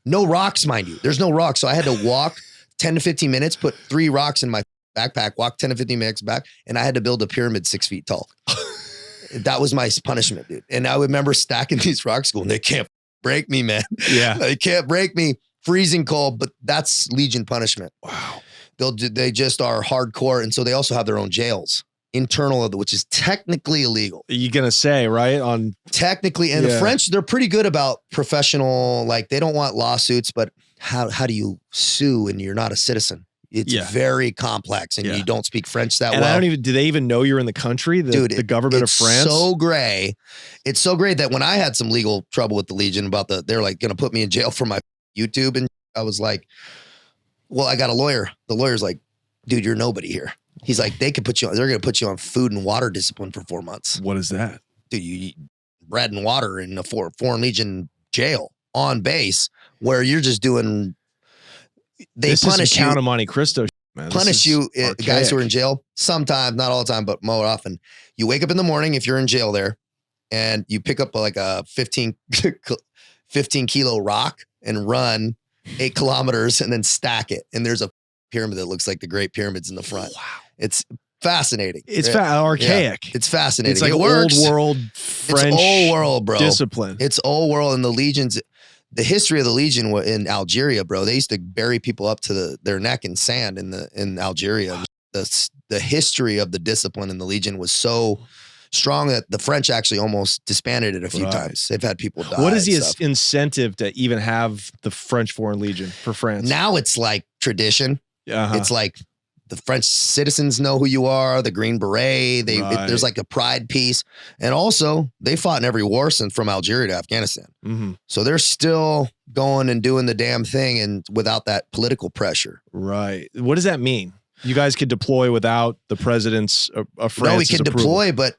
No rocks, mind you. There's no rocks. So I had to walk 10 to 15 minutes, put 3 rocks in my backpack, walk 10 to 15 minutes back, and I had to build a pyramid 6 feet tall. That was my punishment, dude. And I remember stacking these rocks going, they can't break me, man. Yeah. They can't break me. Freezing cold, but that's Legion punishment. Wow. They just are hardcore. And so they also have their own jails, internal of which is technically illegal. Are you going to say, right? Technically, and the French, they're pretty good about professional, like they don't want lawsuits, but how do you sue and you're not a citizen? It's very complex and you don't speak French that well. And do they even know you're in the country? Dude, the government of France? It's so gray. It's so gray that when I had some legal trouble with the Legion about they're like going to put me in jail for my YouTube. And I was like, well, I got a lawyer. The lawyer's like, dude, you're nobody here. He's like, they're going to put you on food and water discipline for 4 months. What is that? Dude, you eat bread and water in a Foreign Legion jail on base where you're just doing, this punish you. Count of Monte Cristo, man. Punish you, guys who are in jail. Sometimes, not all the time, but more often. You wake up in the morning if you're in jail there and you pick up like a 15 kilo rock and run 8 kilometers and then stack it. And there's a pyramid that looks like the Great Pyramids in the front. Wow. It's fascinating. It's archaic. Yeah, it's fascinating. It's like old world French it's old world, bro. Discipline. It's old world. And the Legions, the history of the Legion in Algeria, bro, they used to bury people up to their neck in sand in Algeria. The history of the discipline in the Legion was so strong that the French actually almost disbanded it a few times. They've had people die. What is the incentive to even have the French Foreign Legion for France? Now it's like tradition. It's like the French citizens know who you are, the Green Beret. There's like a pride piece. And also, they fought in every war since from Algeria to Afghanistan. Mm-hmm. So they're still going and doing the damn thing and without that political pressure. Right. What does that mean? You guys could deploy without the president's of France. No, we can deploy, but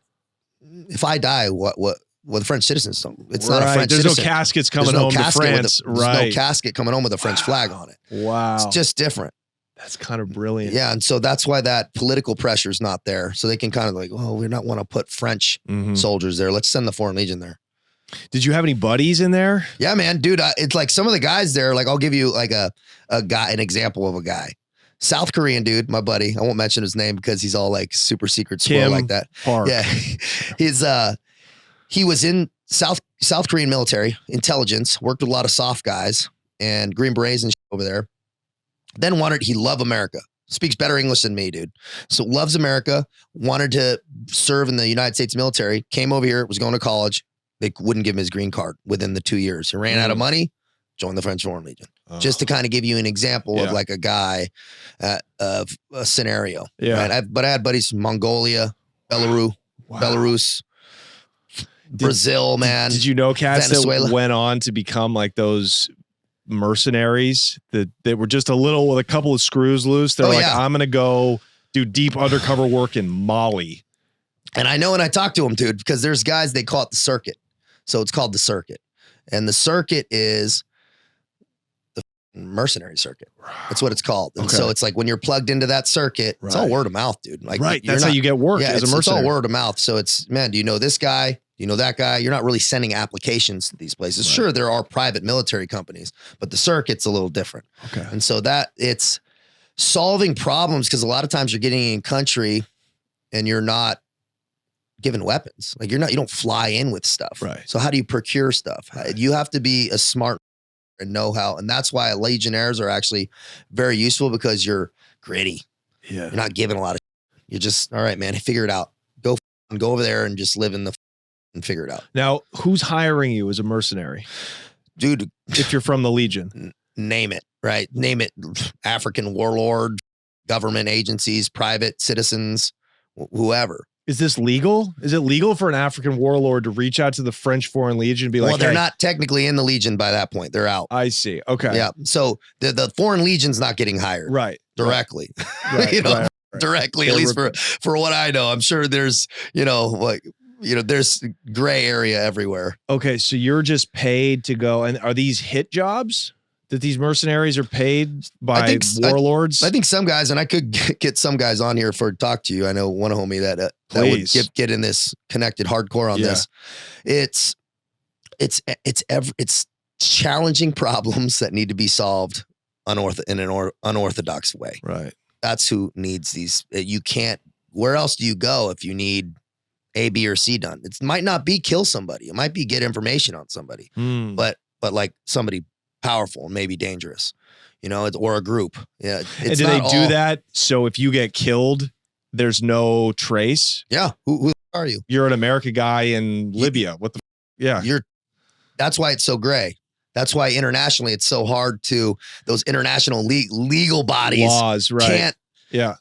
if I die, what the French citizens don't. It's not a French There's citizen. No caskets coming home to France. There's no casket coming home with a French flag on it. Wow. It's just different. That's kind of brilliant. Yeah, and so that's why that political pressure is not there. So they can kind of like, oh, we don't want to put French soldiers there. Let's send the Foreign Legion there. Did you have any buddies in there? Yeah, man, dude. It's like some of the guys there. Like I'll give you like an example of a guy. South Korean dude, my buddy. I won't mention his name because he's all like super secret squirrel like that. Park. Yeah, he was in South Korean military intelligence. Worked with a lot of soft guys and Green Berets and shit over there. Then he loved America. Speaks better English than me, dude. So loves America. Wanted to serve in the United States military. Came over here. Was going to college. They wouldn't give him his green card within the 2 years. He ran out of money. Joined the French Foreign Legion. Just to kind of give you an example of like a guy of a scenario. Yeah. Right? But I had buddies from Mongolia, Belarus, Brazil, man. Did you know cats Venezuela. That went on to become like those mercenaries that were just with a couple of screws loose? They're I'm going to go do deep undercover work in Mali. And I know when I talk to them, dude, because there's guys, they call it the circuit. So it's called the circuit. And the circuit is mercenary circuit. That's what it's called. And so it's like when you're plugged into that circuit, it's all word of mouth, dude. Like that's how you get work as a mercenary. It's all word of mouth. So it's, man, do you know this guy? Do you know that guy? You're not really sending applications to these places. Sure, there are private military companies, but the circuit's a little different. Okay. And so it's solving problems because a lot of times you're getting in country and you're not given weapons. Like you don't fly in with stuff. Right. So how do you procure stuff? Right. You have to be a smart and know how. And that's why Legionnaires are actually very useful because you're gritty. Yeah. You're not given a lot of You're just, all right, man, figure it out. Go over there and just live in the and figure it out. Now, who's hiring you as a mercenary? Dude. If you're from the Legion. Name it, right? Name it. African warlord, government agencies, private citizens, whoever. Is this legal? Is it legal for an African warlord to reach out to the French Foreign Legion and be like, well, they're not technically in the Legion by that point. They're out. I see. Okay. Yeah. So the Foreign Legion's not getting hired. Right. Directly. Right. Right. Directly, at least for what I know. I'm sure there's, there's gray area everywhere. Okay. So you're just paid to go. And are these hit jobs that these mercenaries are paid by warlords? I think some guys, and I could get some guys on here for talk to you. I know one homie that would get in this connected hardcore on this. It's challenging problems that need to be solved in an unorthodox way. Right. That's who needs these. You can't, where else do you go if you need A, B, or C done? It might not be kill somebody. It might be get information on somebody, but like somebody powerful and maybe dangerous, you know, or a group. Yeah. And do they do that? So if you get killed, there's no trace? Yeah. Who are you? You're an American guy in Libya. What the? Yeah. That's why it's so gray. That's why internationally it's so hard to, those international legal bodies. Laws, right. Can't. Yeah.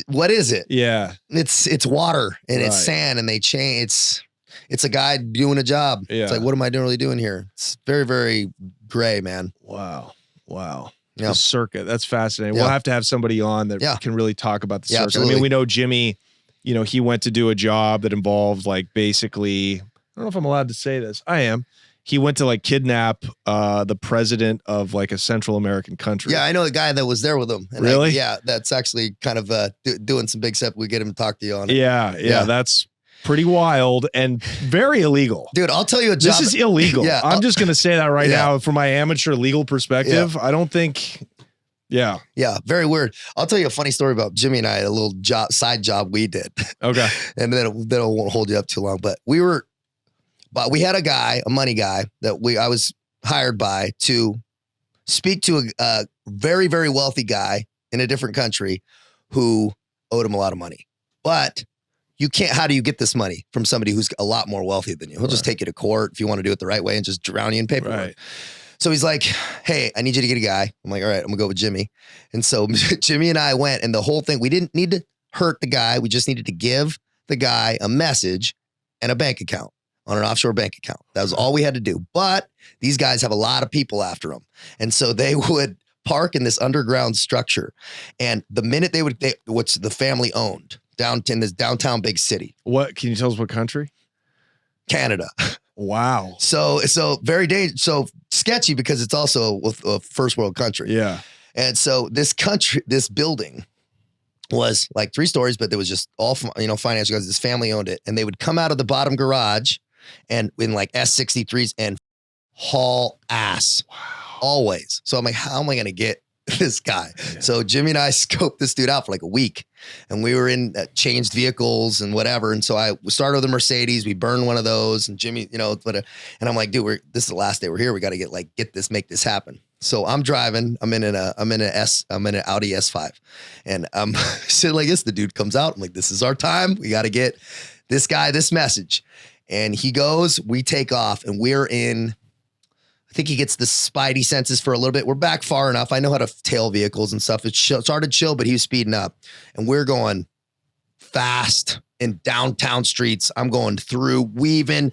What is it? Yeah. It's water and it's sand and they change. It's a guy doing a job. Yeah. It's like, what am I really doing here? It's very, very gray, man. Wow. Yeah. The circuit. That's fascinating. Yeah. We'll have to have somebody on that can really talk about the circuit. Absolutely. I mean, we know Jimmy, you know, he went to do a job that involved like basically, I don't know if I'm allowed to say this. I am. He went to like kidnap the president of like a Central American country. Yeah, I know the guy that was there with him. And really? Yeah, that's actually kind of doing some big stuff. We get him to talk to you on it. Yeah, that's pretty wild and very illegal. Dude, I'll tell you a job. This is illegal. Yeah, I'm just going to say that right now from my amateur legal perspective. I don't think, Yeah, very weird. I'll tell you a funny story about Jimmy and I, a little side job we did. Okay. And then it won't hold you up too long. But we had a guy, a money guy that I was hired by to speak to a very, very wealthy guy in a different country who owed him a lot of money. But you can't, how do you get this money from somebody who's a lot more wealthy than you? He'll just take you to court if you want to do it the right way and just drown you in paperwork. Right. So he's like, hey, I need you to get a guy. I'm like, all right, I'm gonna go with Jimmy. And so Jimmy and I went, and the whole thing, we didn't need to hurt the guy. We just needed to give the guy a message and a bank account on an offshore bank account. That was all we had to do. But these guys have a lot of people after them. And so they would park in this underground structure. And the minute what's the family owned in this downtown big city. What, can you tell us what country? Canada. Wow. So very dangerous. So sketchy because it's also a first world country. Yeah. And so this building was like 3 stories, but there was just all, financial guys. This family owned it, and they would come out of the bottom garage and in like S63s and haul ass. Wow. Always. So I'm like, how am I going to get this guy? Yeah. So Jimmy and I scoped this dude out for like a week, and we were in changed vehicles and whatever. And so I started with a Mercedes. We burned one of those, and Jimmy, and I'm like, dude, this is the last day we're here. We got to make this happen. So I'm driving. I'm in an Audi S5, and I'm sitting like this. The dude comes out. I'm like, this is our time. We got to get this guy this message. And he goes. We take off, and we're in. I think he gets the spidey senses for a little bit. We're back far enough. I know how to tail vehicles and stuff. It started chill, but he was speeding up, and we're going fast in downtown streets. I'm going through, weaving.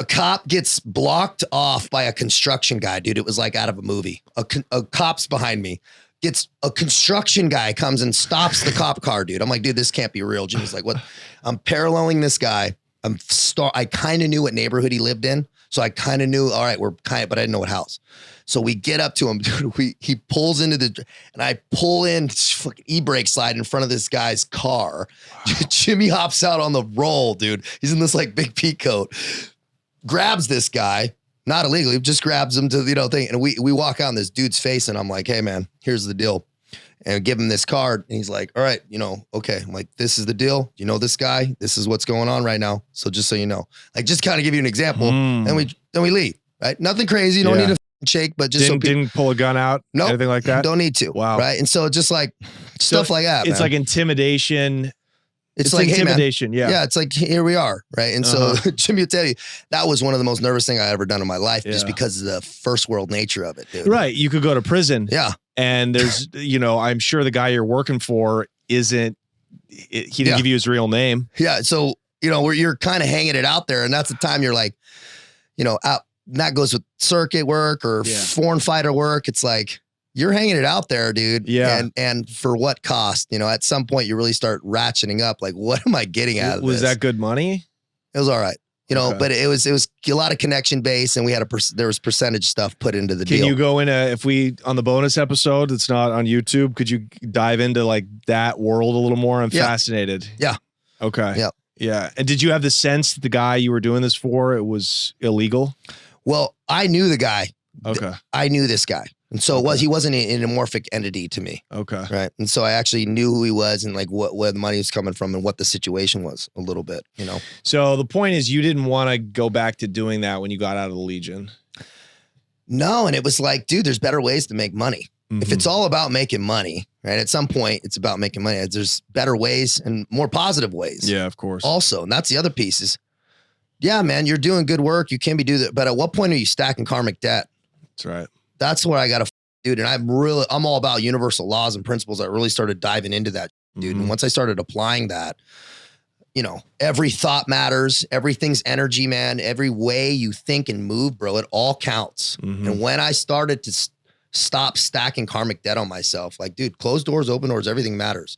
A cop gets blocked off by a construction guy, dude. It was like out of a movie. A cop's behind me. A construction guy comes and stops the cop car, dude. I'm like, dude, this can't be real. Jimmy's like, what? I'm paralleling this guy. I kind of knew what neighborhood he lived in. So I kind of knew, all right, but I didn't know what house. So we get up to him, dude. He pulls into and I pull in, fucking e-brake slide in front of this guy's car. Wow. Jimmy hops out on the roll, dude. He's in this like big pea coat. Grabs this guy, not illegally, just grabs him to thing. And we walk out in this dude's face, and I'm like, hey man, here's the deal. And give him this card. And he's like, all right, okay. I'm like, this is the deal. You know this guy? This is what's going on right now. So just so you know, like, just kind of give you an example. And we leave, right? Nothing crazy. You don't need to shake, but just didn't pull a gun out. No, anything like that. Don't need to. Wow. Right. And so just like stuff like that. It's man. like intimidation. It's like intimidation. Hey, yeah. It's like, here we are. Right. And so Jimmy will tell you, that was one of the most nervous things I ever done in my life, just because of the first world nature of it, dude. Right. You could go to prison. Yeah. And there's, I'm sure the guy you're working for he didn't give you his real name. Yeah. So, where you're kind of hanging it out there, and that's the time you're like, out. And that goes with circuit work or foreign fighter work. It's like, you're hanging it out there, dude. Yeah. And for what cost? At some point you really start ratcheting up. Like, what am I getting out of this? Was that good money? It was all right. But it was a lot of connection base, and we had there was percentage stuff put into the deal. Can you go in on the bonus episode, it's not on YouTube, could you dive into like that world a little more? I'm fascinated. Yeah. Okay. Yeah. Yeah. And did you have the sense that the guy you were doing this for, it was illegal? Well, I knew the guy Okay. I knew this guy. And so he wasn't an amorphic entity to me. Okay. Right. And so I actually knew who he was and like where the money was coming from and what the situation was a little bit, you know? So the point is you didn't want to go back to doing that when you got out of the Legion. No. And it was like, dude, there's better ways to make money. If it's all about making money, right? At some point it's about making money. There's better ways and more positive ways. Yeah, of course. Also, and that's the other piece is, yeah, man, you're doing good work. You can be doing that. But at what point are you stacking karmic debt? That's right. That's where I got to, dude. And I'm all about universal laws and principles. I really started diving into that, dude. And once I started applying that, you know, every thought matters. Everything's energy, man. Every way you think and move, bro, it all counts. And when I started to stop stacking karmic debt on myself, like, dude, closed doors, open doors, everything matters.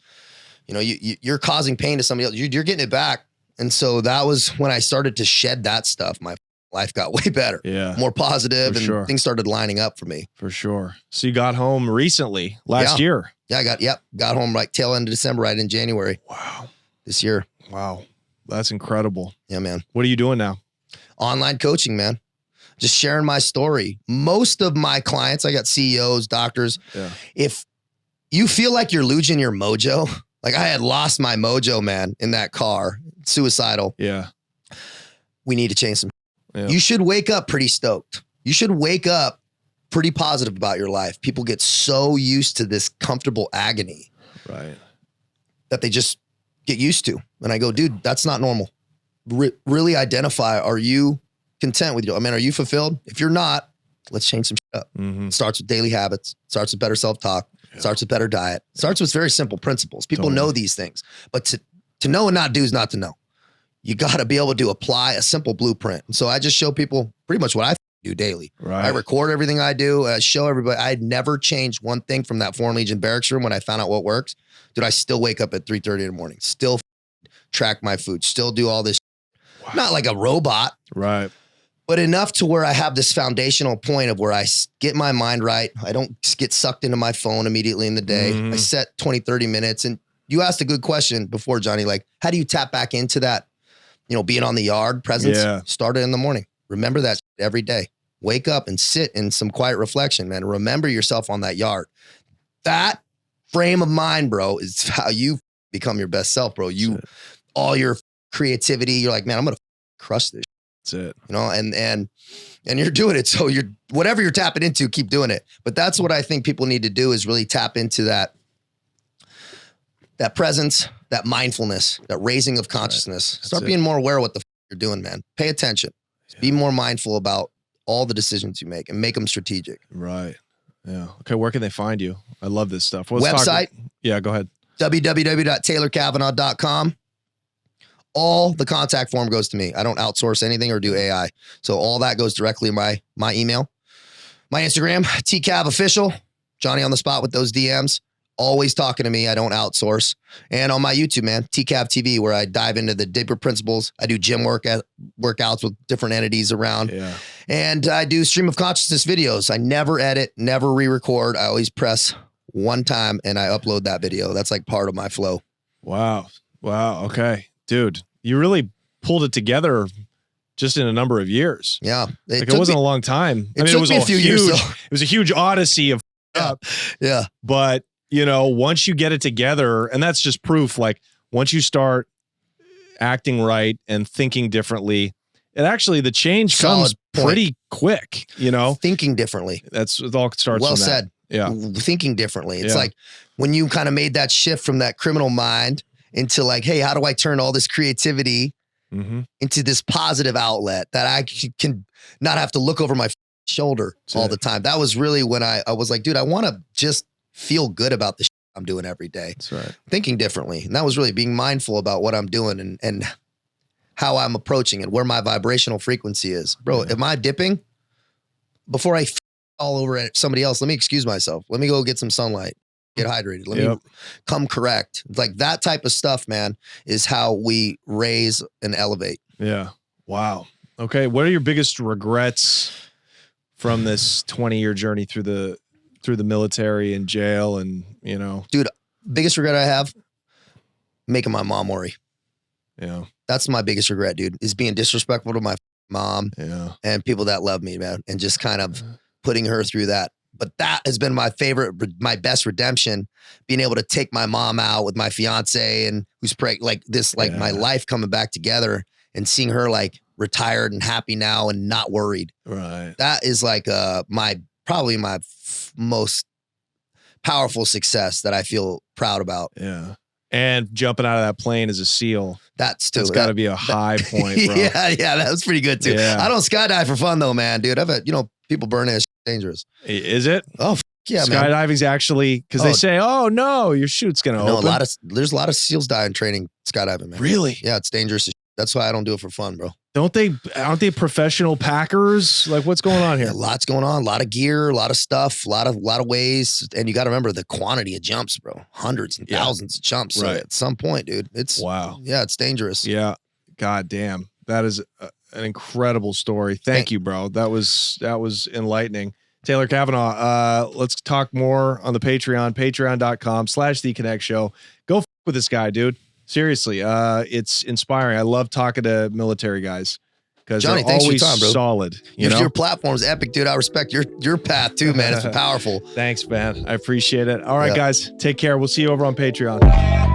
You know, you're causing pain to somebody else. You're getting it back. And so that was when I started to shed that stuff. My life got way better, more positive, and things started lining up for me. For sure. So you got home recently, last year. Yeah, I got home like tail end of December, right in January. Wow. This year. Wow. That's incredible. Yeah, man. What are you doing now? Online coaching, man. Just sharing my story. Most of my clients, I got CEOs, doctors. Yeah. If you feel like you're losing your mojo, like I had lost my mojo, man, in that car, suicidal. Yeah. We need to change some. Yeah. You should wake up pretty stoked. You should wake up pretty positive about your life. People get so used to this comfortable agony. Right. That they just get used to. And I go, dude, that's not normal. Really identify, are you content with are you fulfilled? If you're not, let's change some shit up. It starts with daily habits, starts with better self-talk, starts with better diet, starts with very simple principles. People know these things, but to know and not do is not to know. You got to be able to apply a simple blueprint. And so I just show people pretty much what I do daily. Right. I record everything I do. I show everybody. I'd never changed one thing from that Foreign Legion barracks room when I found out what works. Dude, I still wake up at 3:30 in the morning, still track my food, still do all this. Wow. Not like a robot. Right. But enough to where I have this foundational point of where I get my mind right. I don't get sucked into my phone immediately in the day. I set 20, 30 minutes. And you asked a good question before, Johnny, like, how do you tap back into that, you know, being on the yard presence? Yeah. Start it in the morning. Remember that every day. Wake up and sit in some quiet reflection, man. Remember yourself on that yard. That frame of mind, bro, is how you become your best self, bro. All your creativity, you're like, man, I'm going to crush this. That's it. You know, and you're doing it. So whatever you're tapping into, keep doing it. But that's what I think people need to do is really tap into that presence, that mindfulness, that raising of consciousness. Right. Start being more aware of what the you're doing, man. Pay attention. Yeah. Be more mindful about all the decisions you make and make them strategic. Right. Yeah. Okay. Where can they find you? I love this stuff. Website. Yeah, go ahead. www.taylorcavanaugh.com. All the contact form goes to me. I don't outsource anything or do AI. So all that goes directly in my email. My Instagram, TCAV official, Johnny on the spot with those DMs. Always talking to me. I don't outsource. And on my YouTube, man, TCAV TV, where I dive into the deeper principles. I do gym workouts with different entities around. Yeah. And I do stream of consciousness videos. I never edit, never re-record. I always press one time and I upload that video. That's like part of my flow. Wow. Wow. Okay. Dude, you really pulled it together just in a number of years. Yeah. It wasn't a long time. It was a few years. It was a huge odyssey of up. Yeah. But, you know, once you get it together, and that's just proof, like once you start acting right and thinking differently, the change comes pretty quick, you know? Thinking differently. It all starts well from said. That. Yeah. Thinking differently. It's like when you kind of made that shift from that criminal mind into like, hey, how do I turn all this creativity into this positive outlet that I can not have to look over my shoulder all the time? That was really when I was like, dude, I want to just feel good about the shit I'm doing every day. That's right. Thinking differently. And that was really being mindful about what I'm doing and how I'm approaching it, where my vibrational frequency is. Bro, am I dipping? Before I all over at somebody else, let me excuse myself. Let me go get some sunlight. Get hydrated. Let me come correct. Like that type of stuff, man, is how we raise and elevate. Yeah. Wow. Okay. What are your biggest regrets from this 20-year journey through the military and jail and, you know? Dude, biggest regret I have, making my mom worry. Yeah. That's my biggest regret, dude, is being disrespectful to my mom and people that love me, man, and just kind of putting her through that. But that has been my best redemption, being able to take my mom out with my fiance and who's my life coming back together and seeing her like retired and happy now and not worried. Right. That is like probably my most powerful success that I feel proud about. Yeah. And jumping out of that plane as a SEAL. That's got to be a high point, bro. Yeah, that was pretty good too. Yeah. I don't skydive for fun though, man, dude. I've had, people burning is dangerous. Is it? Oh, yeah, man. Skydiving's actually, because they say, oh no, your chute's going to open. There's a lot of SEALs die in training skydiving, man. Really? Yeah, it's dangerous. That's why I don't do it for fun, bro. Aren't they professional packers? Like, what's going on here? Yeah, lots going on. A lot of gear, a lot of stuff, a lot of ways. And you got to remember the quantity of jumps, bro. Hundreds and thousands of jumps. So at some point, dude, it's it's dangerous. Yeah. God damn. That is an incredible story. Thank you, bro. That was enlightening. Taylor Cavanaugh, let's talk more on the Patreon, patreon.com/TheConnect Show. Go with this guy, dude. Seriously, it's inspiring. I love talking to military guys because they're always solid. Your platform's epic, dude. I respect your path too, man. It's powerful. Thanks, man. I appreciate it. All right, guys, take care. We'll see you over on Patreon.